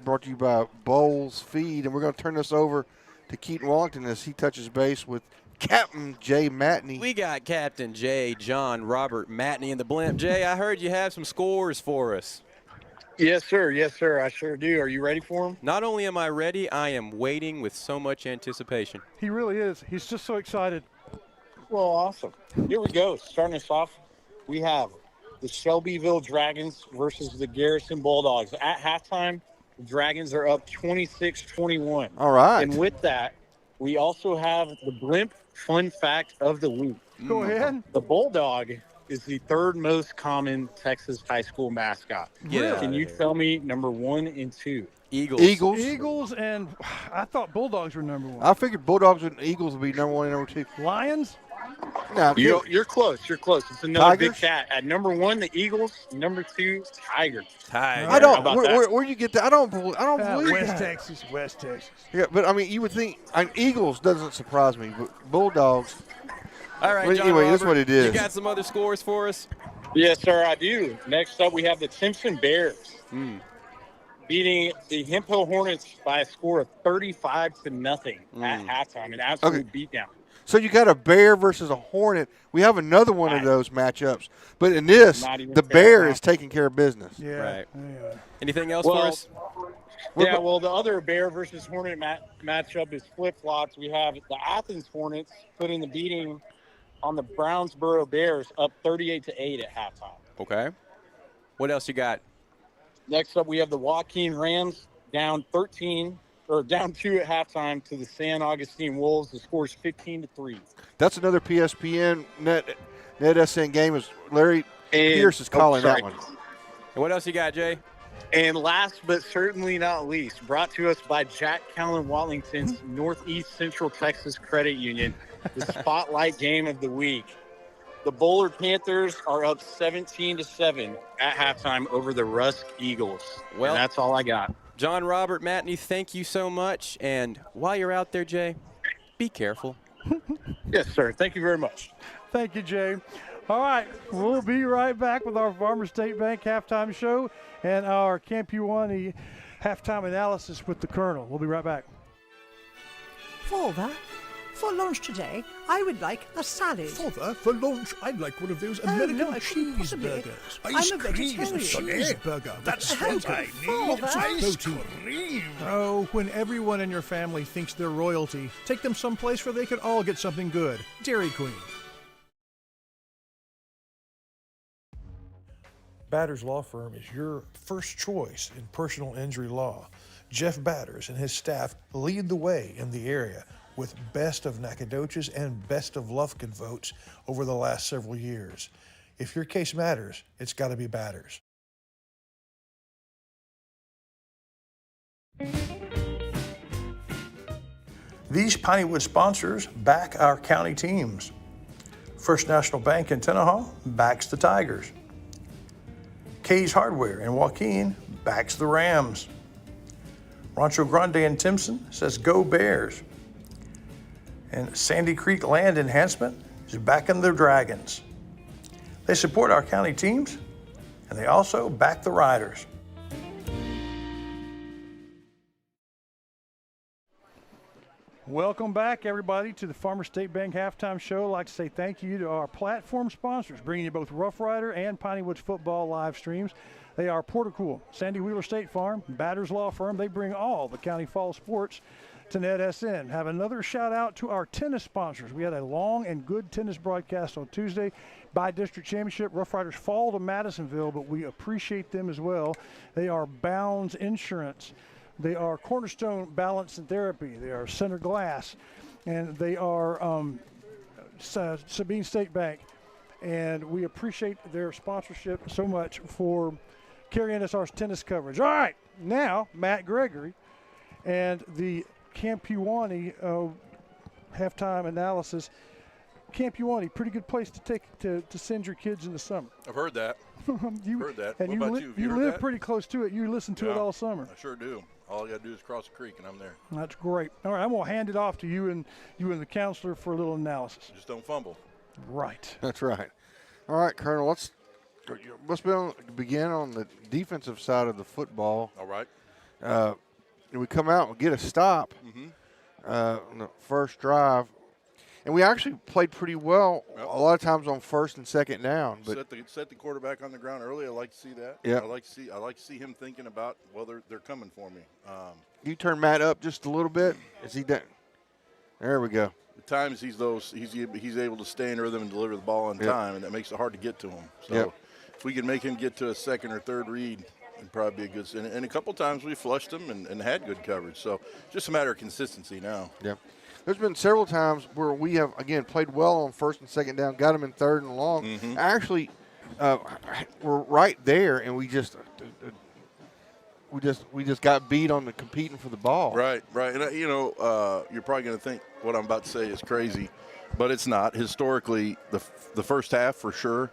brought to you by Bowles Feed, and we're gonna turn this over to Keaton Wallington as he touches base with Captain Jay Matney. We got Captain Jay, John Robert Matney in the blimp. Jay, I heard you have some scores for us. Yes, sir. Yes, sir. I sure do. Are you ready for them? Not only am I ready, I am waiting with so much anticipation. He really is. He's just so excited. Well, awesome. Here we go. Starting us off, we have the Shelbyville Dragons versus the Garrison Bulldogs. At halftime, the Dragons are up 26-21. All right. And with that, we also have the blimp fun fact of the week. Go ahead. The Bulldog is the third most common Texas high school mascot. Can you tell me number 1 and 2? Eagles, and I thought Bulldogs were number 1. I figured Bulldogs and Eagles would be number 1 and number 2. Lions? No, you're close. You're close. It's another Tigers? big cat. At number 1, the Eagles. Number 2, Tigers. I don't. Where you get that? I don't believe West that. West Texas. Yeah, but I mean, you would think Eagles doesn't surprise me, but Bulldogs. All right, well, John anyway, Robert, that's what it is. You got some other scores for us? Yes, sir, I do. Next up, we have the Timpson Bears beating the Hemphill Hornets by a score of 35-0 at halftime. An absolute beatdown. So you got a Bear versus a Hornet. We have another one of those matchups, but in this, the Bear is taking care of business. Yeah. Right. Yeah. Anything else for us? Yeah, well, the other Bear versus Hornet matchup is flip-flops. We have the Athens Hornets putting the beating on the Brownsboro Bears up 38-8 at halftime. Okay. What else you got? Next up, we have the Joaquin Rams down 2 at halftime to the San Augustine Wolves. The score is 15-3. That's another PSPN NETSN game. As Larry Pierce is calling that one. And what else you got, Jay? And last but certainly not least, brought to us by Jack Callan Wallington's Northeast Central Texas Credit Union, the spotlight game of the week. The Bullard Panthers are up 17-7 at halftime over the Rusk Eagles. Well, and that's all I got. John Robert Matney, thank you so much. And while you're out there, Jay, be careful. Yes, sir. Thank you very much. Thank you, Jay. All right, we'll be right back with our Farmer State Bank halftime show and our Camp Uwani halftime analysis with the Colonel. We'll be right back. Father, for lunch today, I would like a salad. Father, for lunch, I'd like one of those American cheeseburgers. I'm a vegetarian. Cheeseburger. That's what I need. Ice cream. Oh, when everyone in your family thinks they're royalty, take them someplace where they could all get something good. Dairy Queen. Batters Law Firm is your first choice in personal injury law. Jeff Batters and his staff lead the way in the area with best of Nacogdoches and best of Lufkin votes over the last several years. If your case matters, it's got to be Batters. These Pineywood sponsors back our county teams. First National Bank in Tenaha backs the Tigers. Kay's Hardware in Joaquin backs the Rams. Rancho Grande in Timpson says go Bears. And Sandy Creek Land Enhancement is backing the Dragons. They support our county teams, and they also back the Riders. Welcome back, everybody, to the Farmer State Bank halftime show. I'd like to say thank you to our platform sponsors, bringing you both Rough Rider and Piney Woods football live streams. They are Portercool, Sandy Wheeler State Farm, Batters Law Firm. They bring all the county fall sports to NETSN. Have another shout out to our tennis sponsors. We had a long and good tennis broadcast on Tuesday by District Championship. Rough Riders fall to Madisonville, but we appreciate them as well. They are Bounds Insurance. They are Cornerstone Balance and Therapy. They are Center Glass, and they are Sabine State Bank. And we appreciate their sponsorship so much for carrying us our tennis coverage. All right, now Matt Gregory and the Camp Uwani halftime analysis. Camp Uwani, pretty good place to take to send your kids in the summer. I've heard that. Heard that. And what about you? You live pretty close to it. You listen to it all summer. I sure do. All I got to do is cross the creek, and I'm there. That's great. All right, I'm going to hand it off to you and the counselor for a little analysis. Just don't fumble. Right. That's right. All right, Colonel, let's begin on the defensive side of the football. All right. We come out and get a stop on the first drive. And we actually played pretty well a lot of times on first and second down. But set the quarterback on the ground early. I like to see that. Yeah. I like to see him thinking about, well, they're coming for me. You turn Matt up just a little bit. Is he done? There we go. At times he's able to stay in rhythm and deliver the ball on time, and that makes it hard to get to him. So if we can make him get to a second or third read, it'd probably be a good. And a couple times we flushed him and had good coverage. So just a matter of consistency now. Yeah. There's been several times where we have, again, played well on first and second down, got them in third and long. Actually, we're right there, and we just got beat on the competing for the ball. Right. And, you're probably going to think what I'm about to say is crazy, but it's not. Historically, the first half for sure,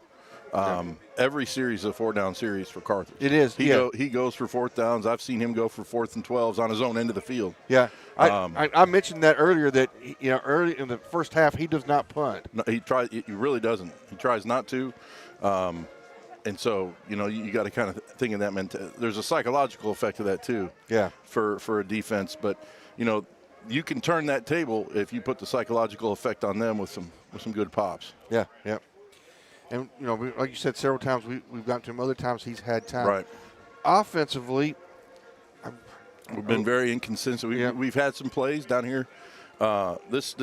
every series is a four-down series for Carthage. It is. He goes for fourth downs. I've seen him go for 4th and 12s on his own end of the field. Yeah. I mentioned that earlier that, early in the first half, he does not punt. No, he really doesn't. He tries not to. And so, you got to kind of think of that mentality. There's a psychological effect to that too. Yeah. For a defense, but you can turn that table if you put the psychological effect on them with some good pops. Yeah. And like you said several times, we've gotten to him. Other times he's had time. Right. Offensively, we've been very inconsistent. We've had some plays down here. This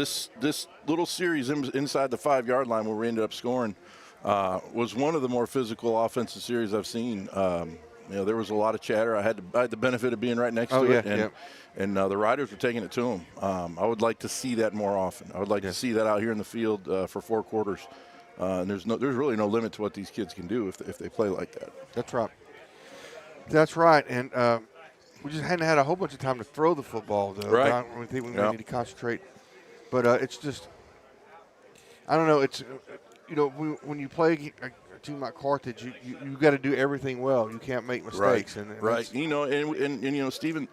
little series inside the 5-yard line where we ended up scoring was one of the more physical offensive series I've seen. There was a lot of chatter. I had the benefit of being right next to it, and the Riders were taking it to them. I would like to see that more often. I would like to see that out here in the field for 4 quarters. And there's really no limit to what these kids can do if they play like that. That's right. And we just hadn't had a whole bunch of time to throw the football, though. Right. We think we need to concentrate. But it's just, I don't know. It's, when you play a team like Carthage, you got to do everything well. You can't make mistakes. Right. And Stephen,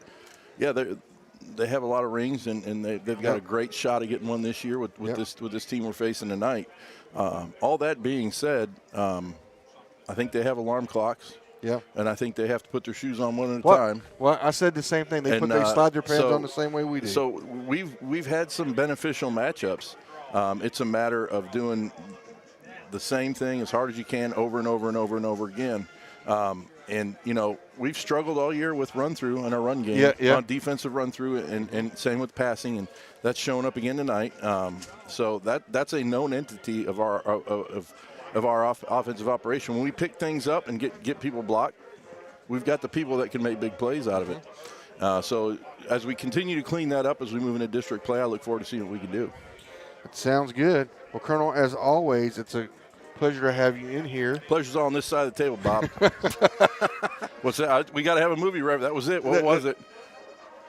they have a lot of rings, and they've got a great shot at getting one this year with this team we're facing tonight. All that being said, I think they have alarm clocks. Yeah. And I think they have to put their shoes on one at a time. Well, I said the same thing. They slide their pads on the same way we do. So we've had some beneficial matchups. It's a matter of doing the same thing as hard as you can over and over and over and over again. And, you know, we've struggled all year with run-through in our run game, on defensive run-through, and same with passing, and that's showing up again tonight. So that's a known entity of our offensive operation. When we pick things up and get people blocked, we've got the people that can make big plays out of it. So as we continue to clean that up as we move into district play, I look forward to seeing what we can do. That sounds good. Well, Colonel, as always, it's a pleasure to have you in here. Pleasure's all on this side of the table, Bob. What's that? We got to have a movie reference. That was it. What was it?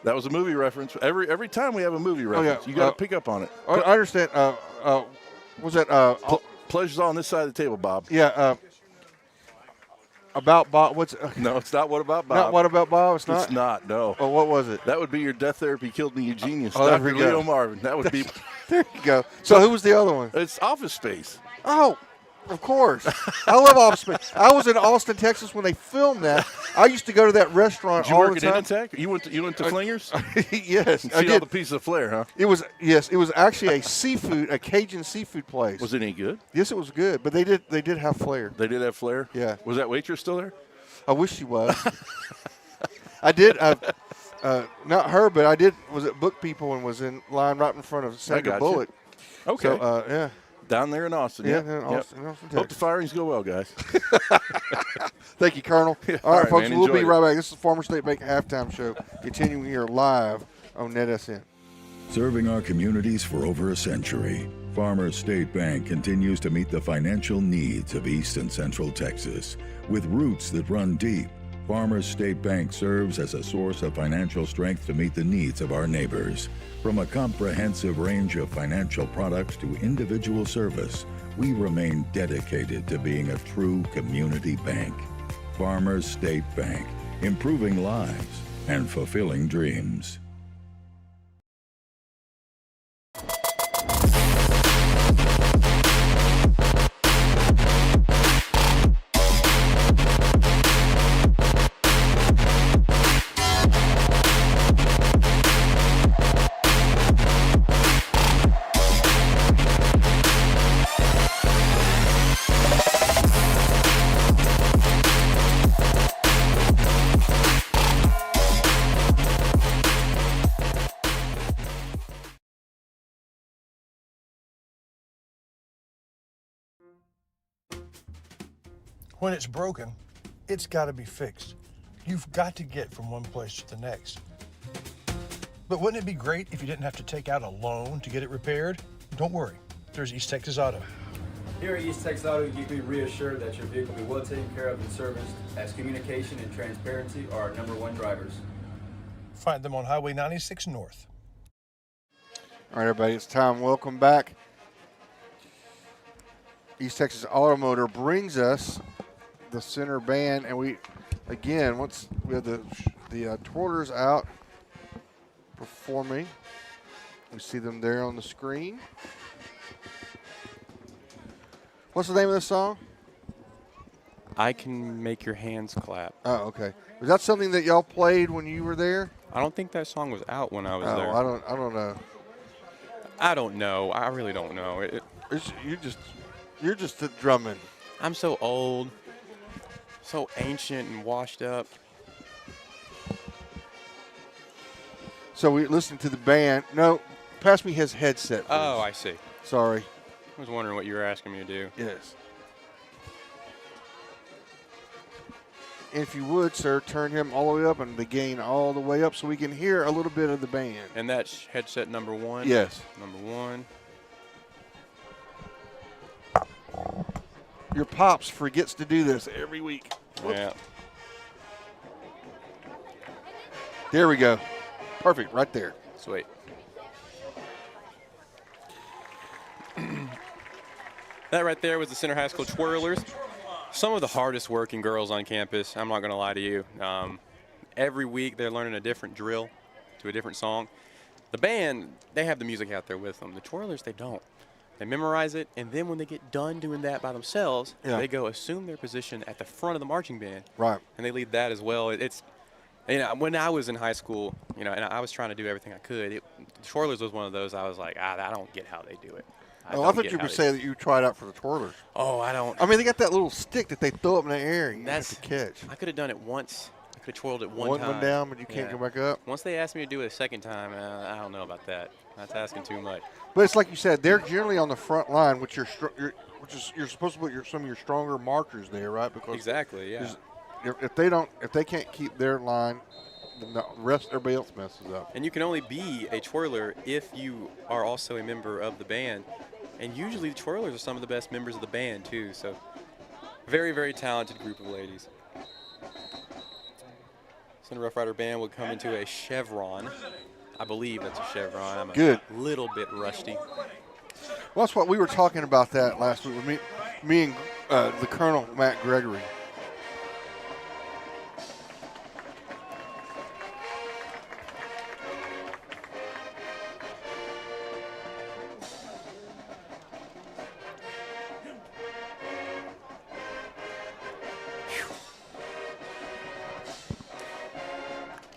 That was a movie reference. Every time we have a movie reference, you got to pick up on it. I understand. Was that Pleasure's all on this side of the table, Bob. Yeah. About Bob? No, it's not. What about Bob? Not what about Bob? It's not. It's not. No. Oh, what was it? That would be your Death Therapy Killed Me, Eugenius. Oh, there Dr. we go. Leo Marvin. That would be. There you go. So who was the other one? It's Office Space. Oh, of course. I love Office Space. I was in Austin, Texas when they filmed that. I used to go to that restaurant all the time. Did you work at Initech? You went to Flingers? Yes, I did. All the pieces of flair, huh? It was actually a Cajun seafood place. Was it any good? Yes, it was good, but they did have flair. They did have flair? Yeah. Was that waitress still there? I wish she was. I did. Not her, but I did. Was at Book People and was in line right in front of Sandra Bullock. Okay. So, yeah. Down there in Austin. Yeah, in Austin, Texas. Hope the firings go well, guys. Thank you, Colonel. Yeah, all right, folks, man, we'll be enjoy right back. This is the Farmer State Bank Halftime Show, continuing here live on NETSN. Serving our communities for over a century, Farmers State Bank continues to meet the financial needs of East and Central Texas. With roots that run deep, Farmers State Bank serves as a source of financial strength to meet the needs of our neighbors. From a comprehensive range of financial products to individual service, we remain dedicated to being a true community bank. Farmers State Bank, improving lives and fulfilling dreams. When it's broken, it's got to be fixed. You've got to get from one place to the next. But wouldn't it be great if you didn't have to take out a loan to get it repaired? Don't worry, there's East Texas Auto. Here at East Texas Auto, you can be reassured that your vehicle will be well taken care of and serviced, as communication and transparency are our #1 drivers. Find them on Highway 96 North. All right, everybody, it's time. Welcome back. East Texas Automotor brings us the center band, and once we have the twirlers out performing, we see them there on the screen. What's the name of this song? I Can Make Your Hands Clap. Oh, okay. Was that something that y'all played when you were there? I don't think that song was out when I was there. I don't know. I don't know. I really don't know. You're just a drumming. I'm so old, so ancient and washed up. So we listened to the band. No, pass me his headset, please. Oh, I see. Sorry. I was wondering what you were asking me to do. Yes. And if you would, sir, turn him all the way up and the gain all the way up so we can hear a little bit of the band. And that's headset #1? Yes. #1. Your Pops forgets to do this every week. Whoops. Yeah. There we go. Perfect, right there. Sweet. That right there was the Center High School Twirlers. Some of the hardest working girls on campus, I'm not going to lie to you. Every week they're learning a different drill to a different song. The band, they have the music out there with them. The twirlers, they don't. They memorize it, and then when they get done doing that by themselves, they go assume their position at the front of the marching band. Right. And they lead that as well. It's, you know, when I was in high school, you know, and I was trying to do everything I could, the twirlers was one of those I was like, I don't get how they do it. I thought you would say that you tried out for the twirlers. Oh, I don't. I mean, they got that little stick that they throw up in the air and you have to catch. I could have done it once. I could have twirled it one time. One down, but you can't go back up? Once they asked me to do it a second time, I don't know about that. That's asking too much. But it's like you said, they're generally on the front line, which you're supposed to put some of your stronger markers there, right? Because exactly, yeah. If they can't keep their line, then the rest everybody else messes up. And you can only be a twirler if you are also a member of the band. And usually the twirlers are some of the best members of the band too. So very, very talented group of ladies. Center Rough Rider band will come into a chevron. I believe that's a chevron. I'm a little bit rusty. Well, that's what we were talking about that last week with me and the Colonel, Matt Gregory.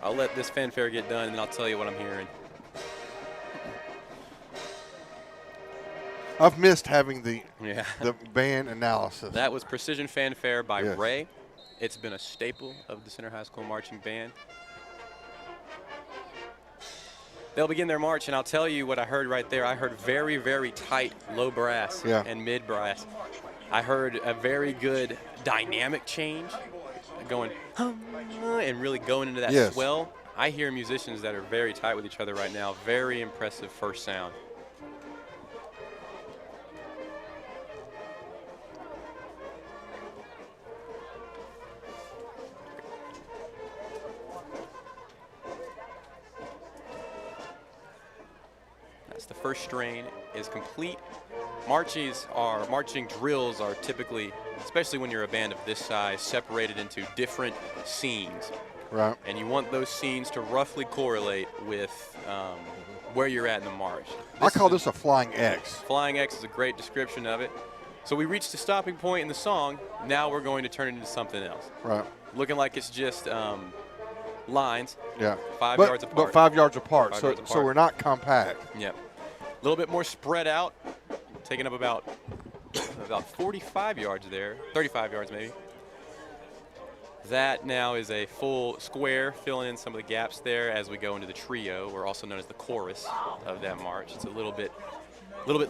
I'll let this fanfare get done, and then I'll tell you what I'm hearing. I've missed having the band analysis. That was Precision Fanfare by Ray. It's been a staple of the Center High School Marching Band. They'll begin their march, and I'll tell you what I heard right there. I heard very, very tight low brass and mid brass. I heard a very good dynamic change, going and really going into that swell. I hear musicians that are very tight with each other right now. Very impressive first sound. That's the first strain is complete. Marching drills are typically, especially when you're a band of this size, separated into different scenes. Right. And you want those scenes to roughly correlate with where you're at in the march. I call this a flying X. Flying X is a great description of it. So we reached a stopping point in the song. Now we're going to turn it into something else. Right. Looking like it's just lines. Yeah. 5 yards apart. But 5 yards apart. 5 So yards apart. so we're not compact. Yep. A little bit more spread out, taking up about 45 yards there, 35 yards maybe. That now is a full square, filling in some of the gaps there as we go into the trio, or also known as the chorus of that march. It's a little bit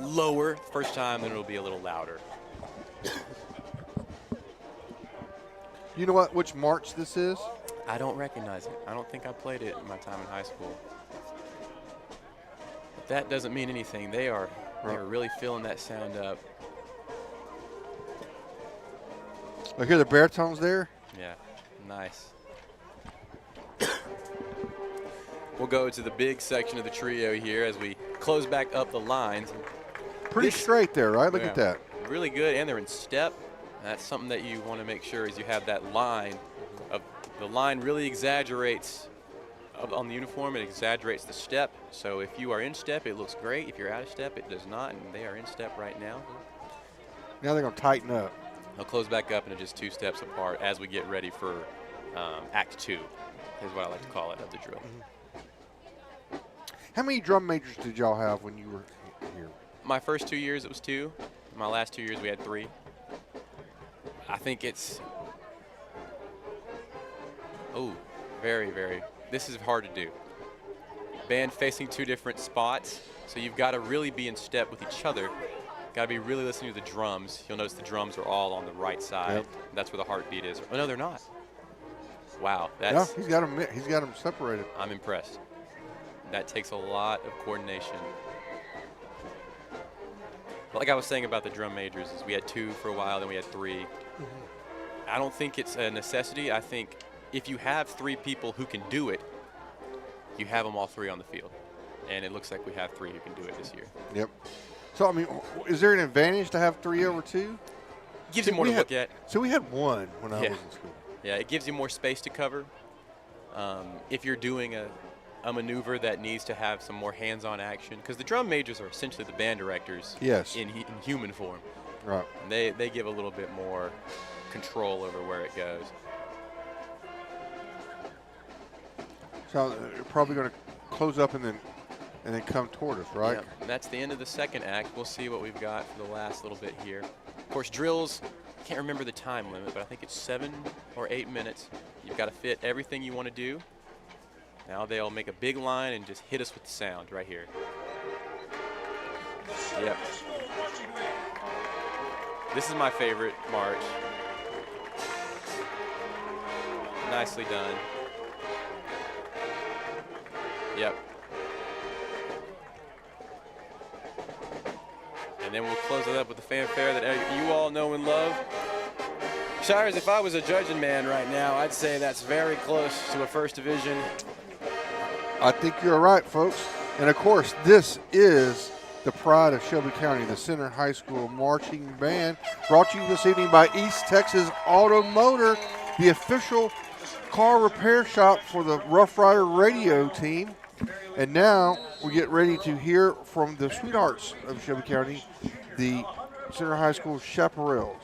lower first time, then it'll be a little louder. You know which march this is? I don't recognize it. I don't think I played it in my time in high school. But that doesn't mean anything. They are really feeling that sound up. I hear the baritones there. Yeah, nice. We'll go to the big section of the trio here as we close back up the lines. Pretty straight there, right? Look at that. Really good, and they're in step. That's something that you want to make sure is you have that line. The line really exaggerates on the uniform. It exaggerates the step. So if you are in step, it looks great. If you're out of step, it does not, and they are in step right now. Now they're going to tighten up. They'll close back up into just 2 steps apart as we get ready for Act 2, is what I like to call it, of the drill. How many drum majors did y'all have when you were here? My first 2 years, it was 2. My last 2 years, we had 3. I think it's, very, very, this is hard to do. Band facing 2 different spots, so you've got to really be in step with each other. Got to be really listening to the drums. You'll notice the drums are all on the right side. Yep. That's where the heartbeat is. Oh, no, they're not. Wow. Yeah, he's got them separated. I'm impressed. That takes a lot of coordination. But like I was saying about the drum majors, is we had 2 for a while, then we had 3. I don't think it's a necessity. I think if you have 3 people who can do it, you have them all 3 on the field. And it looks like we have 3 who can do it this year. Yep. So, I mean, is there an advantage to have 3 over 2? Gives you more to look at. So we had 1 when I was in school. Yeah, it gives you more space to cover. If you're doing a maneuver that needs to have some more hands-on action, because the drum majors are essentially the band directors in human form. Right. And they give a little bit more control over where it goes. So you're probably going to close up and then come toward us, right? Yep. And that's the end of the second act. We'll see what we've got for the last little bit here. Of course, drills, can't remember the time limit, but I think it's 7 or 8 minutes. You've got to fit everything you want to do. Now they'll make a big line and just hit us with the sound right here. Yep. This is my favorite march. Nicely done. Yep. And then we'll close it up with the fanfare that you all know and love. Shires, if I was a judging man right now, I'd say that's very close to a first division. I think you're right, folks. And, of course, this is the pride of Shelby County, the Center High School Marching Band, brought to you this evening by East Texas Automotor, the official car repair shop for the Rough Rider radio team. And now we get ready to hear from the sweethearts of Shelby County, the Center High School Chaparrals.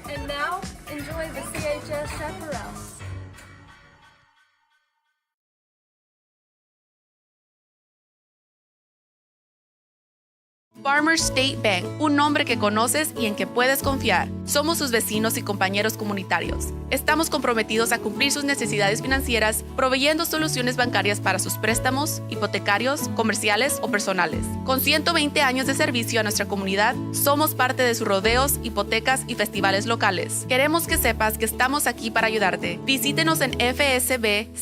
And now, enjoy the CHS Chaparrals. Farmers State Bank, un nombre que conoces y en que puedes confiar. Somos sus vecinos y compañeros comunitarios. Estamos comprometidos a cumplir sus necesidades financieras, proveyendo soluciones bancarias para sus préstamos, hipotecarios, comerciales o personales. Con 120 años de servicio a nuestra comunidad, somos parte de sus rodeos, hipotecas y festivales locales. Queremos que sepas que estamos aquí para ayudarte. Visítenos en fsbctx.bank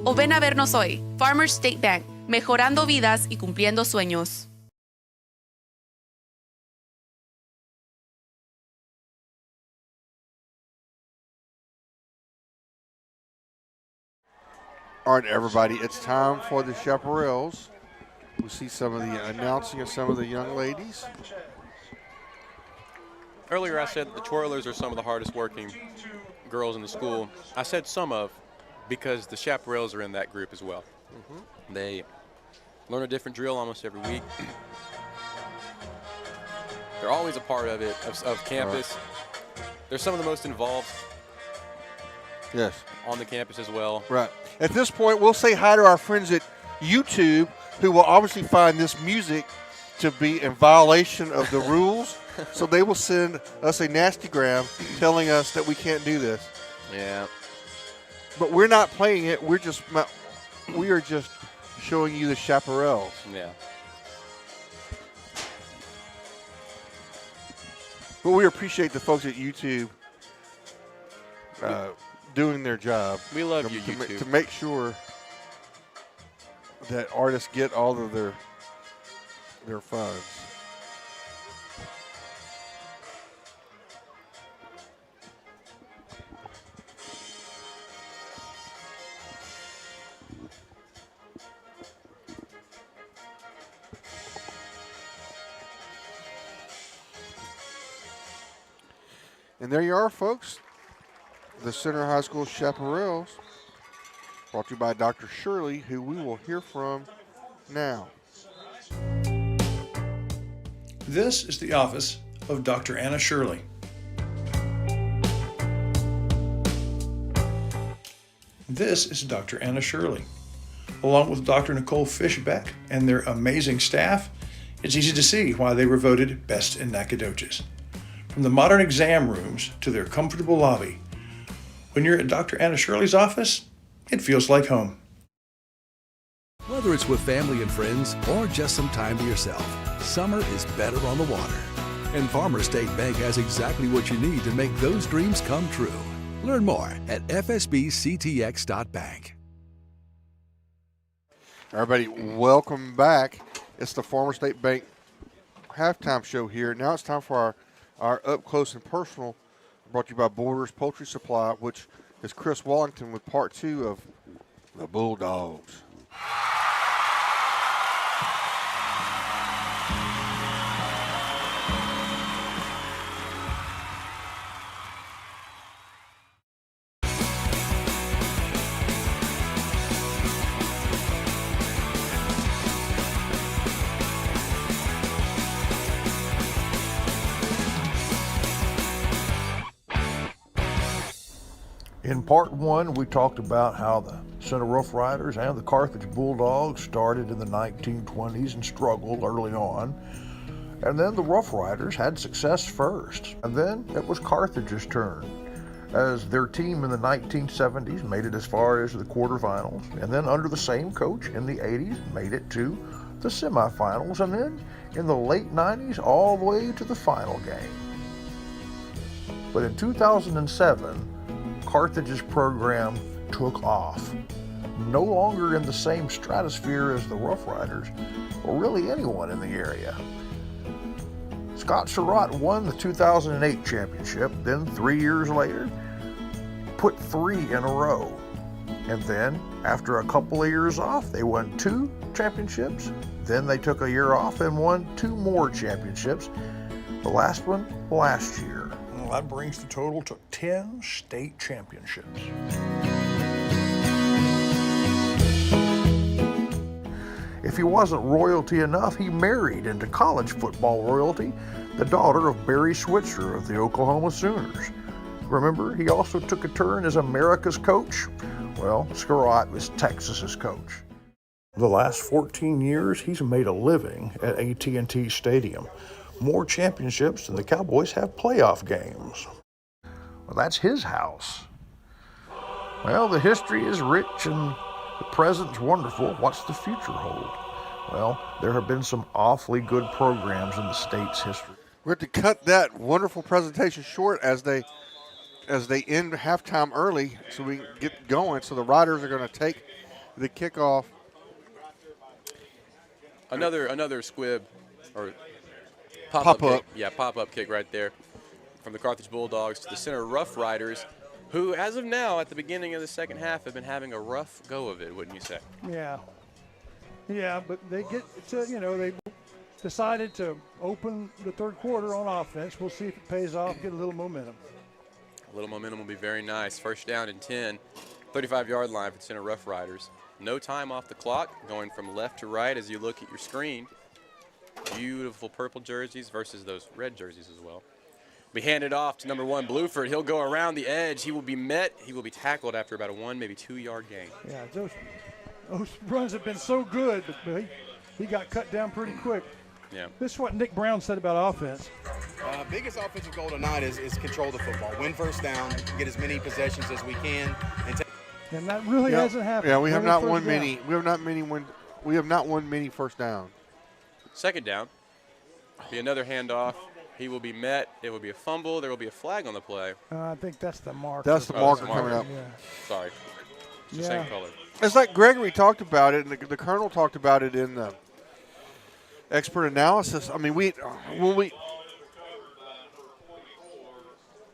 o ven a vernos hoy. Farmers State Bank, mejorando vidas y cumpliendo sueños. All right, everybody, it's time for the Chaparrals. We see some of the announcing of some of the young ladies. Earlier I said the twirlers are some of the hardest working girls in the school. I said some of because the Chaparrals are in that group as well. They learn a different drill almost every week. They're always a part of it, of campus. They're some of the most involved on the campus as well. Right. At this point, we'll say hi to our friends at YouTube, who will obviously find this music to be in violation of the rules. So they will send us a nastygram telling us that we can't do this. Yeah. But we're not playing it. We are just showing you the Chaparrals. Yeah. But we appreciate the folks at YouTube doing their job. We love you, YouTube. To make sure that artists get all of their funds. And there you are, folks. The Center High School Chaparrals, brought to you by Dr. Shirley, who we will hear from now. This is the office of Dr. Anna Shirley. This is Dr. Anna Shirley. Along with Dr. Nicole Fishbeck and their amazing staff, it's easy to see why they were voted best in Nacogdoches. From the modern exam rooms to their comfortable lobby, when you're at Dr. Anna Shirley's office, it feels like home. Whether it's with family and friends or just some time to yourself, summer is better on the water. And Farmers State Bank has exactly what you need to make those dreams come true. Learn more at fsbctx.bank. Everybody, welcome back. It's the Farmers State Bank halftime show here. Now it's time for our up close and personal, brought to you by Borders Poultry Supply, which is Chris Wallington with part 2 of the Bulldogs. In part one, we talked about how the Center Rough Riders and the Carthage Bulldogs started in the 1920s and struggled early on. And then the Rough Riders had success first. And then it was Carthage's turn, as their team in the 1970s made it as far as the quarterfinals. And then under the same coach in the 80s, made it to the semifinals. And then in the late 90s, all the way to the final game. But in 2007, Carthage's program took off. No longer in the same stratosphere as the Rough Riders, or really anyone in the area. Scott Surratt won the 2008 championship, then 3 years later, put 3 in a row. And then, after a couple of years off, they won 2 championships. Then they took a year off and won 2 more championships. The last one last year. Well, that brings the total to 10 state championships. If he wasn't royalty enough, he married into college football royalty, the daughter of Barry Switzer of the Oklahoma Sooners. Remember, he also took a turn as America's coach. Well, Surratt was Texas's coach. The last 14 years, he's made a living at AT&T Stadium. More championships than the Cowboys have playoff games. Well, that's his house. Well, the history is rich and the present's wonderful. What's the future hold? Well, there have been some awfully good programs in the state's history. We're to cut that wonderful presentation short as they end halftime early so we can get going. So the Riders are going to take the kickoff. Another squib or pop-up kick. Yeah, pop-up kick right there from the Carthage Bulldogs to the Center Rough Riders, who, as of now, at the beginning of the second half, have been having a rough go of it, wouldn't you say? Yeah, but they get to, they decided to open the third quarter on offense. We'll see if it pays off, get a little momentum. A little momentum will be very nice. First down and 10, 35-yard line for the Center Rough Riders. No time off the clock, going from left to right as you look at your screen. Beautiful purple jerseys versus those red jerseys as well. We hand it off to number 1, Bluford. He'll go around the edge. He will be met. He will be tackled after about a 1, maybe 2-yard gain. Yeah, those runs have been so good, but he got cut down pretty quick. Yeah. This is what Nick Brown said about offense. Biggest offensive goal tonight is control the football, win first down, get as many possessions as we can, and that really hasn't happened. Yeah, we have not won many. We have not won many first down. Second down. Be another handoff. He will be met. It will be a fumble. There will be a flag on the play. I think that's the marker. That's the marker coming up. Yeah. Sorry. It's the same color. It's like Gregory talked about it, and the Colonel talked about it in the expert analysis. I mean,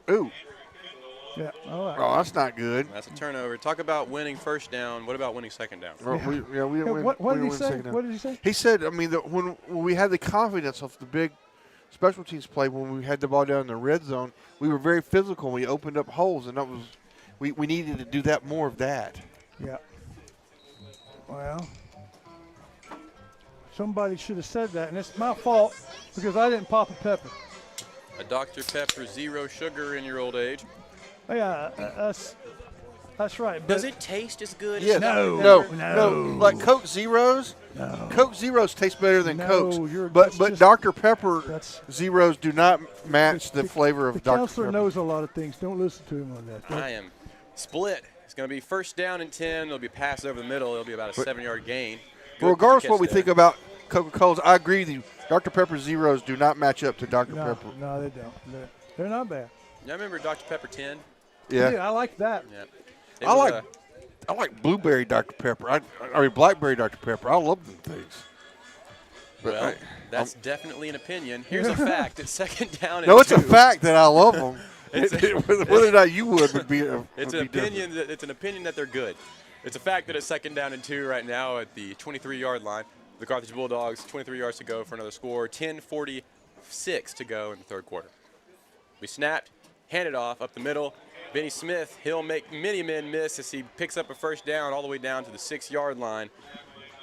ooh. Yeah. All right. Oh, that's not good. That's a turnover. Talk about winning first down. What about winning second down? We didn't win. What did he say? What did he say? He said, I mean, when we had the confidence of the big special teams play, when we had the ball down in the red zone, we were very physical. We opened up holes, and that was we needed to do that more of that. Yeah. Well, somebody should have said that, and it's my fault because I didn't pop a pepper. A Dr. Pepper, 0 sugar in your old age. Yeah, that's right. Does it taste as good? Yes. As No. Like Coke Zeros. No. Coke Zeros taste better than Cokes. But Dr. Pepper Zeros do not match the flavor of Dr. Pepper. The counselor knows a lot of things. Don't listen to him on that. I am split. It's going to be first down and 10. It'll be a pass over the middle. It'll be about a 7-yard gain. Well, regardless of what we think about Coca-Cola's, I agree with you. Dr. Pepper Zeros do not match up to Dr. Pepper. No, they don't. They're not bad. You remember Dr. Pepper 10? Yeah. I like that. Yeah. I like blueberry Dr. Pepper. I mean blackberry Dr. Pepper. I love them things. But well, that's definitely an opinion. Here's a fact. It's second down and 2. No, it's a 2. fact that I love them. Whether or not you would be it's an opinion. It's an opinion that they're good. It's a fact that it's second down and 2 right now at the 23-yard line. The Carthage Bulldogs, 23 yards to go for another score. 10:46 to go in the third quarter. We snapped, handed off up the middle. Benny Smith, he'll make many men miss as he picks up a first down all the way down to the 6-yard line,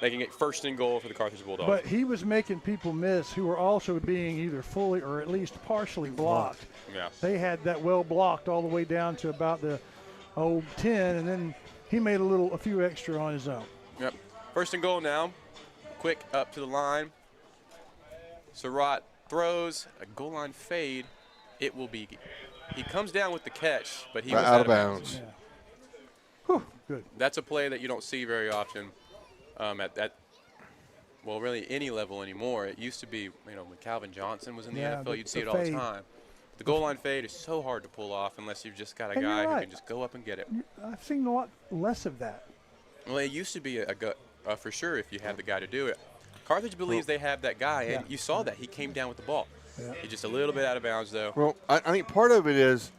making it first and goal for the Carthage Bulldogs. But he was making people miss who were also being either fully or at least partially blocked. Yeah. They had that well blocked all the way down to about the 10, and then he made a few extra on his own. Yep. First and goal now. Quick up to the line. Surratt throws a goal line fade. It will be. He comes down with the catch, but he was out of bounds. Yeah. Whew, good. That's a play that you don't see very often well, really any level anymore. It used to be, when Calvin Johnson was in the NFL, you'd see it all the time. The goal line fade is so hard to pull off unless you've just got a guy who can just go up and get it. I've seen a lot less of that. Well, it used to be for sure if you had the guy to do it. Carthage believes they have that guy, and you saw that. He came down with the ball. Yeah. He's just a little bit out of bounds, though. Well, I think part of it is,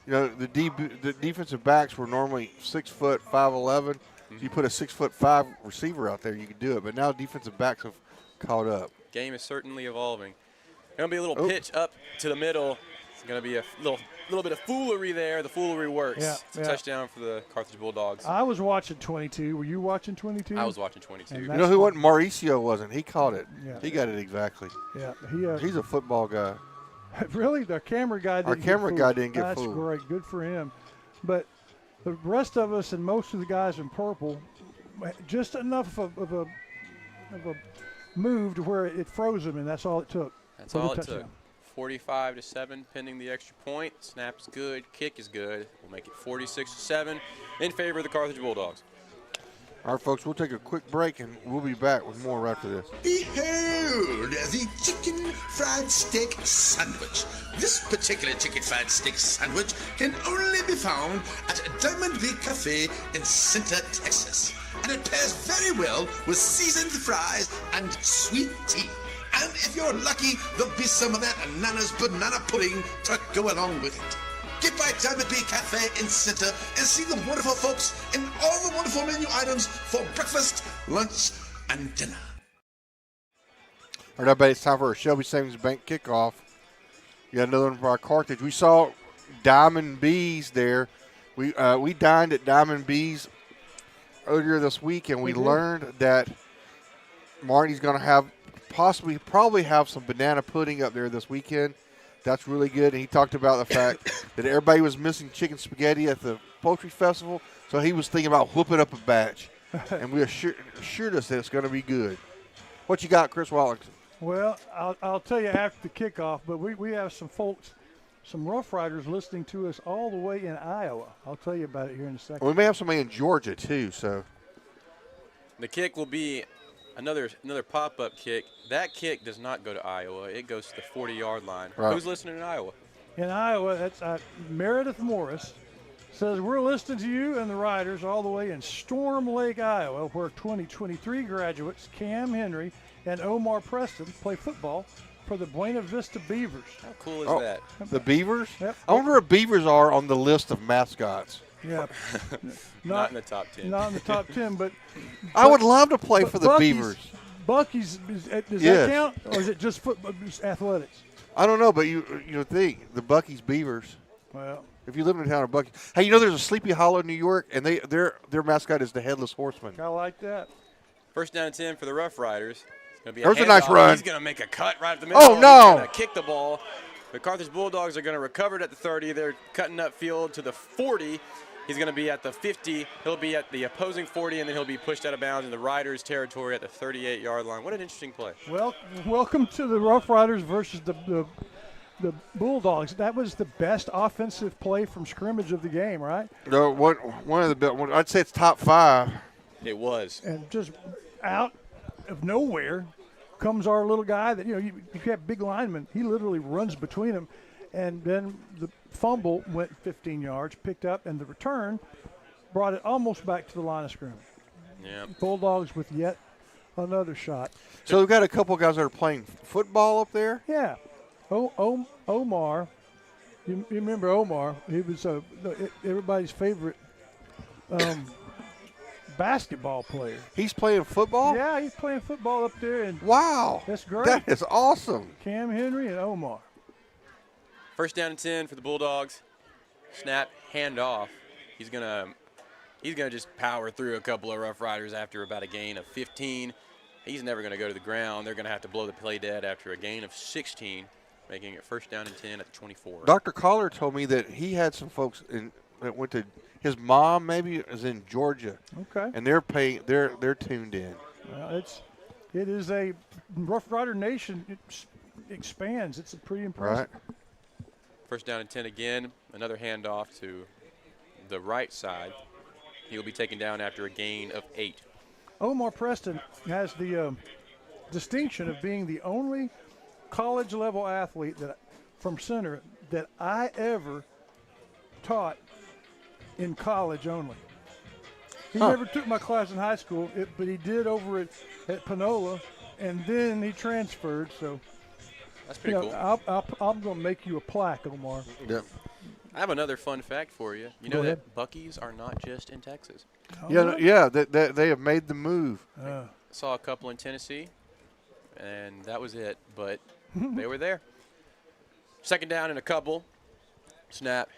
the defensive backs were normally 6 foot, 5'11". You put a 6'5" receiver out there, you could do it. But now defensive backs have caught up. Game is certainly evolving. Going to be a little pitch up to the middle. It's going to be a little bit of foolery there. The foolery works. Yeah, it's a touchdown for the Carthage Bulldogs. I was watching 22. Were you watching 22? I was watching 22. You know who wasn't? Mauricio wasn't. He caught it. Yeah. He got it exactly. Yeah, he's a football guy. Really? The camera guy didn't get fooled. Didn't get fooled. That's great. Good for him. But the rest of us and most of the guys in purple, just enough of a move to where it froze them, and that's all it took. That's all it took. 45-7, pending the extra point. Snap's good. Kick is good. We'll make it 46-7 in favor of the Carthage Bulldogs. All right, folks, we'll take a quick break, and we'll be back with more after this. Behold the chicken fried steak sandwich. This particular chicken fried steak sandwich can only be found at Diamond Bay Cafe in Center, Texas. And it pairs very well with seasoned fries and sweet tea. And if you're lucky, there'll be some of that Nana's banana pudding to go along with it. Get by Diamond Bay Cafe in Center and see the wonderful folks and all the wonderful menu items for breakfast, lunch, and dinner. All right, everybody, it's time for our Shelby Savings Bank kickoff. We got another one for our Carthage. We saw Diamond Bees there. We dined at Diamond Bees earlier this week, and we learned that Marty's going to probably have some banana pudding up there this weekend. That's really good. And he talked about the fact that everybody was missing chicken spaghetti at the poultry festival, so he was thinking about whooping up a batch. And we assured us that it's going to be good. What you got, Chris Wallington? Well, I'll tell you after the kickoff, but we have some folks, some Rough Riders listening to us all the way in Iowa. I'll tell you about it here in a second. Well, we may have somebody in Georgia, too. So the kick will be another pop-up kick. That kick does not go to Iowa. It goes to the 40-yard line. Right. Who's listening in Iowa? In Iowa, that's Meredith Morris says, we're listening to you and the Riders all the way in Storm Lake, Iowa, where 2023 graduates Cam Henry and Omar Preston play football for the Buena Vista Beavers. How cool is that? The Beavers? Yep. I wonder if Beavers are on the list of mascots. Yeah. Not in the top 10. Not in the top 10, but I would love to play for the Beavers. Bucky's, does that count, or is it just football, just athletics? I don't know, but you think the Bucky's Beavers. Well, if you live in a town of Bucky, hey, there's a Sleepy Hollow, New York, and their mascot is the Headless Horseman. I like that. First down and 10 for the Rough Riders. There's a nice run. He's going to make a cut right at the middle. Oh, no. He's going to kick the ball. The Carthage Bulldogs are going to recover it at the 30. They're cutting up field to the 40. He's going to be at the 50. He'll be at the opposing 40, and then he'll be pushed out of bounds in the Riders' territory at the 38-yard line. What an interesting play. Well, welcome to the Rough Riders versus the Bulldogs. That was the best offensive play from scrimmage of the game, right? No, one of the best. I'd say it's top 5. It was. And just out of nowhere comes our little guy that, you have big linemen. He literally runs between them. And then the fumble went 15 yards, picked up, and the return brought it almost back to the line of scrimmage. Yeah. Bulldogs with yet another shot. So we've got a couple guys that are playing football up there? Yeah. Omar, you remember Omar? He was everybody's favorite basketball player. He's playing football? Yeah, he's playing football up there. And wow. That's great. That is awesome. Cam Henry and Omar. First down and 10 for the Bulldogs. Snap, hand off. He's gonna just power through a couple of Rough Riders after about a gain of 15. He's never going to go to the ground. They're going to have to blow the play dead after a gain of 16, making it first down and 10 at the 24. Dr. Collar told me that he had some folks that went to his mom maybe is in Georgia. Okay. And they're tuned in. Well, it is a Rough Rider Nation. It expands. It's pretty impressive. Right. First down and 10 again. Another handoff to the right side. He'll be taken down after a gain of 8. Omar Preston has the distinction of being the only college-level athlete from center that I ever taught in college only. He never took my class in high school, but he did over at Panola, and then he transferred. So that's pretty cool. I'm going to make you a plaque, Omar. Yep. I have another fun fact for you. You know that Buc-ee's are not just in Texas. Yeah, they have made the move. Saw a couple in Tennessee, and that was it. But they were there. Second down and a couple. Snap.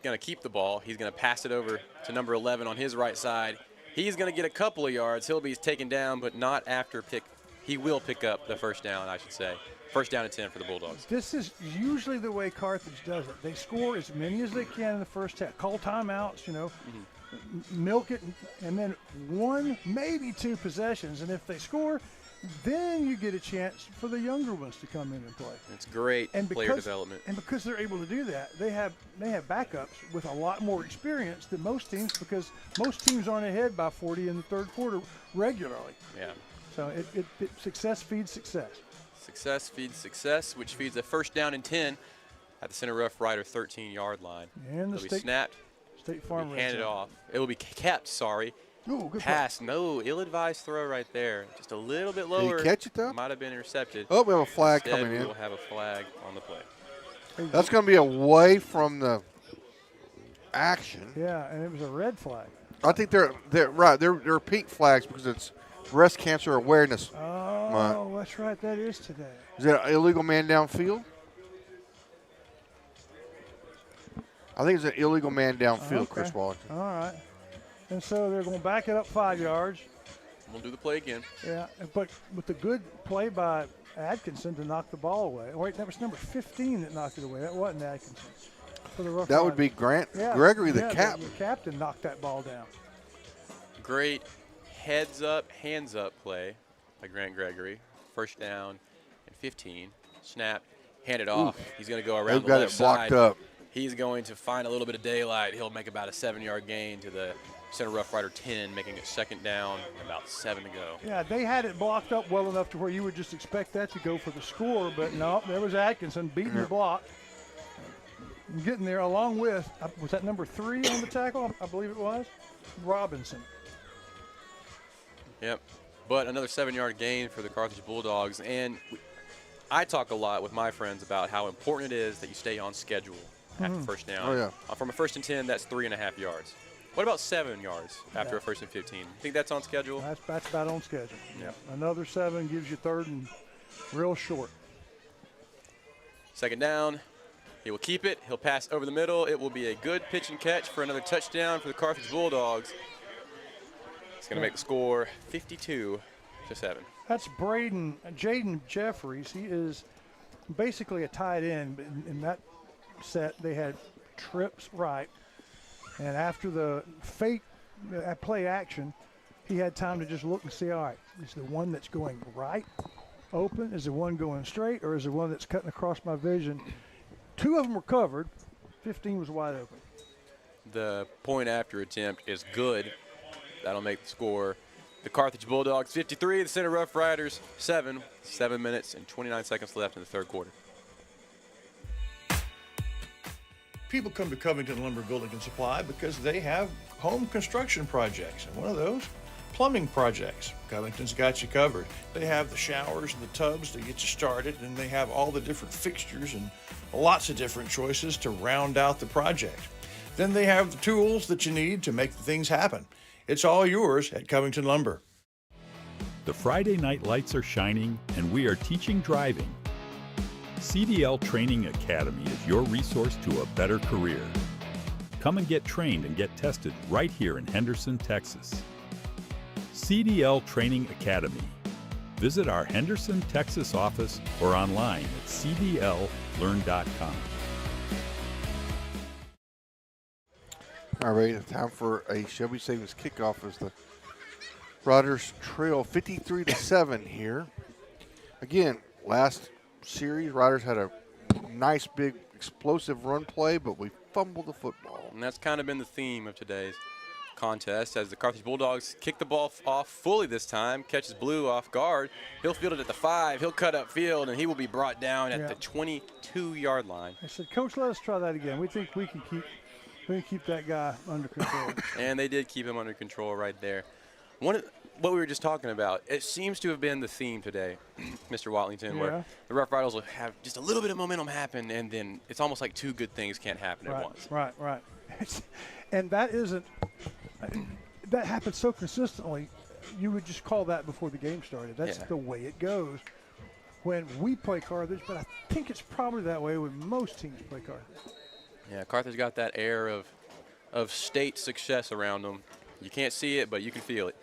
Going to keep the ball. He's going to pass it over to number 11 on his right side. He's going to get a couple of yards. He'll be taken down, but not after pick. He will pick up the first down, I should say. First down and 10 for the Bulldogs. This is usually the way Carthage does it. They score as many as they can in the first half. Call timeouts, milk it, and then 1, maybe 2 possessions. And if they score, then you get a chance for the younger ones to come in and play. It's great player development. And because they're able to do that, they have backups with a lot more experience than most teams, because most teams aren't ahead by 40 in the third quarter regularly. Yeah. So success feeds success. Success feeds success, which feeds a first down and 10 at the Center Rough Rider 13-yard line. And It'll be snapped. State Farm handed off. It will be kept, sorry. Ooh, good pass. No, ill-advised throw right there. Just a little bit lower. Did he catch it, though? Might have been intercepted. Oh, we have a flag Instead, coming in. We'll have a flag on the play. That's going to be away from the action. Yeah, and it was a red flag. I think they're right. They're pink flags because it's Breast Cancer Awareness Month. Oh, that's right. That is today. Is that an illegal man downfield? I think it's an illegal man downfield, Okay. Chris Wallington. All right. And so they're going to back it up 5 yards. We'll do the play again. Yeah, but with the good play by Atkinson to knock the ball away. Oh, wait, that was number 15 that knocked it away. That wasn't Atkinson. For the Rough That would Riders. be Grant Yeah, Gregory, the yeah, captain. The captain knocked that ball down. Great heads up, hands up play by Grant Gregory. First down and 15. Snap, hand it off. He's going to go around They've the got left it blocked side. up. He's going to find a little bit of daylight. He'll make about a 7-yard gain to the Center Rough Rider 10, making it second down and about 7 to go. Yeah, they had it blocked up well enough to where you would just expect that to go for the score, but no, there was Atkinson beating the block. And getting there along with, was that number 3 on the tackle? I believe it was. Robinson. Yep. But another 7-yard gain for the Carthage Bulldogs. And I talk a lot with my friends about how important it is that you stay on schedule after first down. Oh, yeah. From a first and 10, that's 3.5 yards. What about 7 yards after a first and 15? Think that's on schedule? That's about on schedule. Yeah. Another 7 gives you third and real short. Second down. He will keep it. He'll pass over the middle. It will be a good pitch and catch for another touchdown for the Carthage Bulldogs. It's going to make the score 52-7. That's Jaden Jeffries. He is basically a tight end. In that set, they had trips right. And after the fake play action, he had time to just look and see, all right, is the one that's going right open? Is the one going straight? Or is the one that's cutting across my vision? 2 of them were covered. 15 was wide open. The point after attempt is good. That'll make the score. The Carthage Bulldogs 53, the Center Rough Riders 7. 7 minutes and 29 seconds left in the third quarter. People come to Covington Lumber Building and Supply because they have home construction projects, and one of those, plumbing projects. Covington's got you covered. They have the showers and the tubs to get you started, and they have all the different fixtures and lots of different choices to round out the project. Then they have the tools that you need to make things happen. It's all yours at Covington Lumber. The Friday night lights are shining, and we are teaching driving. CDL Training Academy is your resource to a better career. Come and get trained and get tested right here in Henderson, Texas. CDL Training Academy. Visit our Henderson, Texas office or online at cdllearn.com. All right, it's time for a Shelby Savings kickoff as the Riders trail 53-7 here. Again, last series, Riders had a nice, big, explosive run play, but we fumbled the football. And that's kind of been the theme of today's contest as the Carthage Bulldogs kick the ball off fully this time, catches Blue off guard. He'll field it at the 5. He'll cut up field, and he will be brought down at the 22-yard line. I said, Coach, let us try that again. We think we can keep that guy under control. And they did keep him under control right there. What we were just talking about, it seems to have been the theme today, Mr. Watlington, where the Rough Riders will have just a little bit of momentum happen, and then it's almost like two good things can't happen at once. Right. And that happens so consistently, you would just call that before the game started. That's the way it goes when we play Carthage, but I think it's probably that way when most teams play Carthage. Yeah, Carthage got that air of state success around them. You can't see it, but you can feel it.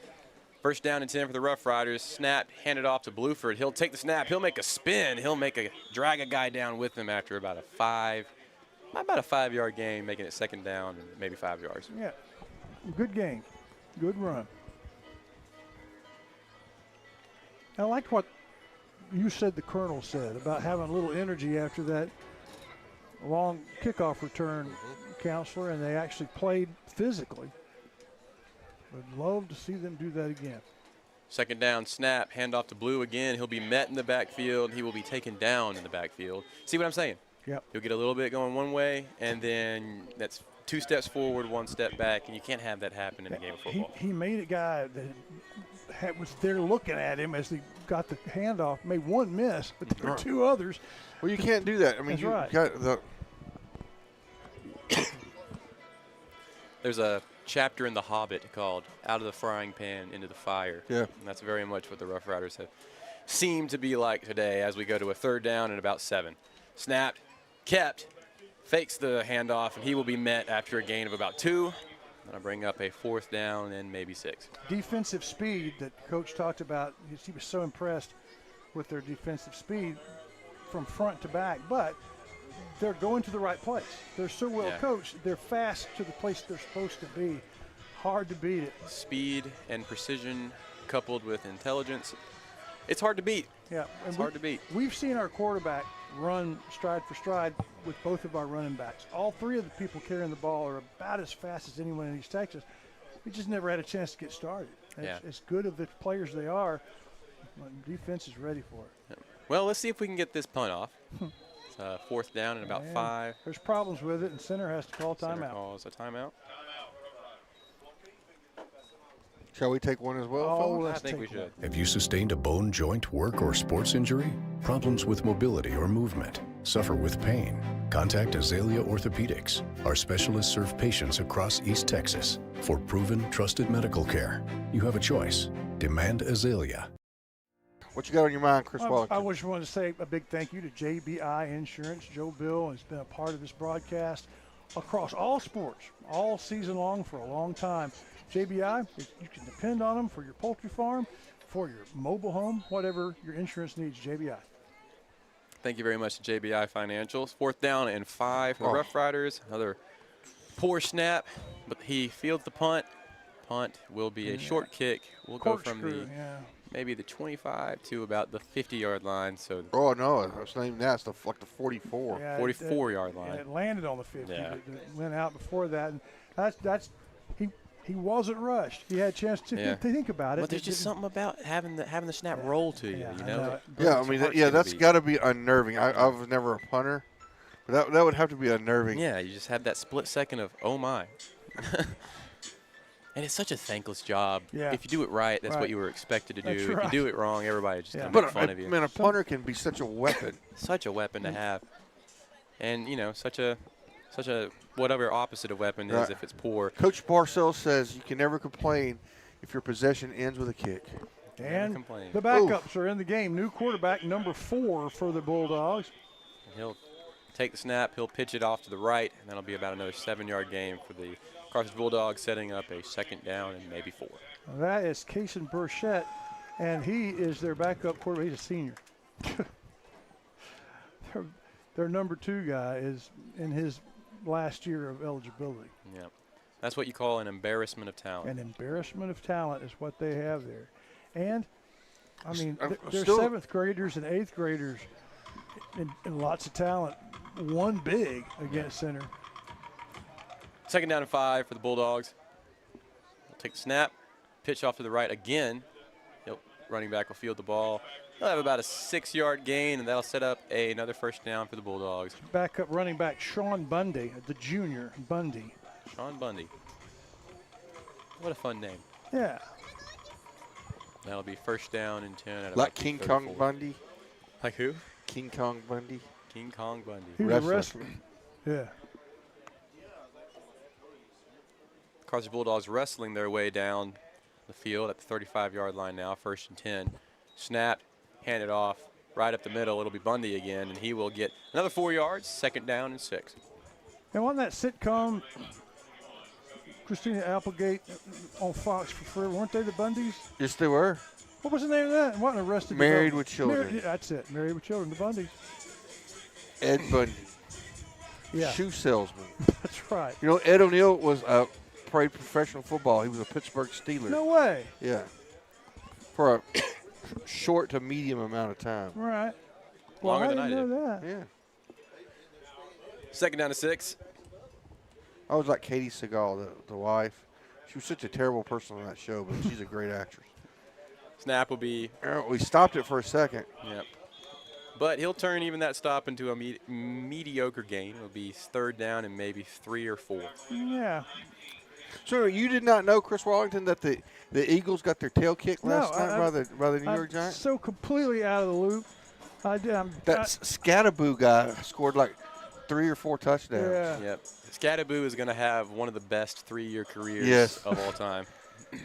First down and 10 for the Rough Riders. Snap, handed off to Bluford. He'll take the snap. He'll make a spin. He'll drag a guy down with him after about a 5-yard gain, making it second down and maybe 5 yards. Yeah, good game, good run. I liked what you said the Colonel said about having a little energy after that long kickoff return, Counselor, and they actually played physically. Would love to see them do that again. Second down, snap, hand off to Blue again. He'll be met in the backfield. He will be taken down in the backfield. See what I'm saying? Yep. He'll get a little bit going one way, and then that's 2 steps forward, 1 step back, and you can't have that happen in a game of football. He made a guy that was there looking at him as he got the handoff, made one miss, but there were 2 others. Well, you can't do that. I mean, got the. There's a chapter in The Hobbit called Out of the Frying Pan into the Fire. Yeah. And that's very much what the Rough Riders have seemed to be like today as we go to a 3rd down and about 7. Snapped, kept, fakes the handoff, and he will be met after a gain of about 2. That'll bring up a 4th down and maybe 6. Defensive speed that Coach talked about, he was so impressed with their defensive speed from front to back, but they're going to the right place. They're so well coached. They're fast to the place they're supposed to be. Hard to beat it. Speed and precision coupled with intelligence. It's hard to beat. Yeah, it's hard to beat. We've seen our quarterback run stride for stride with both of our running backs. All 3 of the people carrying the ball are about as fast as anyone in East Texas. We just never had a chance to get started. As good of the players they are, defense is ready for it. Yeah. Well, let's see if we can get this punt off. It's 4th down and about 5. There's problems with it, and center has to call timeout. Center calls a timeout. Shall we take one as well? Oh, I think we should. Have you sustained a bone, joint, work, or sports injury? Problems with mobility or movement? Suffer with pain? Contact Azalea Orthopedics. Our specialists serve patients across East Texas. For proven, trusted medical care, you have a choice. Demand Azalea. What you got on your mind, Chris Wallington? I just want to say a big thank you to JBI Insurance. Joe Bill has been a part of this broadcast across all sports, all season long for a long time. JBI, you can depend on them for your poultry farm, for your mobile home, whatever your insurance needs, JBI. Thank you very much to JBI Financials. 4th down and 5 for the Rough Riders. Another poor snap, but he fields the punt. Punt will be a short kick. We'll go from maybe the 25 to about the 50-yard line. So no, it's not even that. It's like the 44. 44-yard line. It landed on the 50. Yeah. It went out before that, and that's he wasn't rushed. He had a chance to think about it. But there's just something about having the snap roll to you, you know? Yeah, I mean, that's got to be unnerving. I was never a punter, but that would have to be unnerving. Yeah, you just have that split second of, oh, my. And it's such a thankless job. Yeah. If you do it right, that's what you were expected to do. That's If right. you do it wrong, everybody just make fun of you. Man, a punter can be such a weapon. Such a weapon to have. And, you know, such a whatever opposite of weapon is if it's poor. Coach Barcel says you can never complain if your possession ends with a kick. And the backups are in the game. New quarterback, number 4 for the Bulldogs. He'll take the snap. He'll pitch it off to the right, and that'll be about another 7-yard game for the Carthage Bulldogs, setting up a 2nd down and maybe 4. That is Kason Burchett, and he is their backup quarterback. He's a senior. Their number 2 guy is in his last year of eligibility. Yeah. That's what you call an embarrassment of talent. An embarrassment of talent is what they have there. And, I mean, they're still- 7th graders and 8th graders and lots of talent. One big against center. 2nd down and 5 for the Bulldogs. They'll take the snap, pitch off to the right again. Running back will field the ball. They'll have about a 6-yard gain, and that'll set up another 1st down for the Bulldogs. Backup running back Sean Bundy, the junior Bundy. Sean Bundy. What a fun name. Yeah. That'll be 1st down and 10. At Like about King 34. Kong Bundy. Like who? King Kong Bundy. King Kong Bundy. He was a wrestler. Yeah. Carthage Bulldogs wrestling their way down the field at the 35-yard line now, 1st and 10. Snapped, handed off, right up the middle. It'll be Bundy again, and he will get another 4 yards, 2nd down and 6. And on that sitcom, Christina Applegate on Fox for forever, weren't they the Bundys? Yes, they were. What was the name of that? What, Arrested Married Development? with Children. Yeah, that's it. Married with Children, the Bundys. Ed Bundy. Yeah. Shoe salesman. That's right. You know, Ed O'Neill played professional football. He was a Pittsburgh Steeler. No way. Yeah. For a short to medium amount of time. Right. Longer than I I didn't did. know that. Yeah. 2nd down and 6. I was like Katie Seagal, the wife. She was such a terrible person on that show, but she's a great actress. Snap will be. We stopped it for a second. Yep. But he'll turn even that stop into a mediocre gain. It'll be 3rd down and maybe 3 or 4. Yeah. So you did not know, Chris Wallington, that the Eagles got their tail kicked last night by the New York Giants? So completely out of the loop. That Scattaboo guy scored like 3 or 4 touchdowns. Yeah. Yep. Scattaboo is going to have one of the best 3-year careers Yes. of all time.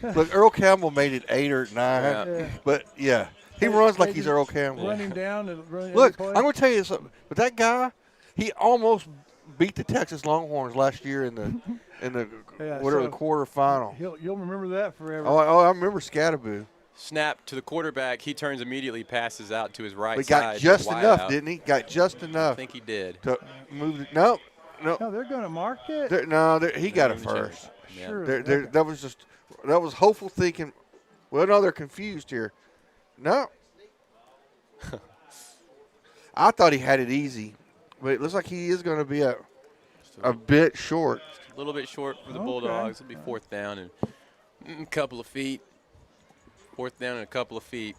Look, Earl Campbell made it 8 or 9. Yeah. But, yeah, he runs like he's Earl Campbell. Running down and running. Look, I'm going to tell you something. But that guy, he almost beat the Texas Longhorns last year in the the quarterfinal. You'll remember that forever. Oh, I remember Scattaboo. Snap to the quarterback. He turns immediately, passes out to his right He side. got just wide enough, out. didn't he? Got just enough. I think he did. To move it. No. No, they're going to mark it. He got it first. Yeah. Sure. That was hopeful thinking. Well, no, they're confused here. No. I thought he had it easy, but it looks like he is going to be a bit short. A little bit short for the Bulldogs. It'll be 4th down and a couple of feet. 4th down and a couple of feet,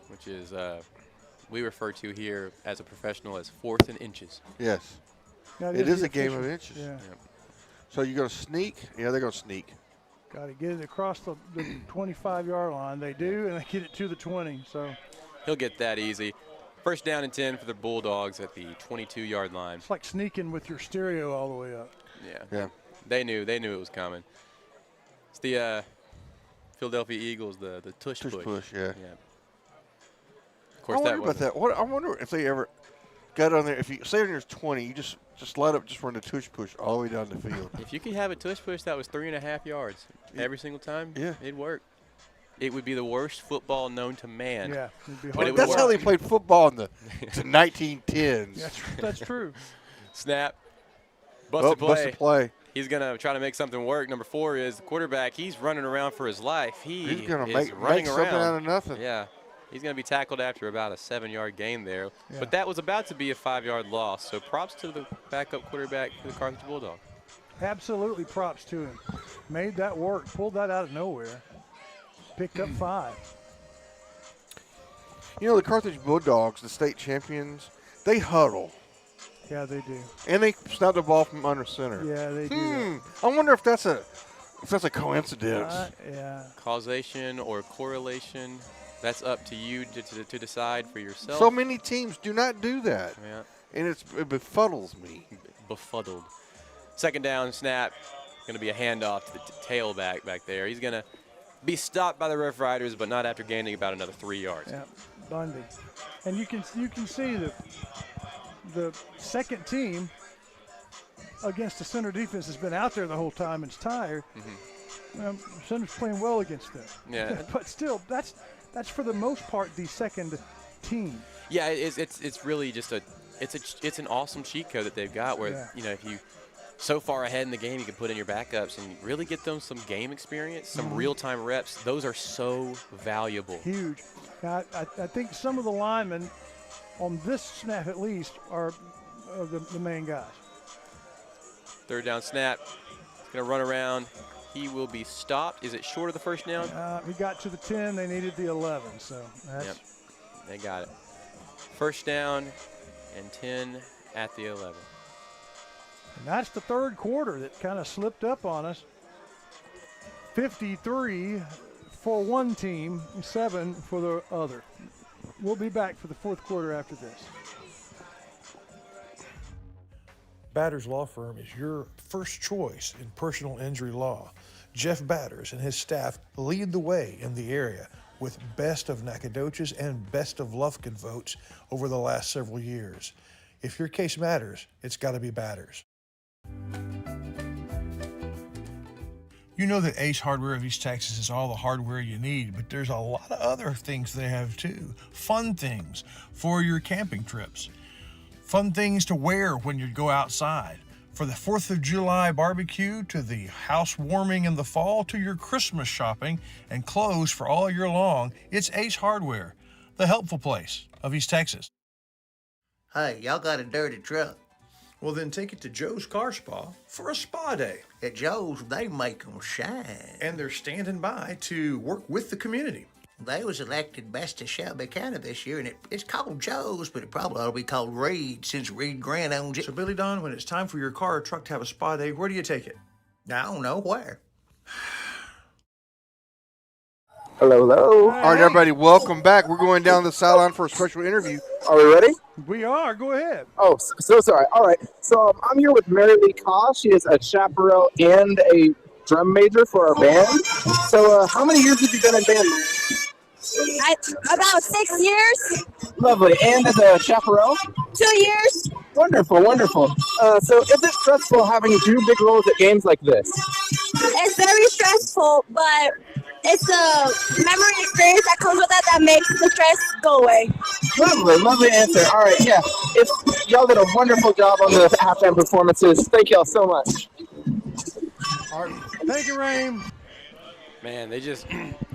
which is we refer to here as a professional as 4th and inches. Yes. It is a game of inches. Yeah. So you're going to sneak? Yeah, they're going to sneak. Got to get it across the 25-yard line. They do, and they get it to the 20. So he'll get that easy. 1st down and 10 for the Bulldogs at the 22-yard line. it's like sneaking with your stereo all the way up. Yeah. They knew it was coming. It's the Philadelphia Eagles, the tush push. Push, yeah. Of course, I wonder about that. I wonder if they ever got on there. If you say there's 20, you just let up, just run the tush push all the way down the field. If you could have a tush push that was 3.5 yards every single time, it'd work. It would be the worst football known to man. Yeah, but it that's would how work. they played football in the 1910s. That's true. Snap. Busted play. Busted play. He's going to try to make something work. Number 4 is the quarterback. He's running around for his life. He's going to running make something around. out of nothing. Yeah. He's going to be tackled after about a 7-yard gain there. Yeah. But that was about to be a 5-yard loss. So props to the backup quarterback for the Carthage Bulldogs. Absolutely props to him. Made that work. Pulled that out of nowhere. Picked up 5. You know, the Carthage Bulldogs, the state champions, they huddle. Yeah, they do. And they snap the ball from under center. Yeah, they do. I wonder if that's a coincidence. Yeah. Causation or correlation, that's up to you to decide for yourself. So many teams do not do that. Yeah. And it befuddles me. Befuddled. 2nd down, snap. Going to be a handoff to the tailback back there. He's going to be stopped by the Rough Riders, but not after gaining about another 3 yards. Yeah, Bundy. And you can see that the second team against the center defense has been out there the whole time and is tired. Center's playing well against them. Yeah. But still, that's for the most part the second team. Yeah, it's really just it's an awesome cheat code that they've got where if you so far ahead in the game, you can put in your backups and really get them some game experience, some real-time reps. Those are so valuable. Huge. I think some of the linemen on this snap at least are the main guys. Third down snap. He's going to run around. He will be stopped. Is it short of the first down? He got to the 10. They needed the 11, so that's. Yep, they got it. First down and 10 at the 11. And that's the third quarter that kind of slipped up on us. 53 for one team, 7 for the other. We'll be back for the fourth quarter after this. Batters Law Firm is your first choice in personal injury law. Jeff Batters and his staff lead the way in the area with best of Nacogdoches and best of Lufkin votes over the last several years. If your case matters, it's got to be Batters. You know that Ace Hardware of East Texas is all the hardware you need, but there's a lot of other things they have too. Fun things for your camping trips. Fun things to wear when you go outside. For the 4th of July barbecue, to the housewarming in the fall, to your Christmas shopping and clothes for all year long, it's Ace Hardware, the helpful place of East Texas. Hey, y'all got a dirty truck. Well, then take it to Joe's Car Spa for a spa day. At Joe's, they make them shine. And they're standing by to work with the community. They was elected best of Shelby County this year, and it's called Joe's, but it probably ought to be called Reed since Reed Grant owns it. So, Billy Don, when it's time for your car or truck to have a spa day, where do you take it? I don't know where. Hello, hello. All right, everybody, welcome back. We're going down the sideline for a special interview. Are we ready? We are. Go ahead. Oh, so sorry. All right. So I'm here with Mary Lee Koss. She is a chaperone and a drum major for our band. So how many years have you been in band? About 6 years. Lovely. And as a chaperone? 2 years. Wonderful, wonderful. So is it stressful having 2 big roles at games like this? It's very stressful, but it's the memory experience that comes with that that makes the stress go away. Lovely answer. All right, yeah. Y'all did a wonderful job on the halftime performances. Thank y'all so much. All right. Thank you, Rain. Man, they just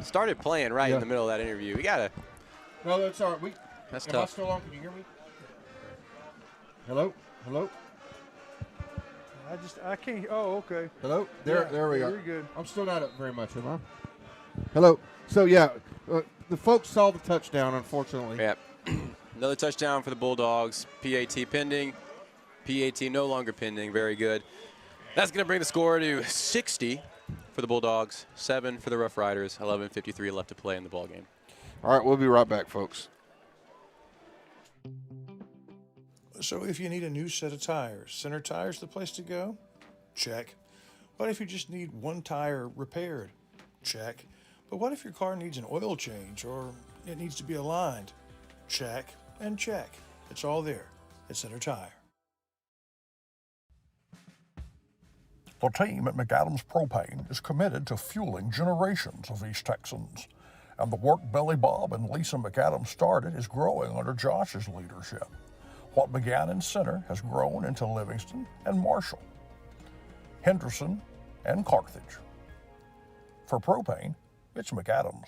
started playing right in the middle of that interview. We gotta. No, that's all right. That's am tough. I still on? Can you hear me? Hello? Hello? I can't. Oh, okay. Hello? There we go. You're good. I'm still not up very much, am I? Hello. So, yeah, the folks saw the touchdown, unfortunately. Yep. Another touchdown for the Bulldogs. PAT pending. PAT no longer pending. Very good. That's going to bring the score to 60 for the Bulldogs, 7 for the Rough Riders, 11:53 left to play in the ballgame. All right, we'll be right back, folks. So if you need a new set of tires, Center Tire's the place to go? Check. What if you just need one tire repaired? Check. But what if your car needs an oil change or it needs to be aligned? Check and check. It's all there at Center Tire. The team at McAdams Propane is committed to fueling generations of East Texans. And the work Billy Bob and Lisa McAdams started is growing under Josh's leadership. What began in Center has grown into Livingston and Marshall, Henderson and Carthage. For propane, it's McAdams.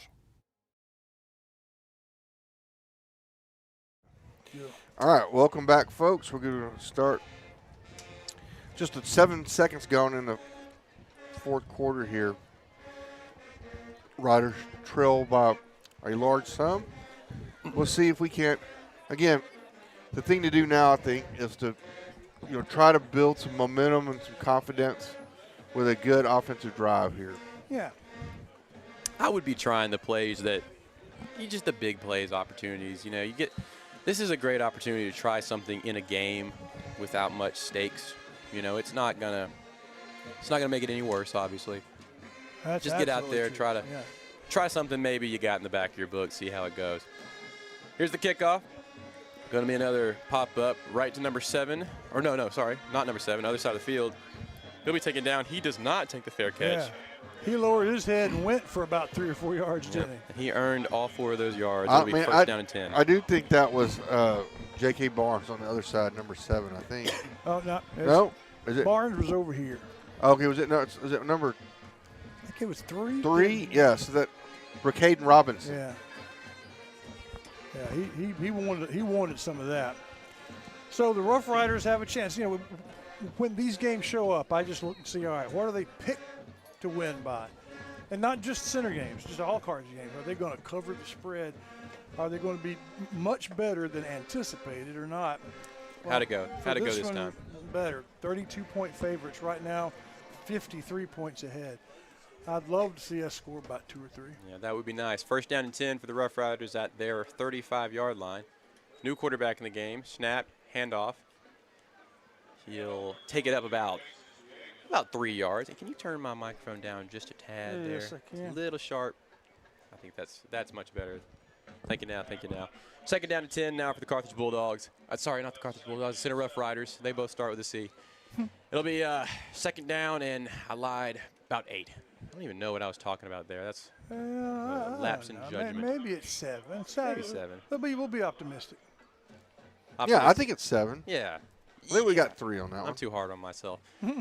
All right, welcome back, folks. We're going to start just at 7 seconds going in the fourth quarter here. Riders trail by a large sum. We'll see if we can't. Again, the thing to do now, I think, is to try to build some momentum and some confidence with a good offensive drive here. Yeah. I would be trying the plays that, just the big plays opportunities. This is a great opportunity to try something in a game without much stakes. It's not gonna make it any worse, obviously. That's just get out there, true. try something maybe you got in the back of your book, see how it goes. Here's the kickoff. Going to be another pop-up right to number 7. Or no, sorry, not number 7, other side of the field. He'll be taken down. He does not take the fair catch. Yeah. He lowered his head and went for about 3 or 4 yards, didn't he? He earned all 4 of those yards. It'll be first down and 10. I do think that was J.K. Barnes on the other side, number 7, I think. Oh, no. No? Is it? Barnes was over here. Okay, was it number? I think it was 3. 3? Yeah, so that Ricaden Robinson. Yeah. Yeah, he wanted some of that. So the Rough Riders have a chance. You know, when these games show up, I just look and see, all right, what are they picked to win by? And not just center games, just all cards games. Are they going to cover the spread? Are they going to be much better than anticipated or not? Well, How'd it go? How'd it go this one, time? Better. 32-point favorites right now, 53 points ahead. I'd love to see us score about 2 or 3. Yeah, that would be nice. First down and 10 for the Rough Riders at their 35-yard line. New quarterback in the game. Snap, handoff. He'll take it up about 3 yards. And can you turn my microphone down just a tad there? Yes, I can. It's a little sharp. I think that's much better. Thank you now. Second down and 10 now for the Carthage Bulldogs. Sorry, not the Carthage Bulldogs, the Center Rough Riders. They both start with a C. It'll be second down, and I lied, about 8. I don't even know what I was talking about there. That's lapse in judgment. Maybe it's 7. Maybe 7. We'll be optimistic. Yeah, I think it's 7. Yeah. I think we got 3 on that one. I'm too hard on myself.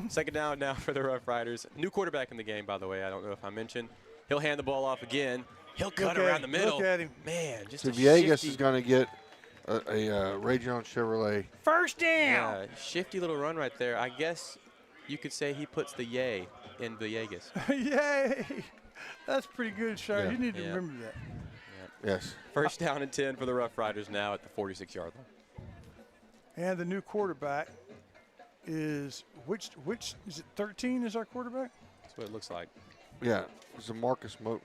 Second down now for the Rough Riders. New quarterback in the game, by the way. I don't know if I mentioned. He'll hand the ball off again. He'll cut around the middle. Look at him. Man, just so a Villegas shifty, is going to get a Ray Jones Chevrolet. First down. Shifty little run right there. I guess you could say he puts the yay in Villegas. Yay. That's pretty good, Shire. Yeah. You need to remember that. Yeah. Yes. First down and 10 for the Rough Riders now at the 46-yard line. And the new quarterback is which is it? 13 is our quarterback. That's what it looks like. Yeah, it's a Marcus Moten.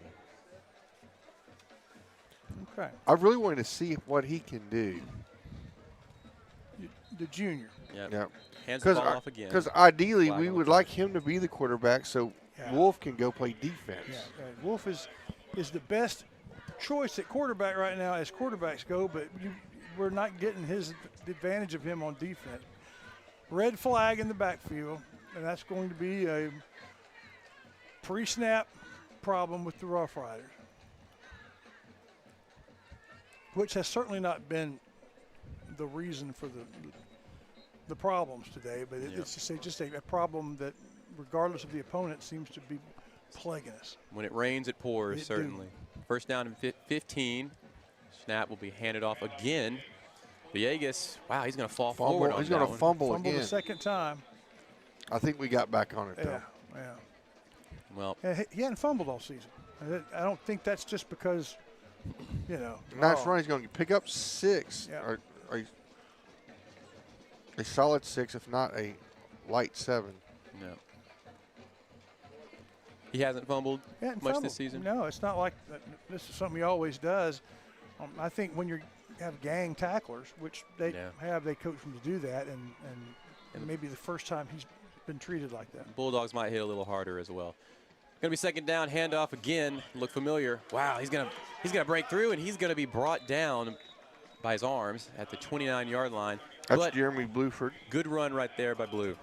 Okay. I really wanted to see what he can do. The junior. Yeah. Hands the ball off again. Because ideally, we would like him to be the quarterback so Wolf can go play defense. Yeah. Wolf is the best choice at quarterback right now as quarterbacks go, but we're not getting his advantage of him on defense. Red flag in the backfield, and that's going to be a pre-snap problem with the Rough Riders, which has certainly not been the reason for the problems today, but it's just a problem that, regardless of the opponent, seems to be plaguing us. When it rains, it pours, certainly. First down and 15. Snap will be handed off again. Villegas, wow, he's going to fall forward on He's going to fumble again. Fumble the second time. I think we got back on it, though. Yeah. Well, he hadn't fumbled all season. I don't think that's just because, Nice run. He's going to pick up 6. Yeah. Or a solid 6, if not a light 7. No. He hasn't fumbled much this season? No, it's not like this is something he always does. I think when you have gang tacklers, which they have, they coach him to do that, and maybe the first time he's been treated like that. Bulldogs might hit a little harder as well. Going to be second down, handoff again. Look familiar. Wow, he's gonna break through, and he's going to be brought down by his arms at the 29-yard line. That's Jeremy Bluford. Good run right there by Blue.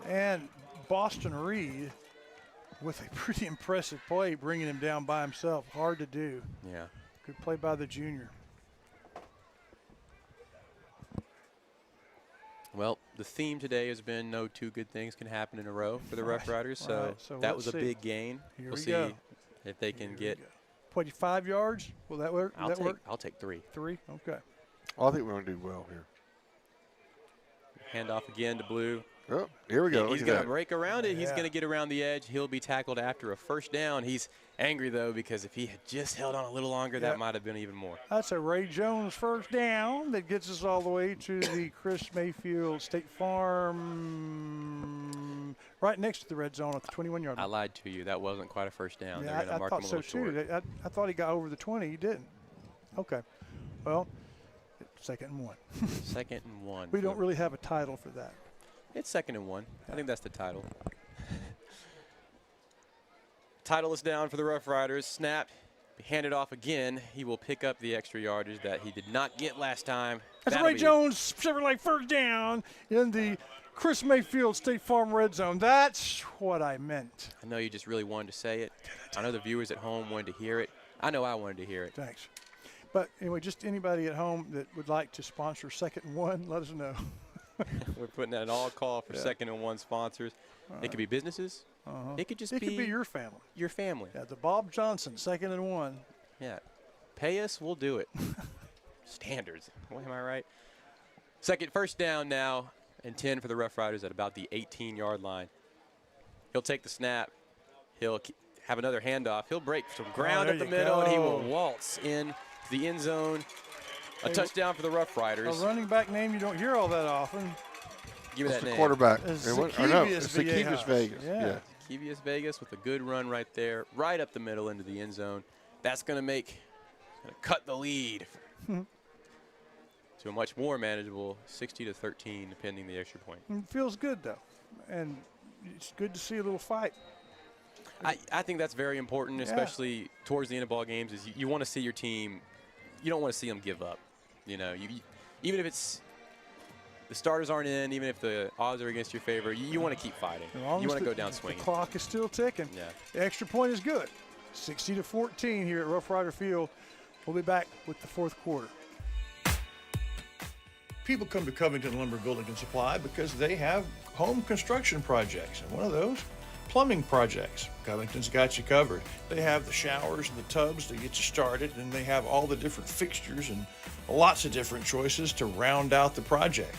And Boston Reed with a pretty impressive play, bringing him down by himself. Hard to do. Yeah. Good play by the junior. Well, the theme today has been no 2 good things can happen in a row for the Rough Riders, so that was a big gain. We'll see if they can get 25 yards. Will that work? I'll take 3. 3? Okay. Well, I think we're going to do well here. Handoff again to Blue. Oh, here we go. He's going to break around it. He's going to get around the edge. He'll be tackled after a first down. He's angry, though, because if he had just held on a little longer, that might have been even more. That's a Ray Jones first down that gets us all the way to the Chris Mayfield State Farm, right next to the red zone at the 21-yard line. I lied to you. That wasn't quite a first down. Yeah, I thought so, too. I thought he got over the 20. He didn't. Okay. Well, 2nd and 1. 2nd and 1. We don't really have a title for that. It's 2nd and 1. I think that's the title. Title is down for the Rough Riders. Snap, handed off again. He will pick up the extra yardage that he did not get last time. That's Ray Jones Chevrolet first down in the Chris Mayfield State Farm red zone. That's what I meant. I know you just really wanted to say it. I know the viewers at home wanted to hear it. I know I wanted to hear it. Thanks. But anyway, just anybody at home that would like to sponsor 2nd and 1, let us know. We're putting out an all call for Yeah. 2nd and 1 sponsors. It could be businesses. It could just It could be your family. Your family. Yeah, the Bob Johnson, 2nd and 1. Yeah. Pay us, we'll do it. Standards. Boy, am I right? First down now, and 10 for the Rough Riders at about the 18-yard line. He'll take the snap. He'll have another handoff. He'll break some ground there up the you middle, and he will go. waltz in to the end zone. A Hey, touchdown for the Rough A Riders. running back name you don't hear all that often. Give me It's that the name. quarterback. It's Or no, Zacchaeus it's Zacchaeus Vegas. Yeah. Zacchaeus Vegas with a good run right there, right up the middle into the end zone. That's going to cut the lead to a much more manageable 60-13, depending the extra point. It feels good, though. And it's good to see a little fight. I think that's very important, Yeah. especially towards the end of ball games, is you want to see your team, you don't want to see them give up. You know, even if it's the starters aren't in, even if the odds are against your favor, you want to keep fighting. As long You as want to the- go down swinging. The clock is still ticking. Yeah. The extra point is good. 60-14 here at Rough Rider Field. We'll be back with the fourth quarter. People come to Covington Lumber Building and Supply because they have home construction projects, and one of those, plumbing projects. Covington's got you covered. They have the showers and the tubs to get you started, and they have all the different fixtures and lots of different choices to round out the project.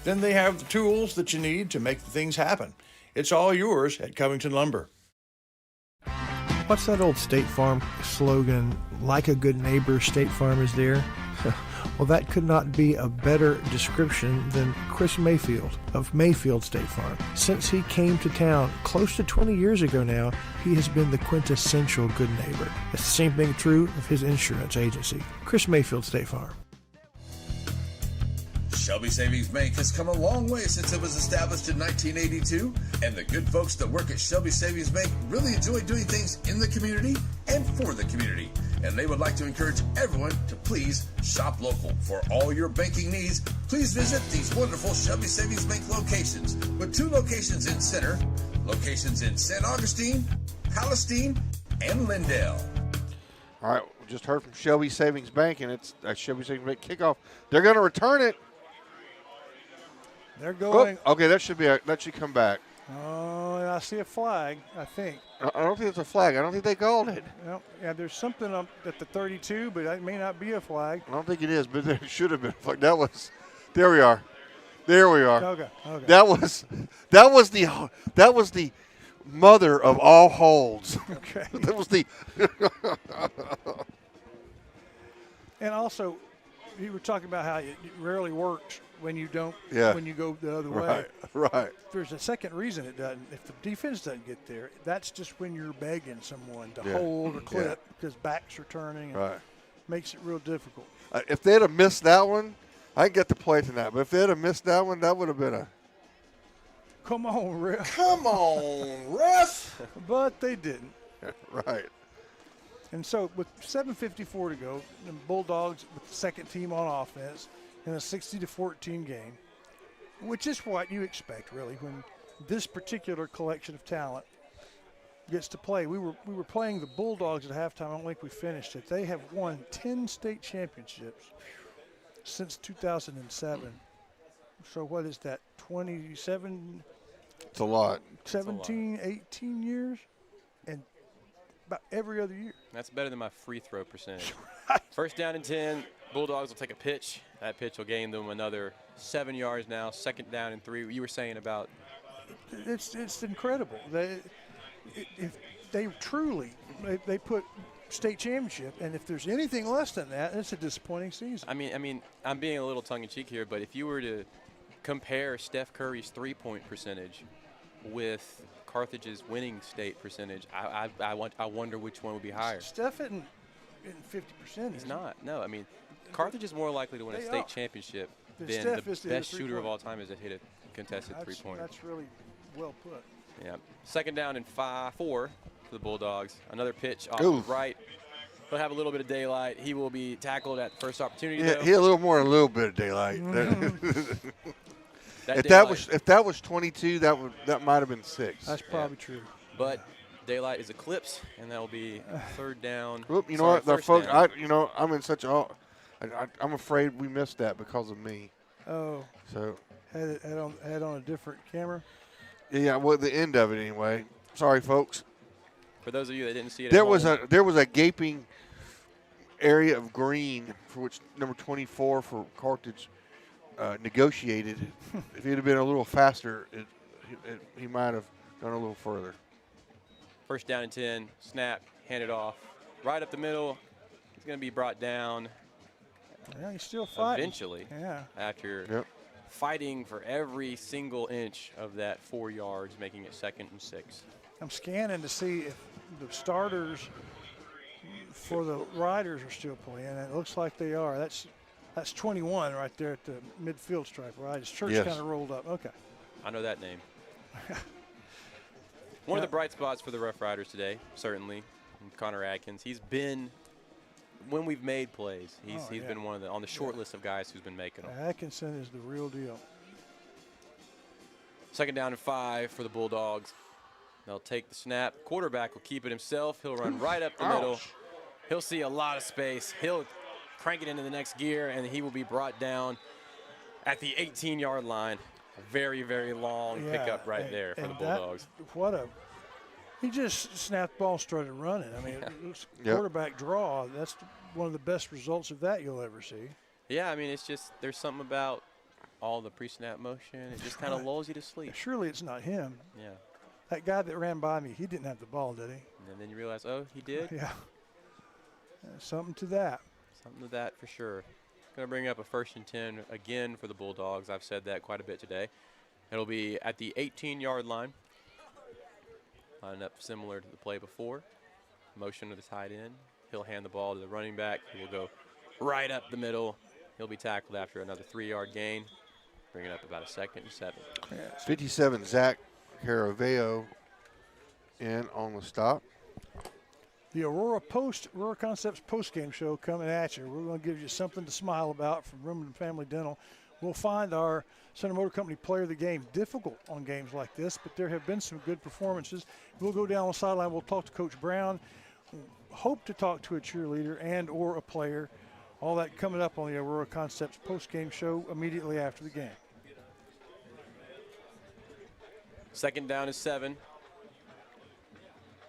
Then they have the tools that you need to make the things happen. It's all yours at Covington Lumber. What's that old State Farm slogan, like a good neighbor, State Farm is there? Well, that could not be a better description than Chris Mayfield of Mayfield State Farm. Since he came to town close to 20 years ago now, he has been the quintessential good neighbor. It's the same thing true of his insurance agency, Chris Mayfield State Farm. Shelby Savings Bank has come a long way since it was established in 1982, and the good folks that work at Shelby Savings Bank really enjoy doing things in the community and for the community. And they would like to encourage everyone to please shop local. For all your banking needs, please visit these wonderful Shelby Savings Bank locations, with 2 locations in Center, locations in St. Augustine, Palestine, and Lindale. All right, we just heard from Shelby Savings Bank, and it's Shelby Savings Bank kickoff. They're going to return it. They're going. Oh, okay, that should come back. Oh, I see a flag, I think. I don't think it's a flag. I don't think they called it. Well, yeah, there's something up at the 32, but it may not be a flag. I don't think it is, but there should have been a flag. That was. There we are. There we are. Okay. That was the mother of all holds. Okay. That was the. And also, you were talking about how it rarely works when you don't. Yeah. When you go the other way. Right. There's a second reason it doesn't. If the defense doesn't get there, that's just when you're begging someone to Yeah. hold or clip Yeah. because backs are turning. And Right. Makes it real difficult. If they'd have missed that one, I get the play tonight. But if they'd have missed that one, that would have been a. Come on, ref. Come on, ref. But they didn't. Right. And so with 7:54 to go, the Bulldogs with the second team on offense in a 60-14 game, which is what you expect really when this particular collection of talent gets to play. We were playing the Bulldogs at halftime. I don't think we finished it. They have won 10 state championships since 2007. So what is that? 27? It's a lot. 17, 18 years, and about every other year. That's better than my free throw percentage. First down and 10. Bulldogs will take a pitch. That pitch will gain them another 7 yards now. Second down and 3. You were saying about. It's incredible. If they truly they put state championship, and if there's anything less than that, it's a disappointing season. I mean, I'm being a little tongue-in-cheek here, but if you were to compare Steph Curry's three-point percentage with Carthage's winning state percentage, I wonder which one would be higher. Steph isn't 50%. He's not. No, I mean, Carthage is more likely to win a state championship than Steph the is to hit a best shooter of three-pointer. all time is to hit a contested three-pointer. That's really well put. Yeah. Second down and 4 for the Bulldogs. Another pitch off Oof. the right. He'll have a little bit of daylight. He will be tackled at the first opportunity. Yeah, though. he had a little more than a little bit of daylight. That If that was 22, that might have been 6. That's probably true. But daylight is eclipsed, and that will be third down. Whoop, you know Sorry, what, the first folks. down. I'm in such a. I'm afraid we missed that because of me. Oh. So had on a different camera. Yeah, well, the end of it anyway. Sorry, folks. For those of you that didn't see it, There was a gaping area of green for which number 24 for Carthage negotiated. If he'd have been a little faster, he might have gone a little further. First down and 10, snap, hand it off. Right up the middle, he's going to be brought down. Yeah, he's still fighting. Eventually, yeah. After fighting for every single inch of that 4 yards, making it 2nd and 6. I'm scanning to see if the starters for the Riders are still playing. It looks like they are. That's 21 right there at the midfield stripe, right? His shirt's kind of rolled up. Okay. I know that name. One of the bright spots for the Rough Riders today, certainly, Connor Atkins. He's been, when we've made plays, he's been one of the, on the short list of guys who's been making them. Atkinson is the real deal. 2nd down and 5 for the Bulldogs. They'll take the snap. Quarterback will keep it himself. He'll run right up the middle. He'll see a lot of space. He'll crank it into the next gear, and he will be brought down at the 18-yard line. A very, very long pickup right there for the Bulldogs. He just snapped the ball and started running. I mean, it was quarterback draw. That's one of the best results of that you'll ever see. Yeah, I mean, it's just there's something about all the pre-snap motion. It just kind of lulls you to sleep. Surely it's not him. Yeah. That guy that ran by me, he didn't have the ball, did he? And then you realize, oh, he did? Yeah. Something to that. Something to that for sure. Going to bring up a 1st and 10 again for the Bulldogs. I've said that quite a bit today. It'll be at the 18-yard line. Line up similar to the play before. Motion to the tight end. He'll hand the ball to the running back. He will go right up the middle. He'll be tackled after another 3-yard gain. Bring it up about a 2nd and 7. 57, Zach Caraveo in on the stop. The Aurora Concepts postgame show coming at you. We're going to give you something to smile about from Room and Family Dental. We'll find our Center Motor Company player of the game difficult on games like this, but there have been some good performances. We'll go down the sideline. We'll talk to Coach Brown. Hope to talk to a cheerleader and or a player. All that coming up on the Aurora Concepts postgame show immediately after the game. 2nd down and 7.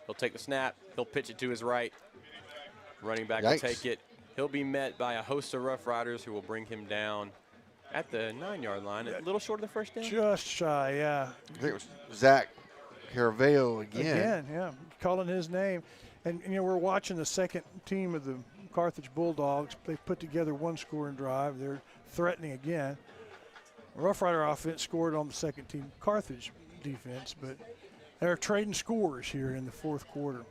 He'll take the snap. He'll pitch it to his right. Running back will take it. He'll be met by a host of Rough Riders who will bring him down at the 9-yard line. A little short of the 1st down. Just shy, yeah. I think it was Zach Caraveo again. Again, yeah. Calling his name. And, you know, we're watching the second team of the Carthage Bulldogs. They've put together one scoring drive. They're threatening again. Rough Rider offense scored on the second team Carthage defense, but they're trading scores here in the 4th quarter.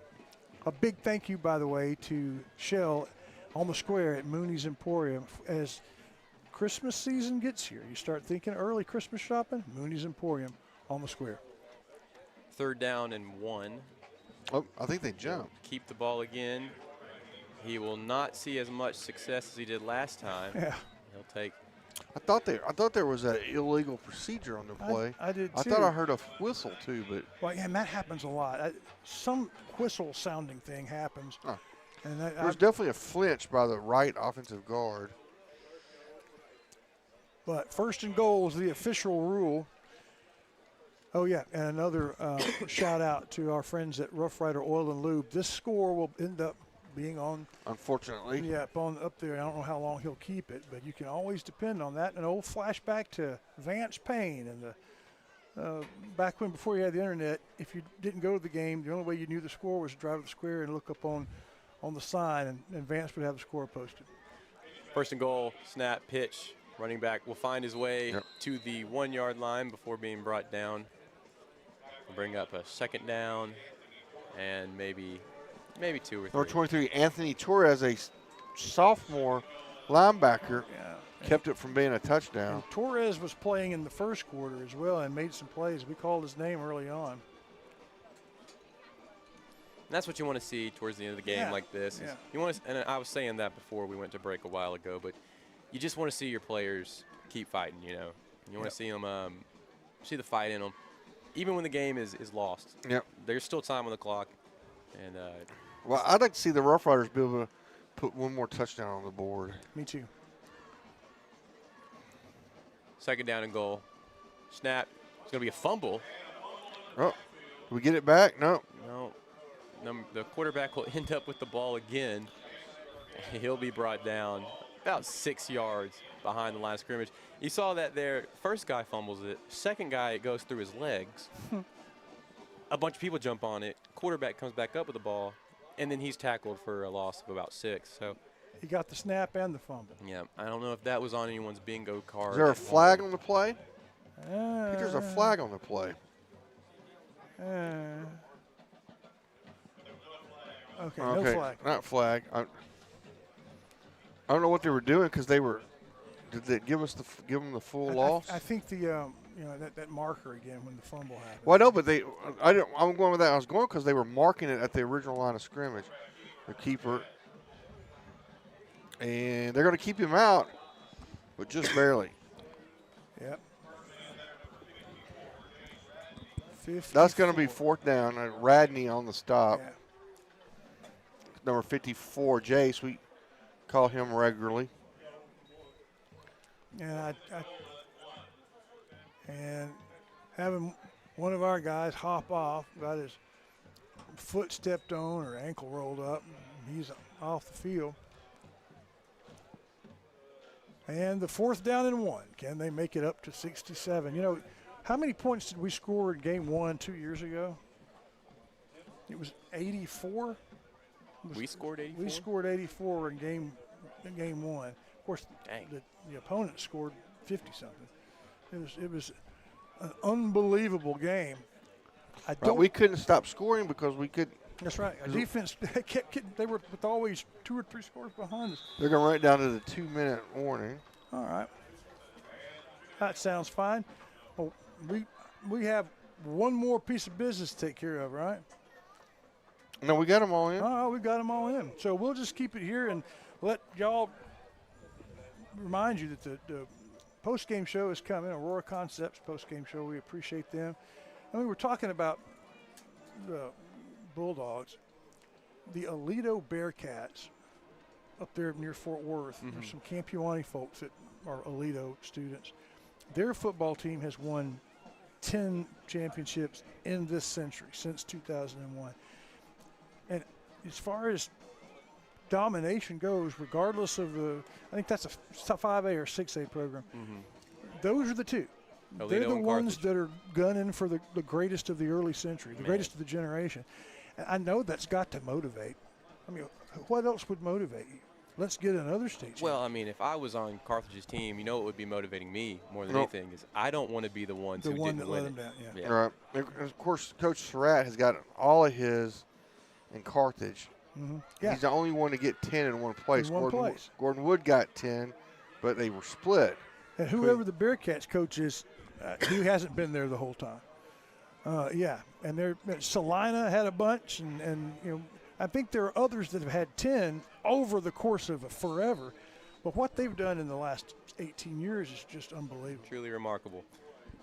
A big thank you, by the way, to Shell on the square at Mooney's Emporium. As Christmas season gets here, you start thinking early Christmas shopping, Mooney's Emporium on the square. 3rd down and 1. Oh, I think they jumped. Keep the ball again. He will not see as much success as he did last time. Yeah. He'll take. I thought there was an illegal procedure on the play. I did too. I thought I heard a whistle too, but. Well, yeah, and that happens a lot. Some whistle sounding thing happens. Huh. And there's definitely a flinch by the right offensive guard. But 1st and goal is the official rule. Oh, yeah, and another shout out to our friends at Rough Rider Oil and Lube. This score will end up being on. Unfortunately. Yeah, up there. I don't know how long he'll keep it, but you can always depend on that. An old flashback to Vance Payne and the back when before you had the internet, if you didn't go to the game, the only way you knew the score was to drive to the square and look up on the sign, and Vance would have the score posted. 1st and goal, snap, pitch. Running back will find his way to the 1-yard line before being brought down. We'll bring up a 2nd down and maybe 2 or 3. Number 23, Anthony Torres, a sophomore linebacker, kept it from being a touchdown. And Torres was playing in the 1st quarter as well and made some plays. We called his name early on. And that's what you want to see towards the end of the game like this. Yeah. You want to, and I was saying that before we went to break a while ago, but you just want to see your players keep fighting, you know. You want to see them, see the fight in them. Even when the game is lost. Yep. There's still time on the clock. And well, I'd like to see the Rough Riders be able to put one more touchdown on the board. Me too. 2nd down and goal. Snap. It's going to be a fumble. Oh, do we get it back? No. No. The quarterback will end up with the ball again. He'll be brought down about 6 yards behind the line of scrimmage. You saw that there. First guy fumbles it. Second guy, it goes through his legs. A bunch of people jump on it. Quarterback comes back up with the ball, and then he's tackled for a loss of about 6. So he got the snap and the fumble. yeah, I don't know if that was on anyone's bingo card. Is there a flag on the play? I think there's a flag on the play. Okay, no flag. Not flag. I don't know what they were doing because they were. Did they give them the full loss? I think the that marker again when the fumble happened. Well, no, but I'm going with that. I was going because they were marking it at the original line of scrimmage, the keeper, and they're going to keep him out, but just barely. Yep. That's going to be 4th down. Radney on the stop. Yeah. Number 54, Jace. We call him regularly. And and having one of our guys hop off, got his foot stepped on or ankle rolled up, he's off the field. And the 4th down and 1. Can they make it up to 67? You know, how many points did we score in game 1 2 years ago? It was 84. We scored 84. We scored 84 in game 1. Of course, the opponent scored 50 something. It was an unbelievable game. We couldn't stop scoring because we could. That's right. Our defense they were with always 2 or 3 scores behind us. They're going right down to the 2-minute warning. All right. That sounds fine. Well, we have one more piece of business to take care of, right? No, we got them all in. Oh, we got them all in. So we'll just keep it here and let y'all remind you that the post-game show is coming, Aurora Concepts post-game show. We appreciate them. And we were talking about the Bulldogs, the Aledo Bearcats up there near Fort Worth. Mm-hmm. There's some Campuani folks that are Aledo students. Their football team has won 10 championships in this century since 2001. And as far as domination goes, regardless of I think that's a 5A or 6A program. Mm-hmm. Those are the two. Aledo They're the and ones Carthage. that are gunning for the greatest of the early century, the greatest of the generation. And I know that's got to motivate. I mean, what else would motivate you? Let's get another state. Well, I mean, if I was on Carthage's team, you know what would be motivating me more than anything is I don't want to be the ones who didn't that win let it. them down. Yeah. Yeah. Right. And of course, Coach Surratt has got all of his in Carthage. Mm-hmm. Yeah. He's the only one to get 10 in one place. In one place. Gordon Wood got 10, but they were split. And whoever the Bearcats coach is, he hasn't been there the whole time. Yeah, and Salina had a bunch, and you know, I think there are others that have had 10 over the course of forever. But what they've done in the last 18 years is just unbelievable. Truly remarkable.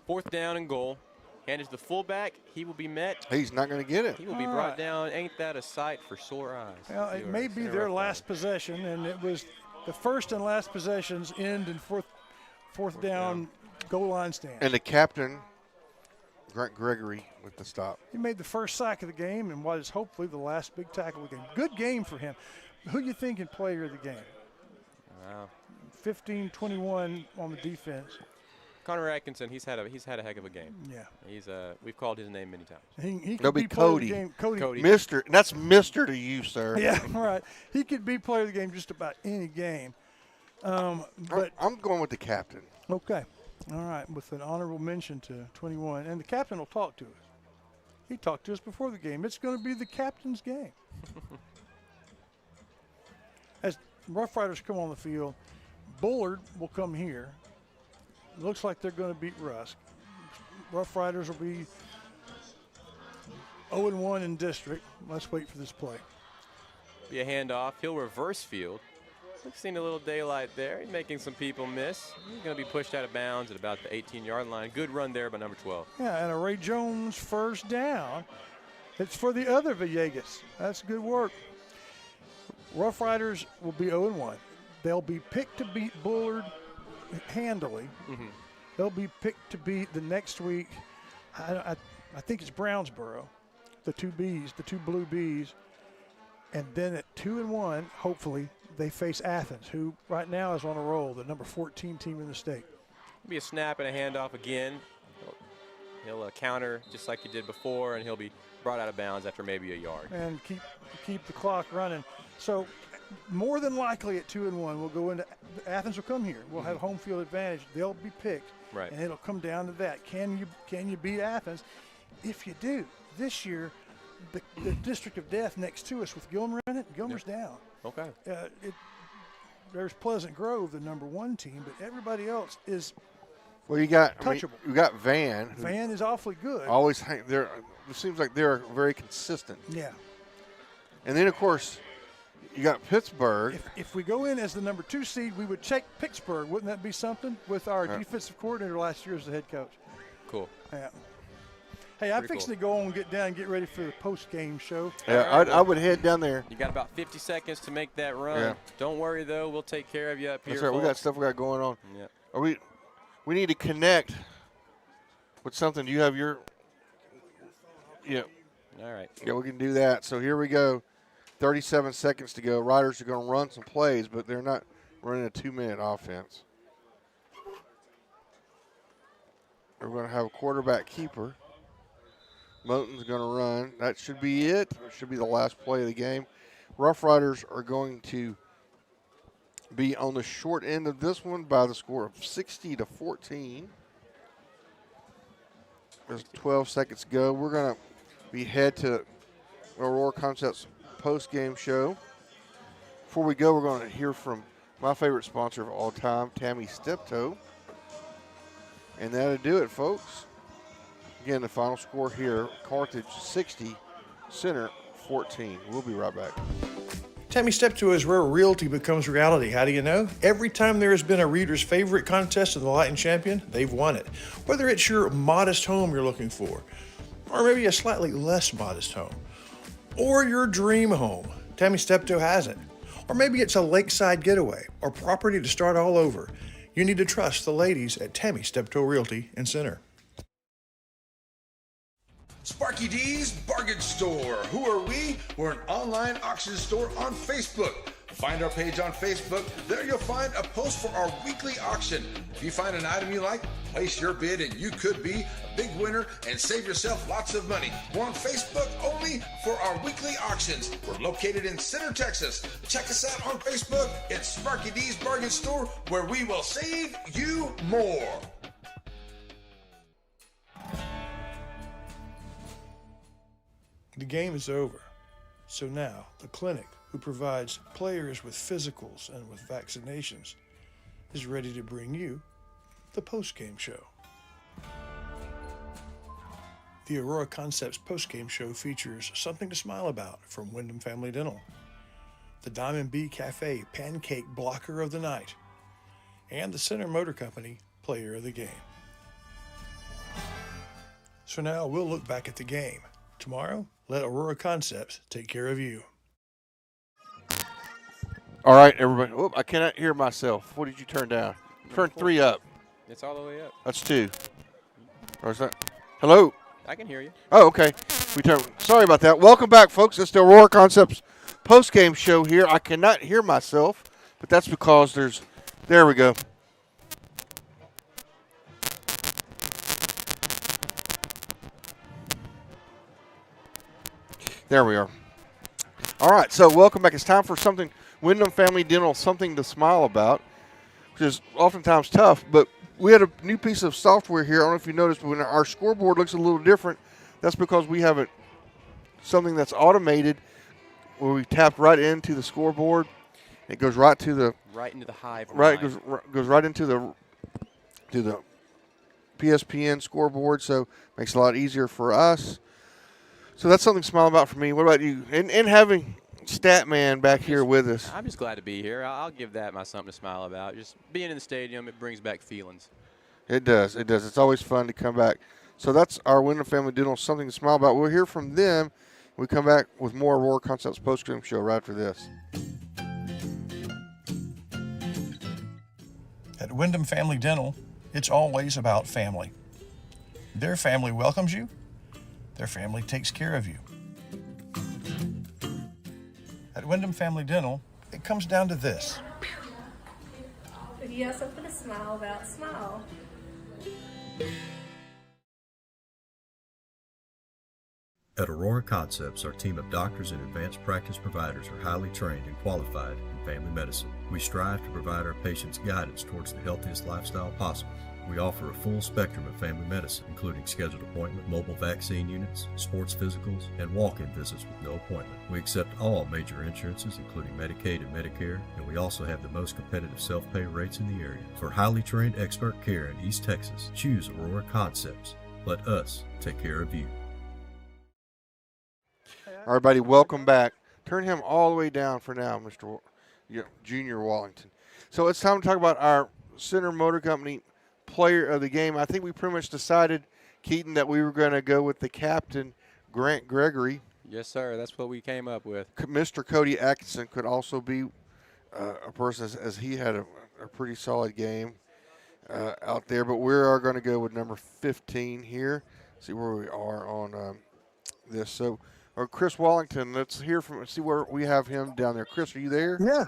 4th down and goal. Handed to the fullback. He will be met. He's not going to get it. He will be brought down. Ain't that a sight for sore eyes? Well, it may be their last possession, and it was the first and last possessions end in fourth down goal line stand. And the captain, Grant Gregory, with the stop. He made the first sack of the game and was hopefully the last big tackle of the game. Good game for him. Who you thinking player of the game? Wow. 15-21 on the defense. Connor Atkinson, he's had a heck of a game. Yeah. We've called his name many times. He That'll could be player of Cody. the game. Cody. Mr. That's Mr. to you, sir. Yeah, right. He could be player of the game just about any game. But I'm going with the captain. Okay. All right. With an honorable mention to 21. And the captain will talk to us. He talked to us before the game. It's going to be the captain's game. As Rough Riders come on the field, Bullard will come here. Looks like they're going to beat Rusk. Rough Riders will be 0-1 in district. Let's wait for this play. Be a handoff. He'll reverse field. We've seen a little daylight there. He's making some people miss. He's going to be pushed out of bounds at about the 18-yard line. Good run there by number 12. Yeah, and a Ray Jones first down. It's for the other Villegas. That's good work. Rough Riders will be 0-1. They'll be picked to beat Bullard handily. Mm-hmm. They'll be picked to beat the next week. I think it's Brownsboro, the two Blue Bees. And then at 2-1, hopefully, they face Athens, who right now is on a roll, the number 14 team in the state. It'll be a snap and a handoff again. He'll counter just like he did before, and he'll be brought out of bounds after maybe a yard. And keep the clock running. So more than likely at 2-1, we'll go into Athens will come here. We'll have home field advantage. They'll be picked, right? And it'll come down to that. Can you beat Athens? If you do, this year, the District of Death next to us with Gilmer in it, Gilmer's down. Okay. There's Pleasant Grove, the number 1 team, but everybody else is well, you got touchable. You got Van. Van is awfully good. Always it seems like they're very consistent. Yeah. And then, of course, you got Pittsburgh. If we go in as the number 2 seed, we would check Pittsburgh. Wouldn't that be something with our defensive coordinator last year as the head coach? Cool. Yeah. Hey, I'm fixing to go on and get down and get ready for the post-game show. Yeah, I would head down there. You got about 50 seconds to make that run. Yeah. Don't worry, though. We'll take care of you up here. That's right. We got stuff we got going on. Yeah. We need to connect with something. Do you have your – yeah. All right. Yeah, we can do that. So here we go. 37 seconds to go. Riders are going to run some plays, but they're not running a 2-minute offense. We're going to have a quarterback keeper. Moten's going to run. That should be it. It should be the last play of the game. Rough Riders are going to be on the short end of this one by the score of 60-14. There's 12 seconds to go. We're going to head to Aurora Concepts post-game show. Before we go, we're going to hear from my favorite sponsor of all time, Tammy Steptoe. And that'll do it, folks. Again, the final score here, Carthage 60, Center 14. We'll be right back. Tammy Steptoe is where realty becomes reality. How do you know? Every time there has been a reader's favorite contest in the Light and Champion, they've won it. Whether it's your modest home you're looking for, or maybe a slightly less modest home, or your dream home, Tammy Steptoe has it. Or maybe it's a lakeside getaway or property to start all over. You need to trust the ladies at Tammy Steptoe Realty and Center. Sparky D's Bargain Store. Who are we? We're an online auction store on Facebook. Find our page on Facebook. There you'll find a post for our weekly auction. If you find an item you like, place your bid and you could be a big winner and save yourself lots of money. We're on Facebook only for our weekly auctions. We're located in Center, Texas. Check us out on Facebook. It's Sparky D's Bargain Store, where we will save you more. The game is over. So now, the clinic, who provides players with physicals and with vaccinations, is ready to bring you the post-game show. The Aurora Concepts post-game show features something to smile about from Wyndham Family Dental, the Diamond B Cafe Pancake Blocker of the Night, and the Center Motor Company Player of the Game. So now we'll look back at the game. Tomorrow, let Aurora Concepts take care of you. All right, everybody. Oh, I cannot hear myself. What did you turn down? Turn 3 up. It's all the way up. That's 2. Or is that? Hello? I can hear you. Oh, okay. Sorry about that. Welcome back, folks. It's the Aurora Concepts post-game show here. I cannot hear myself, but that's because there we go. There we are. All right, so welcome back. It's time for something, Wyndham Family Dental, something to smile about, which is oftentimes tough, but we had a new piece of software here. I don't know if you noticed, but when our scoreboard looks a little different, that's because we have something that's automated where we tap right into the scoreboard. It goes right to the hive. Right, goes right into the PSPN scoreboard, so makes it a lot easier for us. So that's something to smile about for me. What about you? And having Statman back here with us. I'm just glad to be here. I'll give that my something to smile about. Just being in the stadium, it brings back feelings. It does. It does. It's always fun to come back. So that's our Wyndham Family Dental, something to smile about. We'll hear from them. We come back with more Aurora Concepts post-game show right after this. At Wyndham Family Dental, It's always about family. Their family welcomes you. Their family takes care of you. At Wyndham Family Dental, it comes down to this. If you have something to smile about, smile. At Aurora Concepts, our team of doctors and advanced practice providers are highly trained and qualified in family medicine. We strive to provide our patients guidance towards the healthiest lifestyle possible. We offer a full spectrum of family medicine, including scheduled appointment, mobile vaccine units, sports physicals, and walk-in visits with no appointment. We accept all major insurances, including Medicaid and Medicare, and we also have the most competitive self-pay rates in the area. For highly trained expert care in East Texas, choose Aurora Concepts. Let us take care of you. Everybody, welcome back. Turn him all the way down for now, Mr. Junior Wallington. So it's time to talk about our Center Motor Company player of the game. I think we pretty much decided, Keaton, that we were going to go with the captain, Grant Gregory. Yes, sir. That's what we came up with. Mr. Cody Atkinson could also be a person, as he had a pretty solid game out there. But we are going to go with number 15 here. See where we are on this. So, Chris Wallington, let's hear from, see where we have him down there. Chris, are you there? Yeah.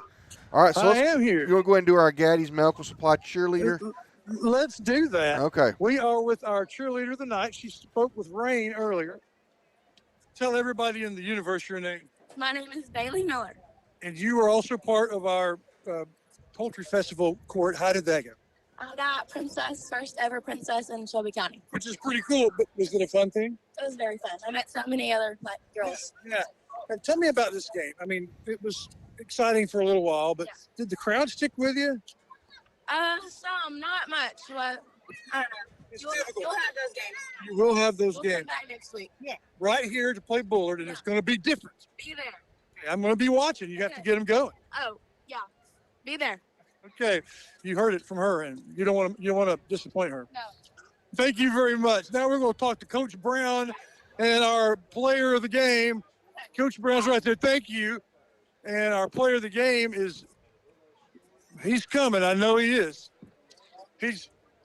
All right, so I am here. You want to go ahead and do our Gaddy's Medical Supply cheerleader? Let's do that. Okay. We are with our cheerleader of the night. She spoke with Rain earlier. Tell everybody in the universe your name. My name is Bailey Miller. And you are also part of our poultry festival court. How did that go? I got first ever princess in Shelby County. Which is pretty cool, but was it a fun thing? It was very fun. I met so many other girls. Yeah. And tell me about this game. I mean, it was exciting for a little while, but did the crowd stick with you? Some, not much, but I don't know. You'll have those games. You will have those We'll games. come back next week. Yeah. Right here to play Bullard, and it's going to be different. Be there. I'm going to be watching. You have to get them going. Oh, yeah. Be there. Okay, you heard it from her, and you don't want to disappoint her. No. Thank you very much. Now we're going to talk to Coach Brown and our player of the game. Coach Brown's right there. Thank you. And our player of the game he's coming. I know he is.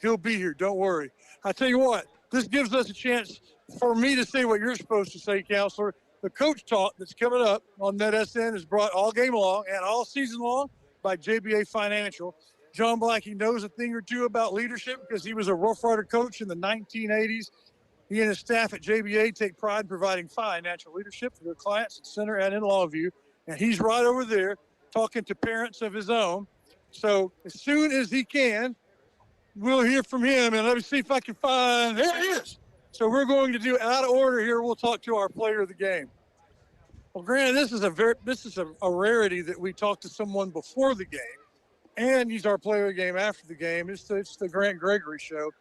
He'll be here. Don't worry. I tell you what, this gives us a chance for me to say what you're supposed to say, Counselor. The coach talk that's coming up on NETSN is brought all game long and all season long by JBA Financial. John Blackie knows a thing or two about leadership because he was a Rough Rider coach in the 1980s. He and his staff at JBA take pride in providing financial leadership for their clients at Center and in Longview. And he's right over there talking to parents of his own. So as soon as he can, we'll hear from him. And let me see if I can find, there he is. So we're going to do out of order here. We'll talk to our player of the game. Well, granted, this is a rarity that we talk to someone before the game, and he's our player of the game after the game. It's the Grant Gregory show.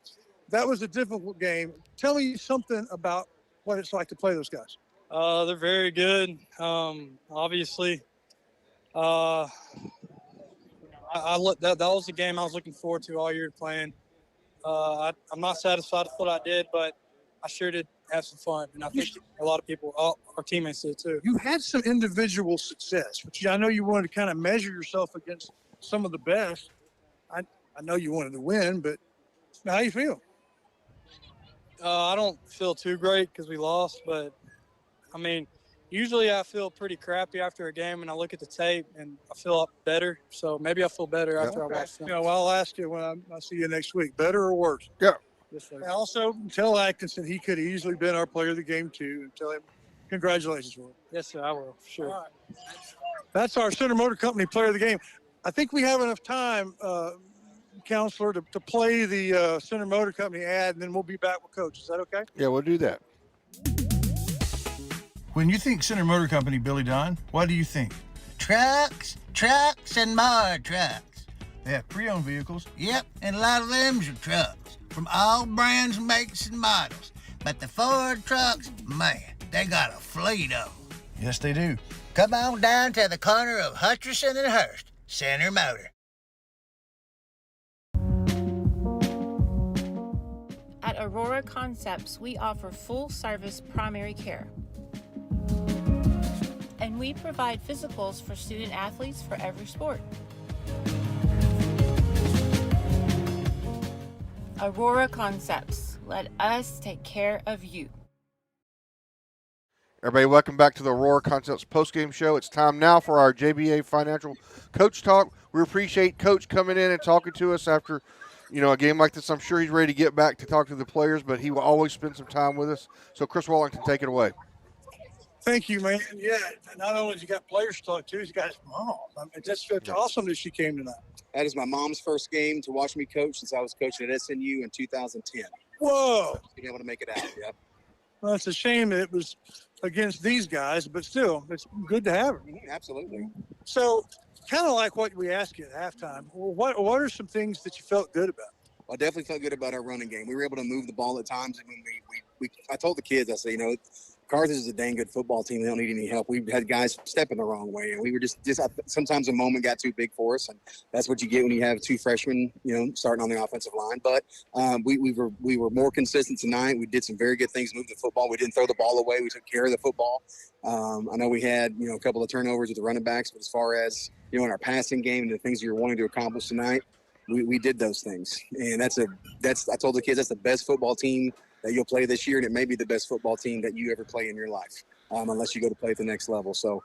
That was a difficult game. Tell me something about what it's like to play those guys. They're very good. Obviously, that was the game I was looking forward to all year playing. I'm not satisfied with what I did, but I sure did have some fun, and I think a lot of people, our teammates did too. You had some individual success, which I know you wanted to kind of measure yourself against some of the best. I know you wanted to win, but how you feel? I don't feel too great because we lost, but I mean, usually I feel pretty crappy after a game, and I look at the tape and I feel better. So maybe I feel better after I watch them. Well, I'll ask you when I see you next week. Better or worse? Yeah. Yes, sir. And also, tell Atkinson he could have easily been our player of the game too, and tell him congratulations for him. Yes, sir. I will, for sure. All right. That's our Center Motor Company player of the game. I think we have enough time, Counselor, to play the Center Motor Company ad, and then we'll be back with Coach. Is that okay? Yeah, we'll do that. When you think Center Motor Company, Billy Don, what do you think? Trucks, and more trucks. They have pre-owned vehicles. Yep, and a lot of them's are trucks from all brands, makes, and models. But the Ford trucks, man, they got a fleet of them. Yes, they do. Come on down to the corner of Hutcherson and Hurst, Center Motor. At Aurora Concepts, we offer full-service primary care. And we provide physicals for student athletes for every sport. Aurora Concepts. Let us take care of you. Everybody, welcome back to the Aurora Concepts postgame show. It's time now for our JBA Financial Coach Talk. We appreciate Coach coming in and talking to us after, a game like this. I'm sure he's ready to get back to talk to the players, but he will always spend some time with us. So, Chris Wallington, take it away. Thank you, man. Yeah, not only has he got players to talk to, he's got his mom. I mean, that's awesome that she came tonight. That is my mom's first game to watch me coach since I was coaching at SNU in 2010. Whoa. Being able to make it out, yeah. Well, it's a shame that it was against these guys, but still, it's good to have her. Absolutely. So, kind of like what we asked you at halftime, what are some things that you felt good about? Well, I definitely felt good about our running game. We were able to move the ball at times. And when I told the kids, I said, Carthage is a dang good football team. They don't need any help. We've had guys stepping the wrong way, and we were just sometimes a moment got too big for us, and that's what you get when you have two freshmen, starting on the offensive line. But we were more consistent tonight. We did some very good things, moved the football. We didn't throw the ball away. We took care of the football. I know we had a couple of turnovers with the running backs, but as far as in our passing game and the things you're wanting to accomplish tonight, we did those things, and I told the kids that's the best football team that you'll play this year, and it may be the best football team that you ever play in your life, unless you go to play at the next level. So,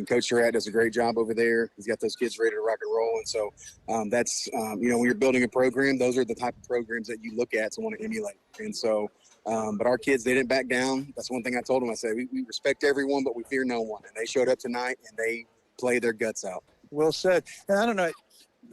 Coach Surratt does a great job over there. He's got those kids ready to rock and roll, and so that's, when you're building a program, those are the type of programs that you look at to want to emulate. And so, but our kids, they didn't back down. That's one thing I told them. I said, we respect everyone, but we fear no one. And they showed up tonight, and they played their guts out. Well said. And I don't know,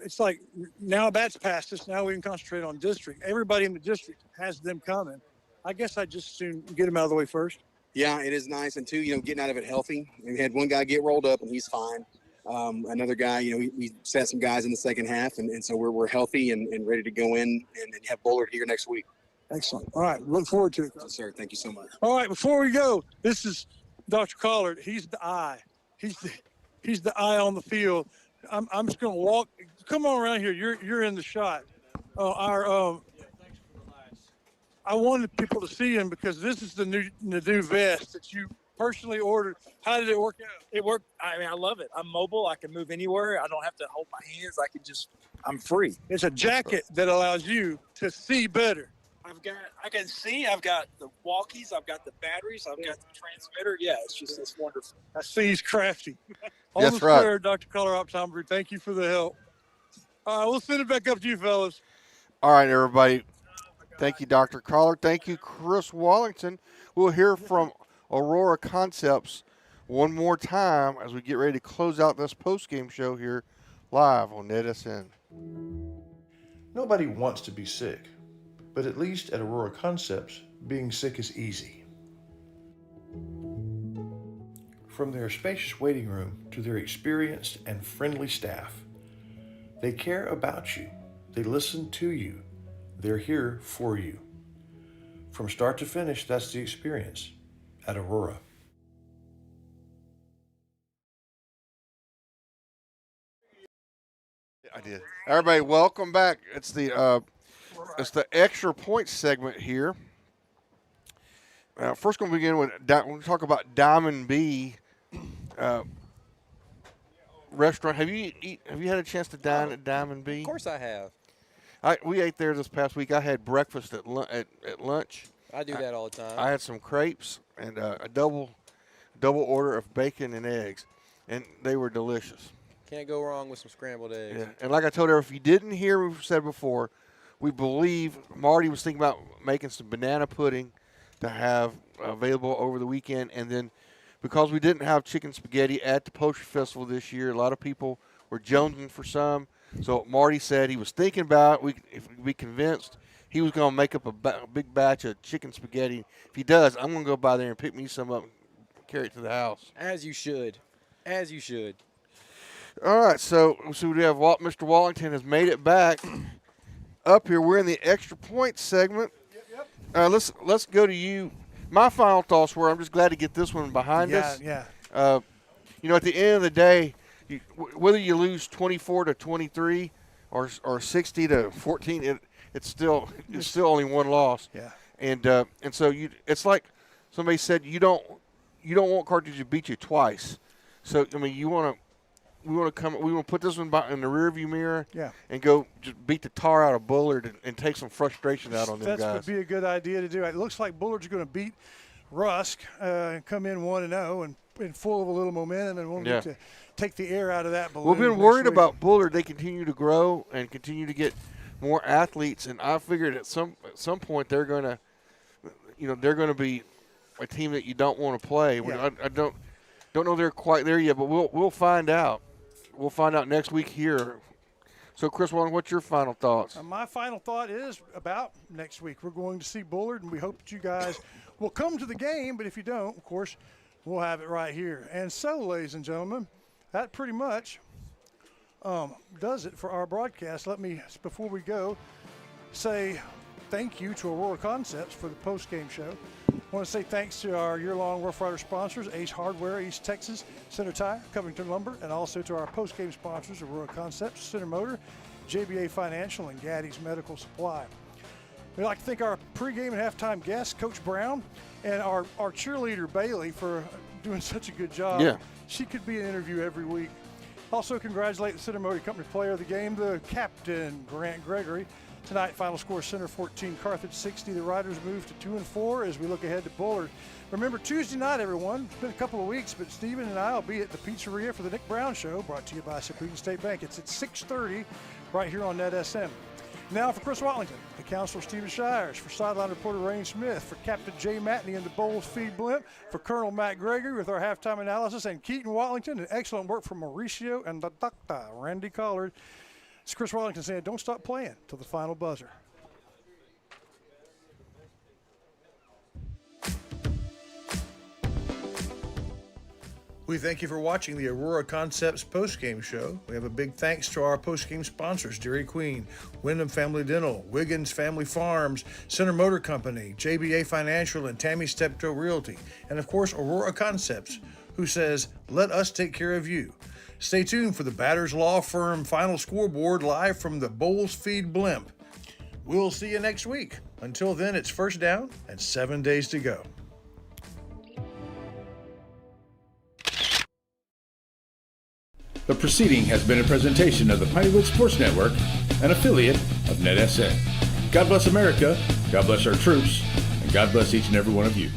it's like now that's past us. Now we can concentrate on district. Everybody in the district has them coming. I guess I'd just soon get him out of the way first. Yeah, it is nice. And two, getting out of it healthy. We had one guy get rolled up and he's fine. Another guy, we sat some guys in the second half. And so we're healthy and ready to go in and have Bullard here next week. Excellent. All right. Look forward to it. Yes, sir. Thank you so much. All right. Before we go, this is Dr. Collard. He's the eye. He's the eye on the field. I'm just going to walk. Come on around here. You're in the shot. I wanted people to see him because this is the new vest that you personally ordered. How did it work out? It worked. I mean, I love it. I'm mobile. I can move anywhere. I don't have to hold my hands. I'm free. It's a jacket that allows you to see better. I can see. I've got the walkies. I've got the batteries. I've got the transmitter. Yeah, it's wonderful. I see he's crafty. On That's the right. square, Dr. Collar Optometry, thank you for the help. We'll send it back up to you, fellas. All right, everybody. Thank you, Dr. Collard. Thank you, Chris Wallington. We'll hear from Aurora Concepts one more time as we get ready to close out this postgame show here live on NETSN. Nobody wants to be sick, but at least at Aurora Concepts, being sick is easy. From their spacious waiting room to their experienced and friendly staff, they care about you. They listen to you. They're here for you. From start to finish, that's the experience at Aurora. I did. Everybody, welcome back. It's the extra point segment here. First, going to begin with we're going to talk about Diamond B restaurant. Have you had a chance to dine at Diamond B? Of course, I have. We ate there this past week. I had breakfast at lunch. I do that all the time. I had some crepes and a double order of bacon and eggs, and they were delicious. Can't go wrong with some scrambled eggs. Yeah, and like I told her, if you didn't hear what we said before, we believe Marty was thinking about making some banana pudding to have available over the weekend, and then because we didn't have chicken spaghetti at the Poetry Festival this year, a lot of people were jonesing for some. So Marty said he was thinking about if we convinced he was going to make up a big batch of chicken spaghetti. If he does, I'm going to go by there and pick me some up and carry it to the house. As you should. As you should. All right, so we have Mr. Wallington has made it back up here. We're in the extra point segment. Let's go to you. My final thoughts were I'm just glad to get this one behind us. Yeah. At the end of the day, whether you lose 24-23 or 60-14, it's still only one loss. Yeah. And so it's like somebody said you don't want Carthage to beat you twice. So I mean you want to we want to put this one in the rearview mirror, Yeah. and go just beat the tar out of Bullard and take some frustration out on them That guys. would be a good idea to do. It looks like Bullard's going to beat Rusk and come in 1-0 and full of a little momentum, and we'll need to take the air out of that balloon. We've been worried about Bullard. They continue to grow and continue to get more athletes, and I figured at some point they're going to be a team that you don't want to play. Yeah. I don't know they're quite there yet, but we'll find out. We'll find out next week here. So, Chris Walton, what's your final thoughts? My final thought is about next week. We're going to see Bullard, and we hope that you guys will come to the game. But if you don't, of course, we'll have it right here. And so, ladies and gentlemen, that pretty much does it for our broadcast. Let me, before we go, say thank you to Aurora Concepts for the post-game show. I want to say thanks to our year-long Rough Rider sponsors, Ace Hardware, East Texas, Center Tire, Covington Lumber, and also to our post-game sponsors, Aurora Concepts, Center Motor, JBA Financial, and Gaddy's Medical Supply. We'd like to thank our pregame and halftime guests, Coach Brown, and our cheerleader, Bailey, for doing such a good job. Yeah. She could be an interview every week. Also congratulate the Center Motor Company player of the game, the captain, Grant Gregory. Tonight, final score, Center 14, Carthage 60. The Riders move to 2-4 as we look ahead to Bullard. Remember, Tuesday night, everyone. It's been a couple of weeks, but Stephen and I will be at the pizzeria for the Nick Brown Show, brought to you by Sabine State Bank. It's at 6:30 right here on NETSN. Now for Chris Watlington, the counselor Stephen Shires, for sideline reporter Rain Smith, for Captain Jay Matney and the Bowles Feed Blimp, for Colonel Matt Gregory with our halftime analysis, and Keaton Watlington, and excellent work from Mauricio and the doctor, Randy Collard. It's Chris Watlington saying, don't stop playing till the final buzzer. We thank you for watching the Aurora Concepts postgame show. We have a big thanks to our postgame sponsors, Dairy Queen, Wyndham Family Dental, Wiggins Family Farms, Center Motor Company, JBA Financial, and Tammy Steptoe Realty. And of course, Aurora Concepts, who says, let us take care of you. Stay tuned for the Batters Law Firm final scoreboard live from the Bowles Feed Blimp. We'll see you next week. Until then, it's first down and 7 days to go. The proceeding has been a presentation of the Pinewood Sports Network, an affiliate of NetSN. God bless America, God bless our troops, and God bless each and every one of you.